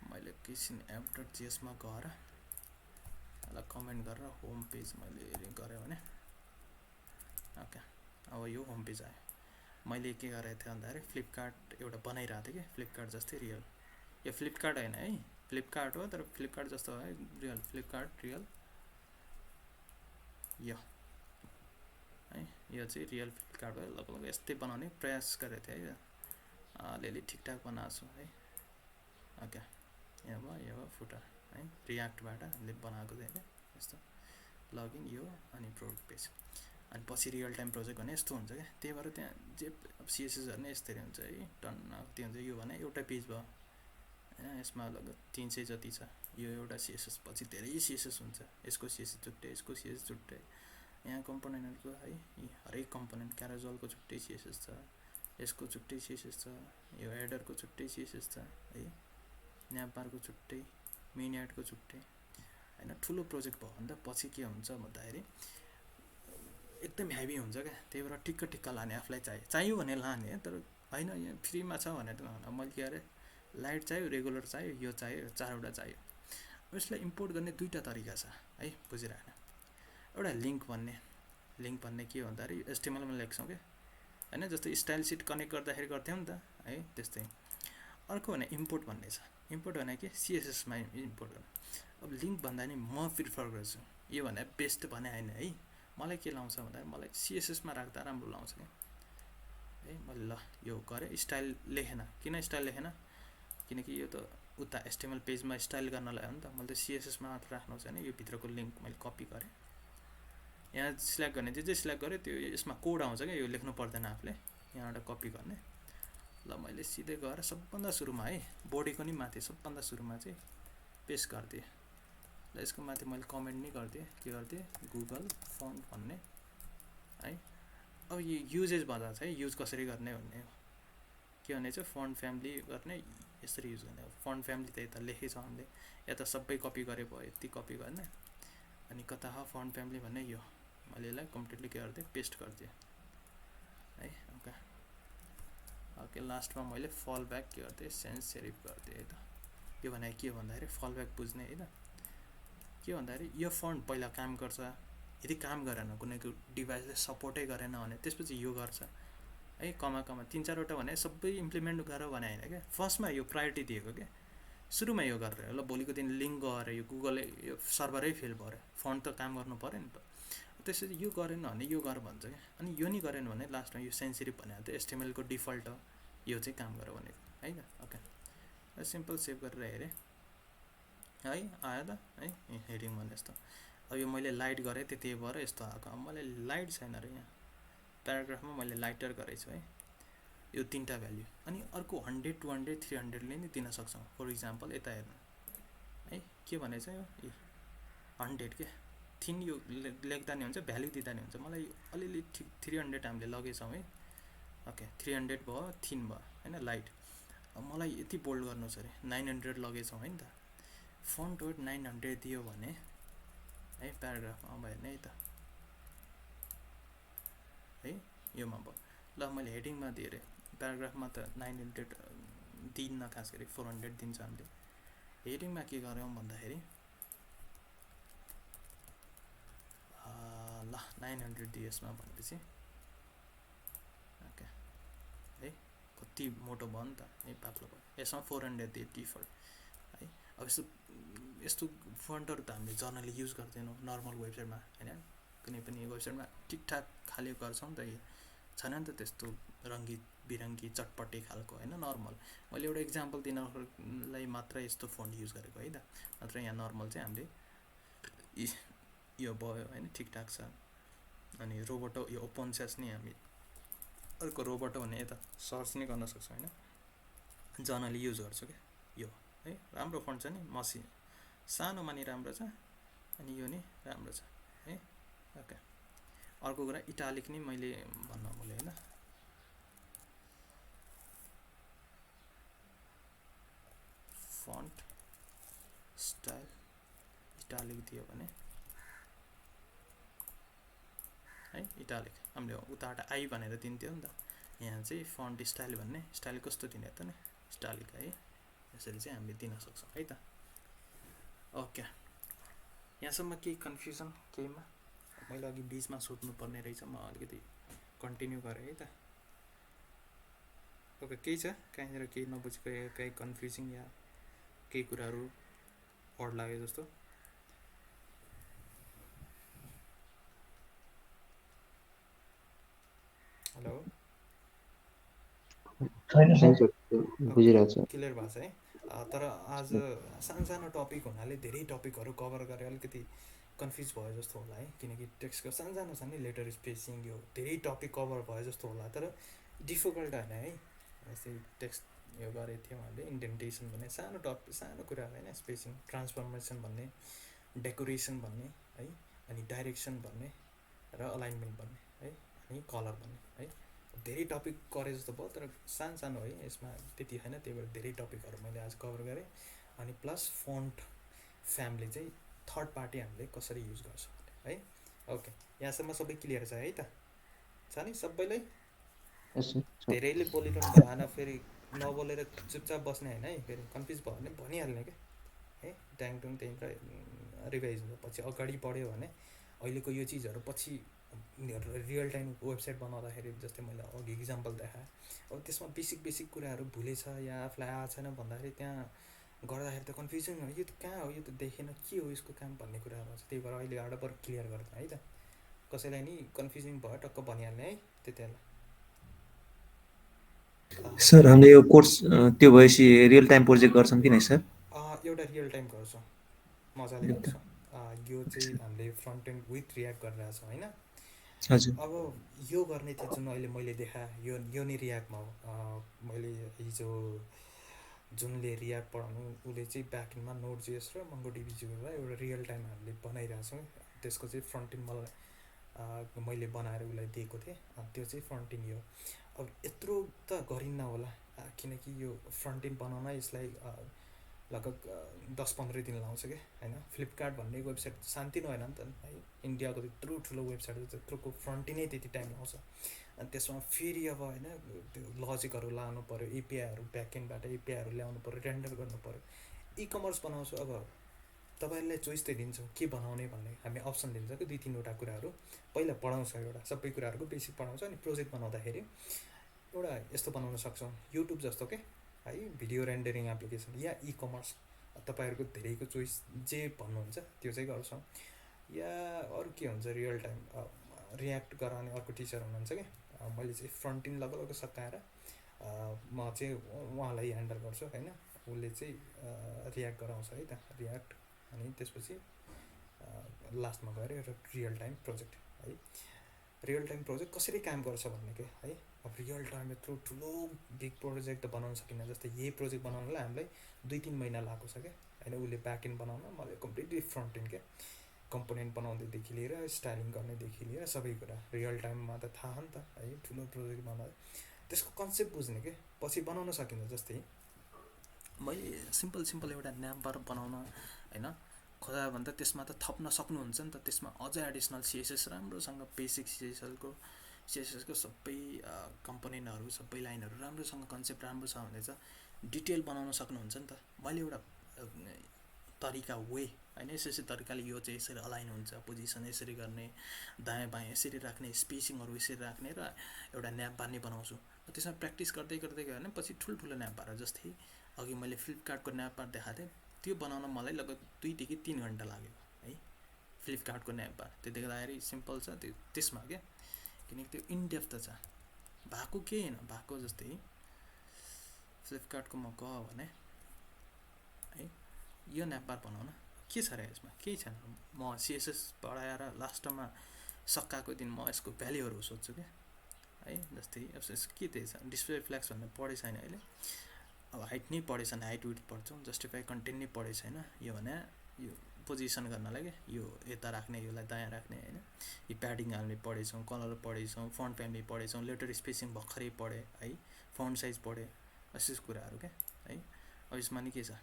मैले किसिम app.js मा गएर यसलाई कमेन्ट गरेर होम पेज मैले गरेँ भने ओके अब यो होम पेज आयो। मैले के गरेको थिएँ भन्दाखेरि फ्लिपकार्ट एउटा बनाइरहेको थिएँ कि फ्लिपकार्ट जस्तै रियल। यो फ्लिपकार्ट होइन है, फ्लिपकार्ट हो तर फ्लिपकार्ट जस्तो है रियल, फ्लिपकार्ट रियल यो है, यो चाहिँ रियल फ्लिपकार्ट हो। लगभग यस्तै बनाउने प्रयास गरेको थिएँ है, अलिअलि ठिकठाक बनाएको छु है। ओके यो भयो फुटर है, रियाक्टबाट हामीले बनाएको थियो क्या यस्तो लगइन यो अनि प्रोडक्ट पेज। अनि पछि रियल टाइम प्रोजेक्ट भने यस्तो हुन्छ क्या। त्यही भएर त्यहाँ जे अब सिएसएसहरू नै यस्तै हुन्छ है, टन्न के हुन्छ यो भने एउटा पेज भयो होइन। यसमा लगभग 300 जति छ यो एउटा सिएसएस। पछि धेरै सिएसएस हुन्छ, यसको सिएसएस छुट्टै, यसको सिएसएस छुट्टै, यहाँ कम्पोनेन्टहरूको है हरेक कम्पोनेन्ट क्यारोजलको छुट्टै सिएसएस छ, यसको छुट्टै सिएसएस छ, यो हेडरको छुट्टै सिएसएस छ है, न्यापबारको छुट्टै, मेन एडको छुट्टै होइन। ठुलो प्रोजेक्ट भयो भने त पछि के हुन्छ भन्दाखेरि एकदम हेभी हुन्छ क्या। त्यही भएर ठिक्क लाने, आफूलाई चाहियो भने लाने, तर होइन यहाँ फ्रीमा छ भनेर त मैले के अरे लाइट चाहियो, रेगुलर चाहियो, यो चाहियो, 4वटा चाहियो। यसलाई इम्पोर्ट गर्ने दुईवटा तरिका छ है, बुझिरहेन। एउटा लिङ्क भन्ने के हो भन्दाखेरि एचटिएमएलमा लेख्छौँ क्या होइन, जस्तै स्टाइल सिट कनेक्ट गर्दाखेरि गर्थ्यौँ नि त है, त्यस्तै। अर्को भने इम्पोर्ट भन्ने छ। इम्पोर्ट भने के सिएसएसमा इम्पोर्ट गर्नु। अब लिङ्क भन्दा नि म प्रिफर गर्छु यो भने बेस्ट भने होइन है। मलाई के लाउँछ भन्दाखेरि मलाई सिएसएसमा राख्दा राम्रो लाउँछ क्या है। मैले ल यो गरेँ, स्टाइल लेखेन। किन स्टाइल लेखेन? किनकि यो त उता एचटिएमएल पेजमा स्टाइल गर्नलाई हो नि त। मैले त सिएसएसमा मात्र राख्नु छ भने यो भित्रको लिङ्क मैले कपी गरेँ, यहाँ सिलेक्ट गर्ने जे सिलेक्ट गरेँ त्यो यसमा कोड आउँछ क्या, यो लेख्नु पर्दैन आफूले, यहाँबाट कपी गर्ने। ल मैले सिधै गएर सबभन्दा सुरुमा है बोडीको नि माथि सबभन्दा सुरुमा चाहिँ पेस्ट गरिदिएँ। ल यसको माथि मैले कमेन्ट नै गरिदिएँ, के गरिदिएँ गुगल फन्ट भन्ने है। अब यो युजेस भन्दा चाहिँ युज कसरी गर्ने भन्ने हो। के भने चाहिँ फन्ट फ्यामिली गर्ने यसरी युज गर्ने हो। फन्ट फ्यामिली त यता लेखेछ हामीले, यता सबै कपी गरे भयो, यति कपी गर्ने। अनि कता हो फन्ट फ्यामिली भन्ने यो मैले यसलाई कम्प्लिटली के गरिदिएँ पेस्ट गरिदिएँ है। ओके ओके लास्टमा मैले फल ब्याक के गरिदिएँ सेन्स सेरिफ गरिदिएँ है त। यो भने के हो भन्दाखेरि फल ब्याक बुझ्ने है त। के भन्दाखेरि यो फन्ट पहिला काम गर्छ, यदि काम गरेन कुनैको डिभाइसले सपोर्टै गरेन भने त्यसपछि यो गर्छ है। कमा 3-4वटा भने सबै इम्प्लिमेन्ट गरेर भने होइन क्या, फर्स्टमा यो प्रायोरिटी दिएको क्या, सुरुमा यो गरेर ल भोलिको दिन लिङ्क गएर यो गुगल यो सर्भरै फेल भयो, फन्ट त काम गर्नु पऱ्यो नि त। त्यसपछि यो गरेन भने यो गर भन्छ क्या। अनि यो नि गरेन भने लास्टमा यो सेन्सिटिभ भनेको त एचटिएमएलको डिफल्ट हो, यो चाहिँ काम गर भनेको है त। ओके सिम्पल सेभ गरेर हेरेँ है, आयो त है हेडिङ भने जस्तो। अब यो मैले लाइट गरेँ त्यही भएर यस्तो आएको। अब मलाई लाइट छैन अरे, यहाँ प्याराग्राफमा मैले लाइटर गरेको छु है। यो 3टा भ्याल्यु अनि अर्को 100, 200, 300ले नि दिन सक्छौँ। फर इक्जाम्पल यता हेर्नु है, के भने चाहिँ यो 100 के थिन यो लेख्दा नि हुन्छ, भ्याल्यु दिँदा नि हुन्छ। मलाई अलिअलि ठिक 300 हामीले लगेछौँ है। ओके 300 भयो, थिन भयो होइन लाइट। अब मलाई यति बोल्ड गर्नु छ अरे, 900 लगेछौँ है नि त। फन्ट वेट 900 दियो भने है प्याराग्राफमा अब हेर्ने है त है, योमा भयो। ल मैले हेडिङमा दिएँ अरे, प्याराग्राफमा त 900 दिन्न, खास गरी 400 दिन्छ हामीले हेडिङमा के गरौँ भन्दाखेरि ल 900 DS मा भनेपछि ओके है कति मोटो भयो नि त है पातलो भयो यसमा 400 दिए डिफल्ट है अब यस्तो फन्टहरु त हामीले जर्नली युज गर्दैनौँ नर्मल वेबसाइटमा हैन कुनै पनि वेबसाइटमा ठिकठाक खाली गर्छौँ त छैन नि त त्यस्तो रङ्गी बिरङ्गी चटपटे खालको हैन नर्मल मैले एउटा इक्जाम्पल दिनलाई मात्र यस्तो फन्ट युज गरेको है त नत्र यहाँ नर्मल चाहिँ हामीले यो भयो हैन ठिकठाक छ अनि रोबोटो यो ओपन सोर्स नि हामी अर्को रोबोटो भने यता सर्च नै गर्न सक्छौँ हैन जर्नली युज गर्छु के यो है राम्रो फन्ट छ नि मसी सानोमा नि राम्रो छ अनि यो नि राम्रो छ है ओके अर्को कुरा इटालिक नि मैले भन्न भुले हैन फन्ट स्टाइल इटालिक दियो भने है इटालिक हामीले उताबाट आई भनेर दिन्थ्यो नि त यहाँ चाहिँ फन्ट स्टाइल भन्ने स्टाइल कस्तो दिने त नि इटालिक है यसरी चाहिँ हामीले दिन सक्छौँ है त ओके यहाँसम्म केही कन्फ्युजन केहीमा मैले अघि बीचमा सोध्नु पर्ने रहेछ म अलिकति कन्टिन्यू गरेँ है त ओके केही छ कहीँनिर केही नबुझेको केही कन्फ्युजिङ या केही कुराहरू अड लाग्यो जस्तो हेलो छैन सर बुझिरहेको छु क्लियर भएको छ है तर आज सानो टपिक हुनाले धेरै टपिकहरू कभर गरेर अलिकति कन्फ्युज भयो जस्तो होला है किनकि टेक्स्टको सानो छ नि लेटर स्पेसिङ यो धेरै टपिक कभर भयो जस्तो होला तर डिफिकल्ट होइन है जस्तै टेक्स्ट यो गरेको थियौँ हामीले इन्डेन्टेसन भन्ने सानो टपिक सानो कुरा होइन स्पेसिङ ट्रान्सफर्मेसन भन्ने डेकोरेसन भन्ने है अनि डाइरेक्सन भन्ने र अलाइनमेन्ट भन्ने है अनि कलर भन्ने है धेरै टपिक गरे जस्तो भयो तर सानो है यसमा त्यति होइन त्यही भएर धेरै टपिकहरू मैले आज कभर गरेँ अनि प्लस फन्ट फ्यामिली चाहिँ थर्ड पार्टी हामीले कसरी युज गर्छौँ है ओके यहाँसम्म सबै क्लियर छ है त छ नि सबैलाई धेरैले बोलिरहनु भएन फेरि नबोलेर चुपचाप बस्ने होइन है फेरि कन्फ्युज भयो भने भनिहाल्ने क्या है ट्याङटुङ त्यहीँबाट रिभाइज हुन्छ पछि अगाडि बढ्यो भने अहिलेको यो चिजहरू पछि रियल टाइम वेबसाइट बनाउँदाखेरि जस्तै मैले अघि इक्जाम्पल देखाएँ अब त्यसमा बेसिक कुराहरू भुलेछ या आफूलाई आएको छैन भन्दाखेरि त्यहाँ गर्दाखेरि त कन्फ्युजन हो यो त कहाँ हो यो त देखेन के हो यसको काम भन्ने कुराहरू छ त्यही भएर अहिले आएर बरु क्लियर गर्दैन है त कसैलाई नि कन्फ्युजन भयो टक्क भनिहाल्ने है त्यति बेला सर हामीले यो कोर्स त्यो भएपछि रियल टाइम प्रोजेक्ट गर्छौँ कि नै सर एउटा रियल टाइम गर्छौँ मजाले गर्छौँ यो चाहिँ हामीले फ्रन्ट एन्ड विथ रियाक्ट गरिरहेछौँ होइन हजुर अब यो गर्ने थियो जुन अहिले मैले देखाएँ यो नै रियाक्टमा हो मैले हिजो जुनले रियाक्ट पढाउनु उसले चाहिँ ब्याकएन्डमा नोड जेएस र मंगोडीबीबाट एउटा रियल टाइम हामीले बनाइरहेछौँ त्यसको चाहिँ फ्रन्ट एन्ड मैले बनाएर उसलाई दिएको थिएँ त्यो चाहिँ फ्रन्ट एन्ड हो अब यत्रो त गरिन्न होला किनकि यो फ्रन्ट एन्ड बनाउन यसलाई लगभग 10-15 दिन लाउँछ क्या होइन फ्लिपकार्ट भन्ने वेबसाइट सानोतिनो होइन नि त है इन्डियाको त्यत्रो ठुलो वेबसाइट त्यत्रोको फ्रन्ट एन्डै त्यति टाइम लाउँछ अनि त्यसमा फेरि अब होइन त्यो लजिकहरू लाउनु पऱ्यो एपिआईहरू ब्याकएन्डबाट एपिआईहरू ल्याउनु पऱ्यो रेन्डर गर्नु पऱ्यो इ कमर्स बनाउँछु अब तपाईँहरूलाई चोइस त दिन्छौँ के बनाउने भन्ने हामी अप्सन दिन्छ कि 2-3वटा कुराहरू पहिला पढाउँछ एउटा सबै कुराहरूको बेसिक पढाउँछ अनि प्रोजेक्ट बनाउँदाखेरि एउटा यस्तो बनाउन सक्छौँ युट्युब जस्तो के है भिडियो रेन्डरिङ एप्लिकेसन या इ कमर्स तपाईँहरूको धेरैको चोइस जे भन्नुहुन्छ त्यो चाहिँ गर्छौँ या अरू के हुन्छ रियल टाइम रियाक्ट गराउने अर्को टिचर हुनुहुन्छ कि मैले चाहिँ फ्रन्ट एन्ड लगभग सकाएर म चाहिँ उहाँलाई ह्यान्डल गर्छु होइन उसले चाहिँ रियाक्ट गराउँछ है त रियाक्ट अनि त्यसपछि लास्टमा गएर एउटा रियल टाइम प्रोजेक्ट है रियल टाइम प्रोजेक्ट कसरी काम गर्छ भन्ने के है अब रियल टाइम यत्रो ठुलो बिग प्रोजेक्ट त बनाउन सकिन्न जस्तै यही प्रोजेक्ट बनाउनलाई हामीलाई 2-3 महिना लागेको छ क्या होइन उसले ब्याकएन्ड बनाउन मलाई कम्प्लिटली फ्रन्ट एन्ड क्या कम्पोनेन्ट बनाउँदैदेखि लिएर स्टाइलिङ गर्नेदेखि लिएर सबै कुरा रियल टाइममा त थाहा नि त है ठुलो प्रोजेक्ट बनाउँदा त्यसको कन्सेप्ट बुझ्ने के पछि बनाउन सकिन्छ जस्तै मैले सिम्पल एउटा न्यामबार बनाउन होइन खोजा भन्दा त्यसमा त थप्न सक्नुहुन्छ नि त त्यसमा अझै एडिसनल सिएसएस राम्रोसँग बेसिक सिएसएसको सबै कम्पोनेन्टहरू सबै लाइनहरू राम्रोसँग कन्सेप्ट राम्रो छ भने चाहिँ डिटेल बनाउन सक्नुहुन्छ नि त मैले एउटा तरिका वे होइन यसरी तरिकाले यो चाहिँ यसरी अलाइन हुन्छ पोजिसन यसरी गर्ने दायाँ बायाँ यसरी राख्ने स्पेसिङहरू यसरी राख्ने र एउटा न्याप बार्ने बनाउँछु त्यसमा प्र्याक्टिस गर्दै गर्दै गयो भने पछि ठुल्ठुलो न्याप बार जस्तै अघि मैले फ्लिपकार्टको न्याप बार देखाएको थिएँ त्यो बनाउन मलाई लगभग 2 देखि 3 घन्टा लाग्यो है फ्लिपकार्टको न्याप बार त्यो देख्दाखेरि सिम्पल छ त्यो त्यसमा क्या किनकि त्यो इनडेप्थ छ भएको केही होइन भएको जस्तै फ्लिपकार्टको म गयो भने है यो न्याप बार बनाउन के छ र यसमा केही छैन म CSS पढाएर लास्टमा सकाएको दिन म यसको भ्याल्युहरू सोध्छु क्या है जस्तै अब के त्यही छ डिस्प्ले फ्ल्याग्स भन्ने पढे छैन अहिले अब हाइट नै पढे छैन हाइट विड्थ पढ्छौँ जस्टिफाई कन्टेन्ट नै पढे छैन यो भने यो पोजिसन गर्नलाई क्या यो यता राख्ने यसलाई दायाँ राख्ने होइन यो प्याडिङ हाल्ने पढेछौँ कलर पढेछौँ फन्ट फ्यामिली पढेछौँ लेटर स्पेसिङ भर्खरै पढेँ है फन्ट साइज पढेँ यस्तो कुराहरू क्या है अब यसमा नि के छ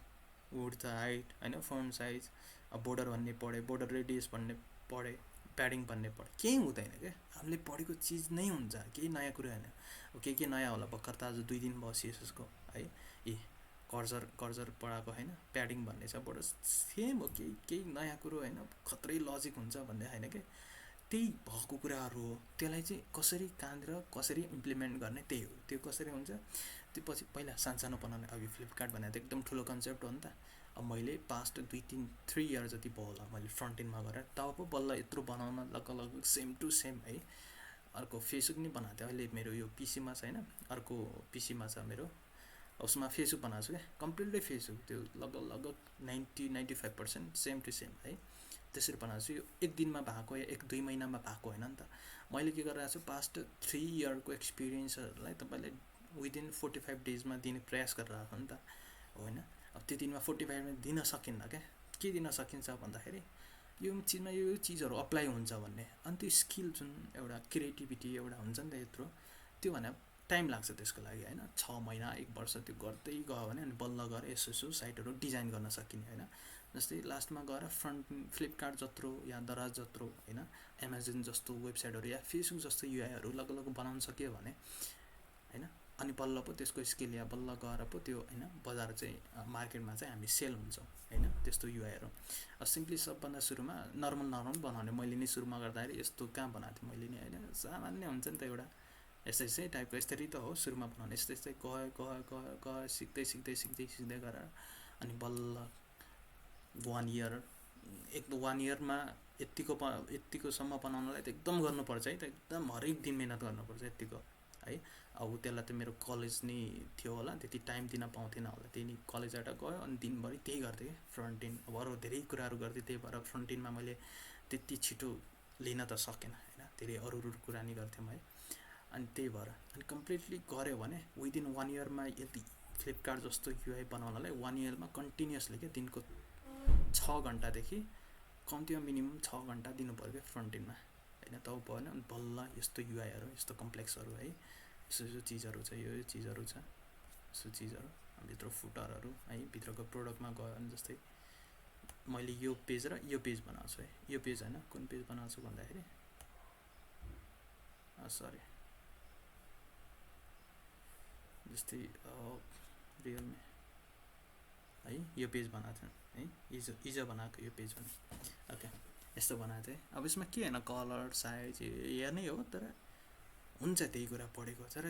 विड्थ हाइट होइन फन्ट साइज अब बोर्डर भन्ने पढेँ बोर्डर रेडियस भन्ने पढेँ प्याडिङ भन्ने पढेँ केही हुँदैन क्या हामीले पढेको चिज नै हुन्छ केही नयाँ कुरा होइन अब के नयाँ होला भर्खर त आज 2 दिन भयो CSSको है ए कर्जर पढाएको होइन प्याडिङ भन्ने छ बोर्डर सेम हो केही नयाँ कुरो होइन खत्रै लजिक हुन्छ भन्ने होइन क्या त्यही भएको कुराहरू हो त्यसलाई चाहिँ कसरी कहाँनिर कसरी इम्प्लिमेन्ट गर्ने त्यही हो त्यो कसरी हुन्छ त्यो पछि पहिला सानो बनाउने अघि फ्लिपकार्ट भनेर त एकदम ठुलो कन्सेप्ट हो नि त अब मैले पास्ट 2-3 इयर जति भयो होला मैले फ्रन्ट इन्डमा गरेर तब पो बल्ल यत्रो बनाउन लगभग सेम टु सेम है अर्को फेसबुक नि बनाएको थियो अहिले मेरो यो पीसीमा छैन अर्को पीसीमा छ मेरो उसमा फेसबुक बनाएको छु क्या कम्प्लिटली फेसबुक त्यो लगभग 90-95% सेम टु सेम है त्यसरी बनाएको छु यो एक दिनमा भएको या 1-2 महिनामा भएको होइन नि त मैले के गरिरहेको छु पास्ट 3 इयरको एक्सपिरियन्सहरूलाई तपाईँले विदिन 45 डेजमा दिने प्रयास गरिरहेको नि त होइन अब त्यो दिनमा 45 दिन सकिन्न क्या के दिन सकिन्छ भन्दाखेरि यो चिजमा यो चिजहरू अप्लाई हुन्छ भन्ने अनि त्यो स्किल जुन एउटा क्रिएटिभिटी एउटा हुन्छ नि त यत्रो त्यो भने टाइम लाग्छ त्यसको लागि होइन 6 महिना 1 वर्ष त्यो गर्दै गयो भने अनि बल्ल गएर यसो साइटहरू डिजाइन गर्न सकिने होइन जस्तै लास्टमा गएर फ्रन्ट फ्लिपकार्ट जत्रो या दराज जत्रो होइन एमाजोन जस्तो वेबसाइटहरू या फेसबुक जस्तो युआईहरू लगभग बनाउन सक्यो भने होइन अनि बल्ल पो त्यसको स्किल या बल्ल गएर पो त्यो होइन बजार चाहिँ मार्केटमा चाहिँ हामी सेल हुन्छौँ होइन त्यस्तो युआईहरू अब सिम्पली सबभन्दा सुरुमा नर्मल बनाउने मैले नि सुरुमा गर्दाखेरि यस्तो कहाँ बनाएको थिएँ मैले नि होइन सामान्य हुन्छ नि त एउटा यस्तै टाइपको यसरी त हो सुरुमा बनाउने यस्तै गयो सिक्दै गरेर अनि बल्ल 1 इयर 1 इयरमा यत्तिकोसम्म बनाउनलाई त एकदम गर्नुपर्छ है त एकदम हरेक दिन मिहिनेत गर्नुपर्छ यत्तिको है अब त्यसलाई त मेरो कलेज नै थियो होला त्यति टाइम दिन पाउँथेन होला त्यही नि कलेजबाट गयो अनि दिनभरि त्यही गर्थेँ फ्रन्ट इन्ड अब अरू धेरै कुराहरू गर्थेँ त्यही भएर फ्रन्ट इन्डमा मैले त्यति छिटो लिन त सकेन होइन धेरै अरू कुरा नि गर्थेँ है अनि त्यही भएर अनि कम्प्लिटली गऱ्यो भने विदिन 1 इयरमा यदि फ्लिपकार्ट जस्तो युआई बनाउनलाई 1 इयरमा कन्टिन्युसली क्या दिनको 6 घन्टादेखि कम्तीमा मिनिमम 6 घन्टा दिनु पऱ्यो क्या फ्रन्ट इन्डमा होइन तब भएन अनि बल्ल यस्तो युआईहरू यस्तो कम्प्लेक्सहरू है यस्तो चिजहरू छ यो चिजहरू छ यस्तो चिजहरू भित्र फुटरहरू है भित्रको प्रोडक्टमा गयो भने जस्तै मैले यो पेज र यो पेज बनाएको छु है यो पेज होइन कुन पेज बनाएको छु भन्दाखेरि सरी जस्तै रियलमी है यो पेज बनाएको थिएँ है हिजो बनाएको यो पेज पनि ओके यस्तो बनाएको थिएँ अब यसमा के होइन कलर साइज हेर्नै हो तर हुन्छ त्यही कुरा पढेको तर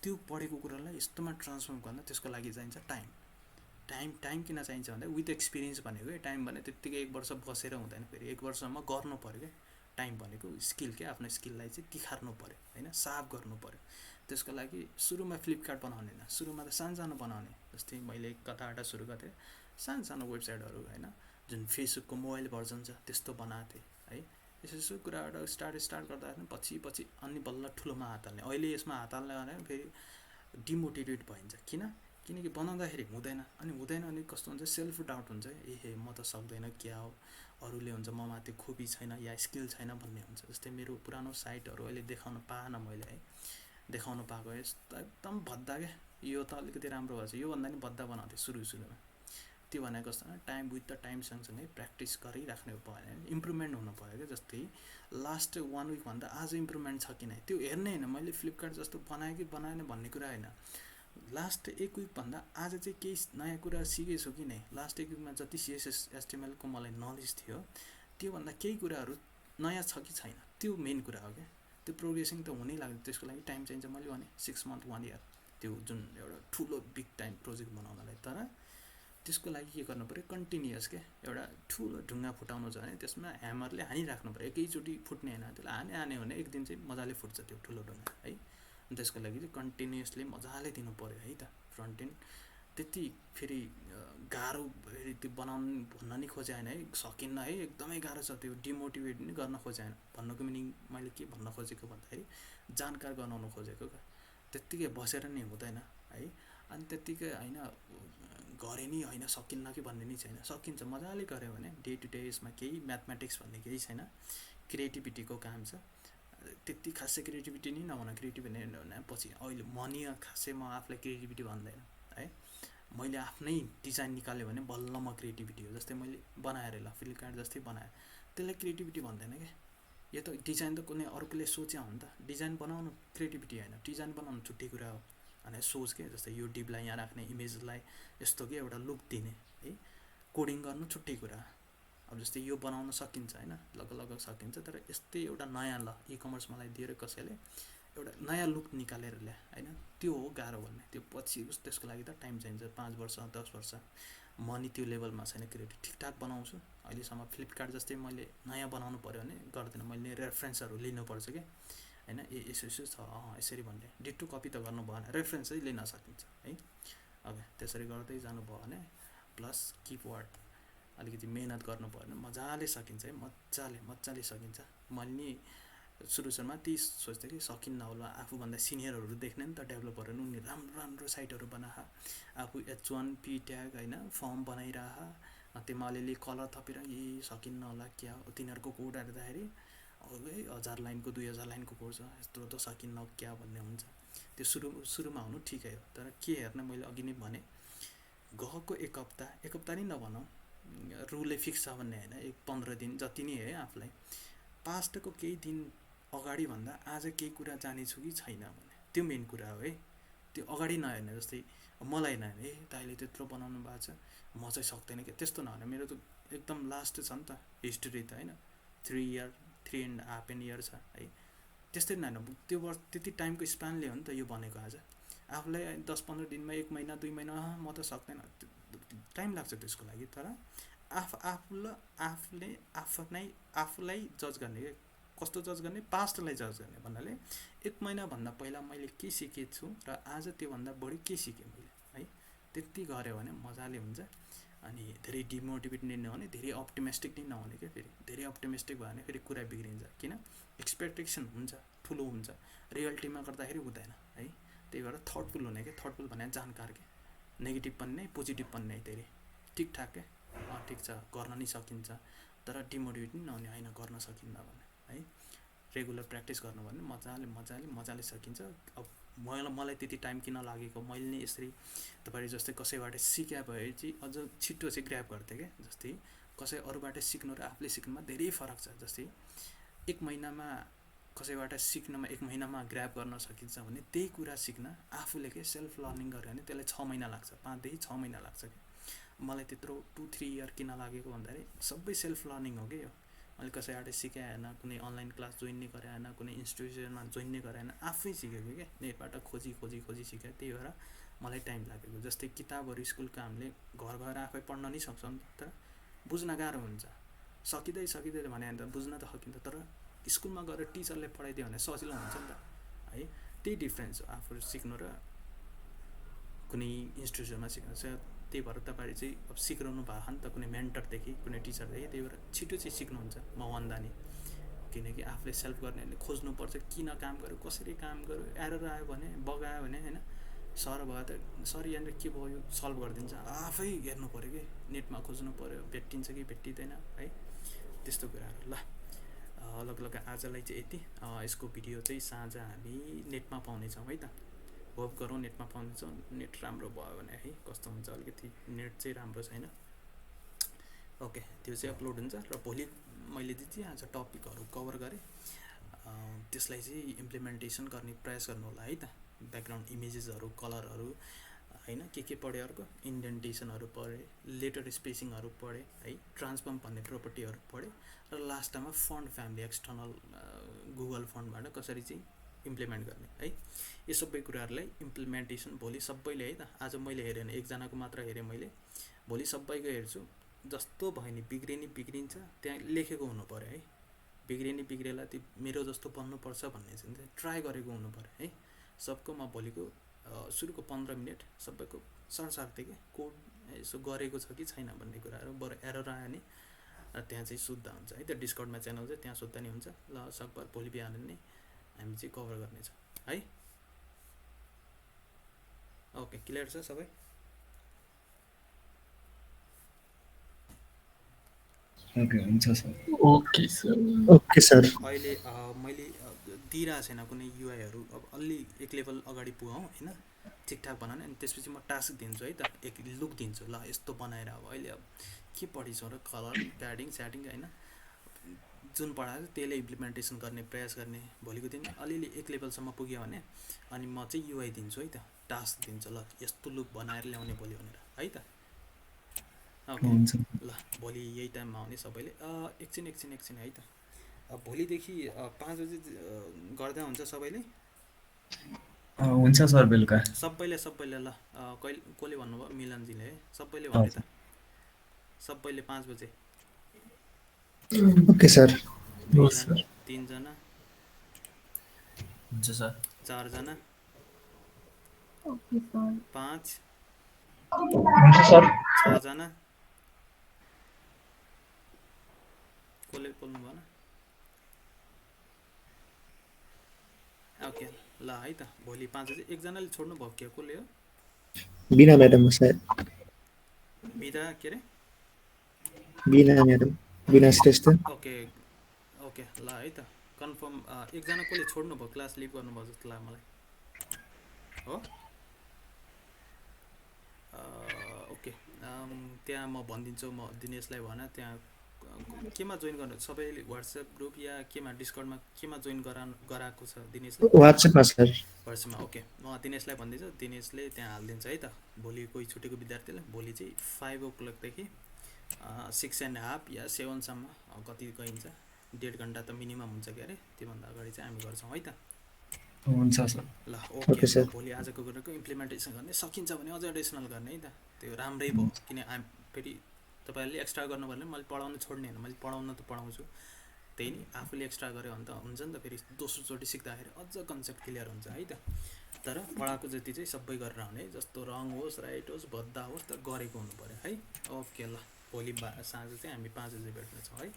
त्यो पढेको कुरालाई यस्तोमा ट्रान्सफर्म गर्न त्यसको लागि चाहिन्छ टाइम किन चाहिन्छ भन्दा विथ एक्सपिरियन्स भनेको टाइम भने त्यत्तिकै 1 वर्ष बसेर हुँदैन फेरि 1 वर्षमा गर्नु पऱ्यो क्या टाइम भनेको स्किल क्या आफ्नो स्किललाई चाहिँ तिखार्नु पऱ्यो होइन साफ गर्नु पऱ्यो त्यसको लागि सुरुमा फ्लिपकार्ट बनाउने होइन सुरुमा त सानो बनाउने जस्तै मैले कताबाट सुरु गरेँ सानो वेबसाइटहरू होइन जुन फेसबुकको मोबाइल भर्जन छ त्यस्तो बनाएको थिएँ है यसो कुराबाट स्टार्ट गर्दा पछि अनि बल्ल ठुलोमा हात हाल्ने अहिले यसमा हात हाल्ने भने फेरि डिमोटिभेट भइन्छ किनकि बनाउँदाखेरि हुँदैन अनि कस्तो हुन्छ सेल्फ डाउट हुन्छ ए म त सक्दैन क्या हो अरूले हुन्छ ममा त्यो खोपी छैन या स्किल छैन भन्ने हुन्छ जस्तै मेरो पुरानो साइटहरू अहिले देखाउन पाएन मैले है देखाउन पाएको यस्तो एकदम भद्दा क्या यो त अलिकति राम्रो भएछ योभन्दा नि भद्दा बनाउँथेँ सुरुमा त्यो भनेको कस्तो टाइम विथ द टाइम सँगसँगै प्र्याक्टिस गरिराख्नु पऱ्यो इम्प्रुभमेन्ट हुनु पऱ्यो क्या जस्तै लास्ट 1 विक भन्दा आज इम्प्रुभमेन्ट छ कि नै त्यो हेर्ने होइन मैले फ्लिपकार्ट जस्तो बनाएँ कि बनाएन भन्ने कुरा होइन लास्ट एक विकभन्दा आज चाहिँ केही नयाँ कुरा सिकेछु कि नै। लास्ट एक विकमा जति सिएसएस एचटिएमएलको मलाई नलेज थियो त्योभन्दा केही कुराहरू नयाँ छ कि छैन, त्यो मेन कुरा हो क्या। त्यो प्रोग्रेसिङ त हुनै लाग्छ, त्यसको लागि टाइम चाहिन्छ। मैले भने 6 मन्थ 1 इयर त्यो जुन एउटा ठुलो बिग टाइम प्रोजेक्ट बनाउनलाई। तर त्यसको लागि के गर्नु पऱ्यो, कन्टिन्युअस क्या। एउटा ठुलो ढुङ्गा फुटाउनु छ भने त्यसमा ह्यामरले हानिराख्नु पऱ्यो, एकैचोटि फुट्ने होइन। त्यसलाई हान्यो भने एक दिन चाहिँ मजाले फुट्छ त्यो ठुलो ढुङ्गा है। त्यसको लागि चाहिँ कन्टिन्युअसली मजाले दिनु पऱ्यो है त। फ्रन्ट एन्ड त्यति फेरि गाह्रो फेरि त्यो बनाउनु भन्न नि खोजे होइन है, सकिन्न है, एकदमै गाह्रो छ त्यो। डिमोटिभेट पनि गर्न खोजे होइन। भन्नुको मिनिङ मैले के भन्न खोजेको भन्दाखेरि जानकार गराउनु खोजेको क्या। त्यत्तिकै बसेर नि हुँदैन है। अनि त्यत्तिकै होइन गरे नि होइन सकिन्न कि भन्ने नि छैन, सकिन्छ मजाले गऱ्यो भने। डे टु डे यसमा केही म्याथमेटिक्स भन्ने केही छैन, क्रिएटिभिटीको काम छ। त्यति खासै क्रिएटिभिटी नै नहुन, क्रिएटिभ भने पछि अहिले मनी खासै म आफूलाई क्रिएटिभिटी भन्दैन है। मैले आफ्नै डिजाइन निकाल्यो भने बल्ल म क्रिएटिभिटी हो। जस्तै मैले बनाएर ल फ्लिपकार्ट जस्तै बनाएँ, त्यसलाई क्रिएटिभिटी भन्दैन क्या। यो त डिजाइन त कुनै अर्कोले सोच्या हो नि त। डिजाइन बनाउनु क्रिएटिभिटी होइन, डिजाइन बनाउनु छुट्टै कुरा हो। अनि सोच के, जस्तै यो डिपलाई यहाँ राख्ने, इमेजलाई यस्तो के एउटा लुक दिने है। कोडिङ गर्नु छुट्टै कुरा। अब जस्तै यो बनाउन सकिन्छ होइन, लगभग सकिन्छ। तर यस्तै एउटा नयाँ ल इकमर्स मलाई दिएर कसैले एउटा नयाँ लुक निकालेर ल्या होइन, त्यो हो गाह्रो भन्ने। त्यो पछि त्यसको लागि त टाइम चाहिन्छ, 5 वर्ष 10 वर्ष। म नि त्यो लेभलमा छैन क्रिएटिभ, ठिकठाक बनाउँछु अहिलेसम्म। फ्लिपकार्ट जस्तै मैले नयाँ बनाउनु पऱ्यो भने गर्दैन, मैले रेफरेन्सहरू लिनुपर्छ क्या होइन। यसो यसो छ यसरी भन्ने डिटो कपी त गर्नु भएन, रेफरेन्स चाहिँ लिन सकिन्छ है। अब त्यसरी गर्दै जानुभयो भने प्लस किपवर्ड अलिकति मेहनत गर्नु भयो भने मजाले सकिन्छ है। मजाले सकिन्छ। मैले नि सुरुमा त्यही सोच्थेँ कि सकिन्न होला। आफूभन्दा सिनियरहरू देख्ने नि त डेभलपरहरू, उनी राम्रो साइटहरू बनाए, आफू H1P ट्याग होइन फर्म बनाइरह, त्यसमा अलिअलि कलर थपेर सकिन्न होला क्या हो। तिनीहरूको कोड हेर्दाखेरि 1000 लाइनको 2000 लाइनको कोड छ, यस्तो त सकिन्न क्या भन्ने हुन्छ। त्यो सुरुमा हुनु ठिकै हो। तर के हेर्न, मैले अघि नै भने गएको एक हप्ता नै नभनौँ, रुलै फिक्स छ भन्ने होइन, 15 दिन जति नै है आफूलाई। पास्टको केही दिन अगाडि भन्दा आज केही कुरा जानेछु कि छैन भने त्यो मेन कुरा हो है। त्यो अगाडि नहेर्ने, जस्तै मलाई नहेर्ने तैँले त्यत्रो बनाउनु भएको छ म चाहिँ सक्दैन कि, त्यस्तो नहेर्ने। मेरो त एकदम लास्ट छ नि त हिस्ट्री त होइन, 3.5 इयर छ है। त्यस्तै नहेर्नु, त्यो वर्ष त्यति टाइमको स्प्यानले हो नि त यो बनेको। आज आफूलाई 10-15 दिनमा 1 महिना 2 महिना म त सक्दैन, टाइम लाग्छ त्यसको लागि। तर आफूलाई जज गर्ने क्या। कस्तो जज गर्ने, पास्टलाई जज गर्ने भन्नाले 1 महिनाभन्दा पहिला मैले के सिकेको छु र आज त्योभन्दा बढी के सिकेँ मैले है। त्यति गऱ्यो भने मजाले हुन्छ। अनि धेरै डिमोटिभेट नै नहुने, धेरै अप्टिमिस्टिक नै नहुने क्या। फेरि धेरै अप्टिमिस्टिक भयो भने फेरि कुरा बिग्रिन्छ, किन एक्सपेक्टेसन हुन्छ ठुलो हुन्छ, रियालिटीमा गर्दाखेरि हुँदैन है। त्यही भएर थटफुल हुने क्या। थटफुल भने जानकार के, नेगेटिभ पनि नै पोजिटिभ पनि नै धेरै ठिकठाक क्या। ठिक छ गर्न नै सकिन्छ, तर डिमोटिभेट पनि नहुने, होइन गर्न सकिन्न भने है। रेगुलर प्र्याक्टिस गर्नु भने मजाले सकिन्छ। अब मलाई त्यति टाइम किन लागेको, मैले नै यसरी तपाईँ जस्तै कसैबाट सिक्या भए चाहिँ अझ छिट्टो चाहिँ ग्र्याब गर्थेँ क्या। जस्तै कसै अरूबाट सिक्नु र आफूले सिक्नुमा धेरै फरक छ। जस्तै 1 महिनामा कसैबाट सिक्नमा 1 महिनामा ग्र्याब गर्न सकिन्छ भने त्यही कुरा सिक्न आफूले के सेल्फ लर्निङ गऱ्यो भने त्यसलाई 6 महिना लाग्छ, 5 देखि 6 महिना लाग्छ क्या। मलाई त्यत्रो 2-3 इयर किन लागेको भन्दाखेरि सबै सेल्फ लर्निङ हो क्या यो। मैले कसैबाट सिकाए होइन, कुनै अनलाइन क्लास जोइन नै गरे होइन, कुनै इन्स्टिट्युसनमा जोइन नै गरे होइन, आफै सिकेको क्या। नेटबाट खोजी सिकेँ। त्यही भएर मलाई टाइम लागेको। जस्तै किताबहरू स्कुलको हामीले घर गएर आफै पढ्न नै सक्छौँ नि, तर बुझ्न गाह्रो हुन्छ। सकिँदै भने त बुझ्न त सकिन्छ, तर स्कुलमा गएर टिचरले पढाइदियो भने सजिलो हुन्छ नि त है। त्यही डिफ्रेन्स हो आफू सिक्नु र कुनै इन्स्टिट्युसनमा सिक्नु छ। त्यही भएर तपाईँले चाहिँ अब सिकाउनु भएको नि त कुनै मेन्टरदेखि, कुनै टिचरदेखि। त्यही भएर छिटो चाहिँ सिक्नुहुन्छ मभन्दा नि, किनकि आफूले सेल्फ गर्नेले खोज्नुपर्छ किन काम गर्यो, कसरी काम गर्यो, एरर आयो भने, बग आयो भने होइन, सर भयो त सर यहाँनिर के भयो सल्भ गरिदिन्छ, आफै हेर्नु पऱ्यो कि, नेटमा खोज्नु पऱ्यो भेटिन्छ कि भेटिँदैन है। त्यस्तो कुराहरू। ल लगभग आजलाई चाहिँ यति। यसको भिडियो चाहिँ साँझ हामी नेटमा पाउनेछौँ है त। होप गरौँ नेटमा पाउनेछौँ। नेट राम्रो भयो भने है, कस्तो हुन्छ अलिकति नेट चाहिँ राम्रो छैन। ओके, त्यो चाहिँ अपलोड हुन्छ र भोलि मैले चाहिँ आज टपिकहरू कभर गरेँ, त्यसलाई चाहिँ इम्प्लिमेन्टेसन गर्ने प्रयास गर्नु होला है त। ब्याकग्राउन्ड इमेजेसहरू कलरहरू होइन के पढ्यो अर्को इन्डेन्टेसनहरू पढेँ लेटर स्पेसिङहरू पढेँ है ट्रान्सफर्म भन्ने प्रोपर्टीहरू पढेँ र लास्टमा फन्ट फ्यामिली एक्सटर्नल गुगल फन्टबाट कसरी चाहिँ इम्प्लिमेन्ट गर्ने है यो सबै कुराहरूलाई इम्प्लिमेन्टेसन भोलि सबैले है त आज मैले हेरेँ भने एकजनाको मात्र हेरेँ मैले भोलि सबैको हेर्छु जस्तो भयो नि बिग्रिन्छ त्यहाँ लेखेको हुनु पऱ्यो है बिग्रेला त्यो मेरो जस्तो बन्नुपर्छ भन्ने चाहिँ ट्राई गरेको हुनु पऱ्यो है सबको म भोलिको सुरुको 15 मिनट सबैको सरसार्थे कोड यसो गरेको छ कि छैन भन्ने कुराहरू बरु एरर आयो नि त्यहाँ चाहिँ शुद्ध हुन्छ है त्यो डिस्कर्डमा च्यानल छ त्यहाँ शुद्ध नि हुन्छ ल सकभर भोलि बिहान नै हामी चाहिँ कभर गर्नेछौँ है ओके क्लियर छ सबै ओके हुन्छ सर ओके सर अहिले मैले दिइरहेको छैन कुनै युआईहरू अब अलि एक लेभल अगाडि पुगाउँ होइन ठिकठाक बनाउने अनि त्यसपछि म टास्क दिन्छु है त एक लुक दिन्छु ल यस्तो बनाएर अब अहिले अब के पढिछौँ र कलर प्याडिङ स्याडिङ होइन जुन पढाएको त्यसले इम्प्लिमेन्टेसन गर्ने प्रयास गर्ने भोलिको दिन अलिअलि एक लेभलसम्म पुग्यो भने अनि म चाहिँ युआई दिन्छु है त टास्क दिन्छु ल यस्तो लुक बनाएर ल्याउने भोलि भनेर है त ओके ल भोलि यही टाइममा आउने सबैले एकछिन है त भोलिदेखि 5 बजे गर्दा हुन्छ सबैले हुन्छ सर बेलुका सबैले ल कसले भन्नुभयो मिलनजीले है सबैले भने त सबैले 5 बजे ओके सर 3 जना हुन्छ सर 4 जना ओके सर 5 हुन्छ सर 6 जना कसले बोल्नु भएन ओके ल है त भोलि 5 बजे एकजनाले छोड्नु भयो के कसले हो बिना म्याडम सायद बिदा के अरे बिना म्याडम बिना श्रेष्ठ ओके ल है त कन्फर्म एकजना कसले छोड्नु भयो क्लास लिभ गर्नुभयो जस्तो लाग्यो मलाई हो ओके त्यहाँ म भनिदिन्छु म दिनेशलाई भन त्यहाँ केमा जोइन गर्नु सबैले व्हाट्सएप ग्रुप या केमा डिस्कर्डमा केमा जोइन गराएको छ दिनेशले वाट्सएपमा सर व्हाट्सएपमा ओके म दिनेशलाई भनिदिन्छु दिनेशले त्यहाँ हालिदिन्छ है त भोलि कोही छुटेको विद्यार्थीलाई भोलि चाहिँ 5 o'clockदेखि 6.5 या 7सम्म कति गइन्छ 1.5 घन्टा त मिनिमम हुन्छ के अरे त्योभन्दा अगाडि चाहिँ हामी गर्छौँ है त हुन्छ सर ल ओके ओके सर भोलि आजको कुराको इम्प्लिमेन्टेसन गर्ने सकिन्छ भने अझ एडिसनल गर्ने है त त्यो राम्रै भयो किन फेरि तपाईँहरूले एक्स्ट्रा गर्नु भने मैले पढाउनु छोड्ने होइन मैले पढाउन त पढाउँछु त्यही नि आफूले एक्स्ट्रा गऱ्यो भने त हुन्छ नि त फेरि दोस्रोचोटि सिक्दाखेरि अझ कन्सेप्ट क्लियर हुन्छ है त तर पढाएको जति चाहिँ सबै गरेर आउने जस्तो रङ होस् राइट होस् भद्दा होस् त गरेको हुनु पऱ्यो है ओके ल भोलि साँझ चाहिँ हामी 5 बजे भेट्नेछौँ है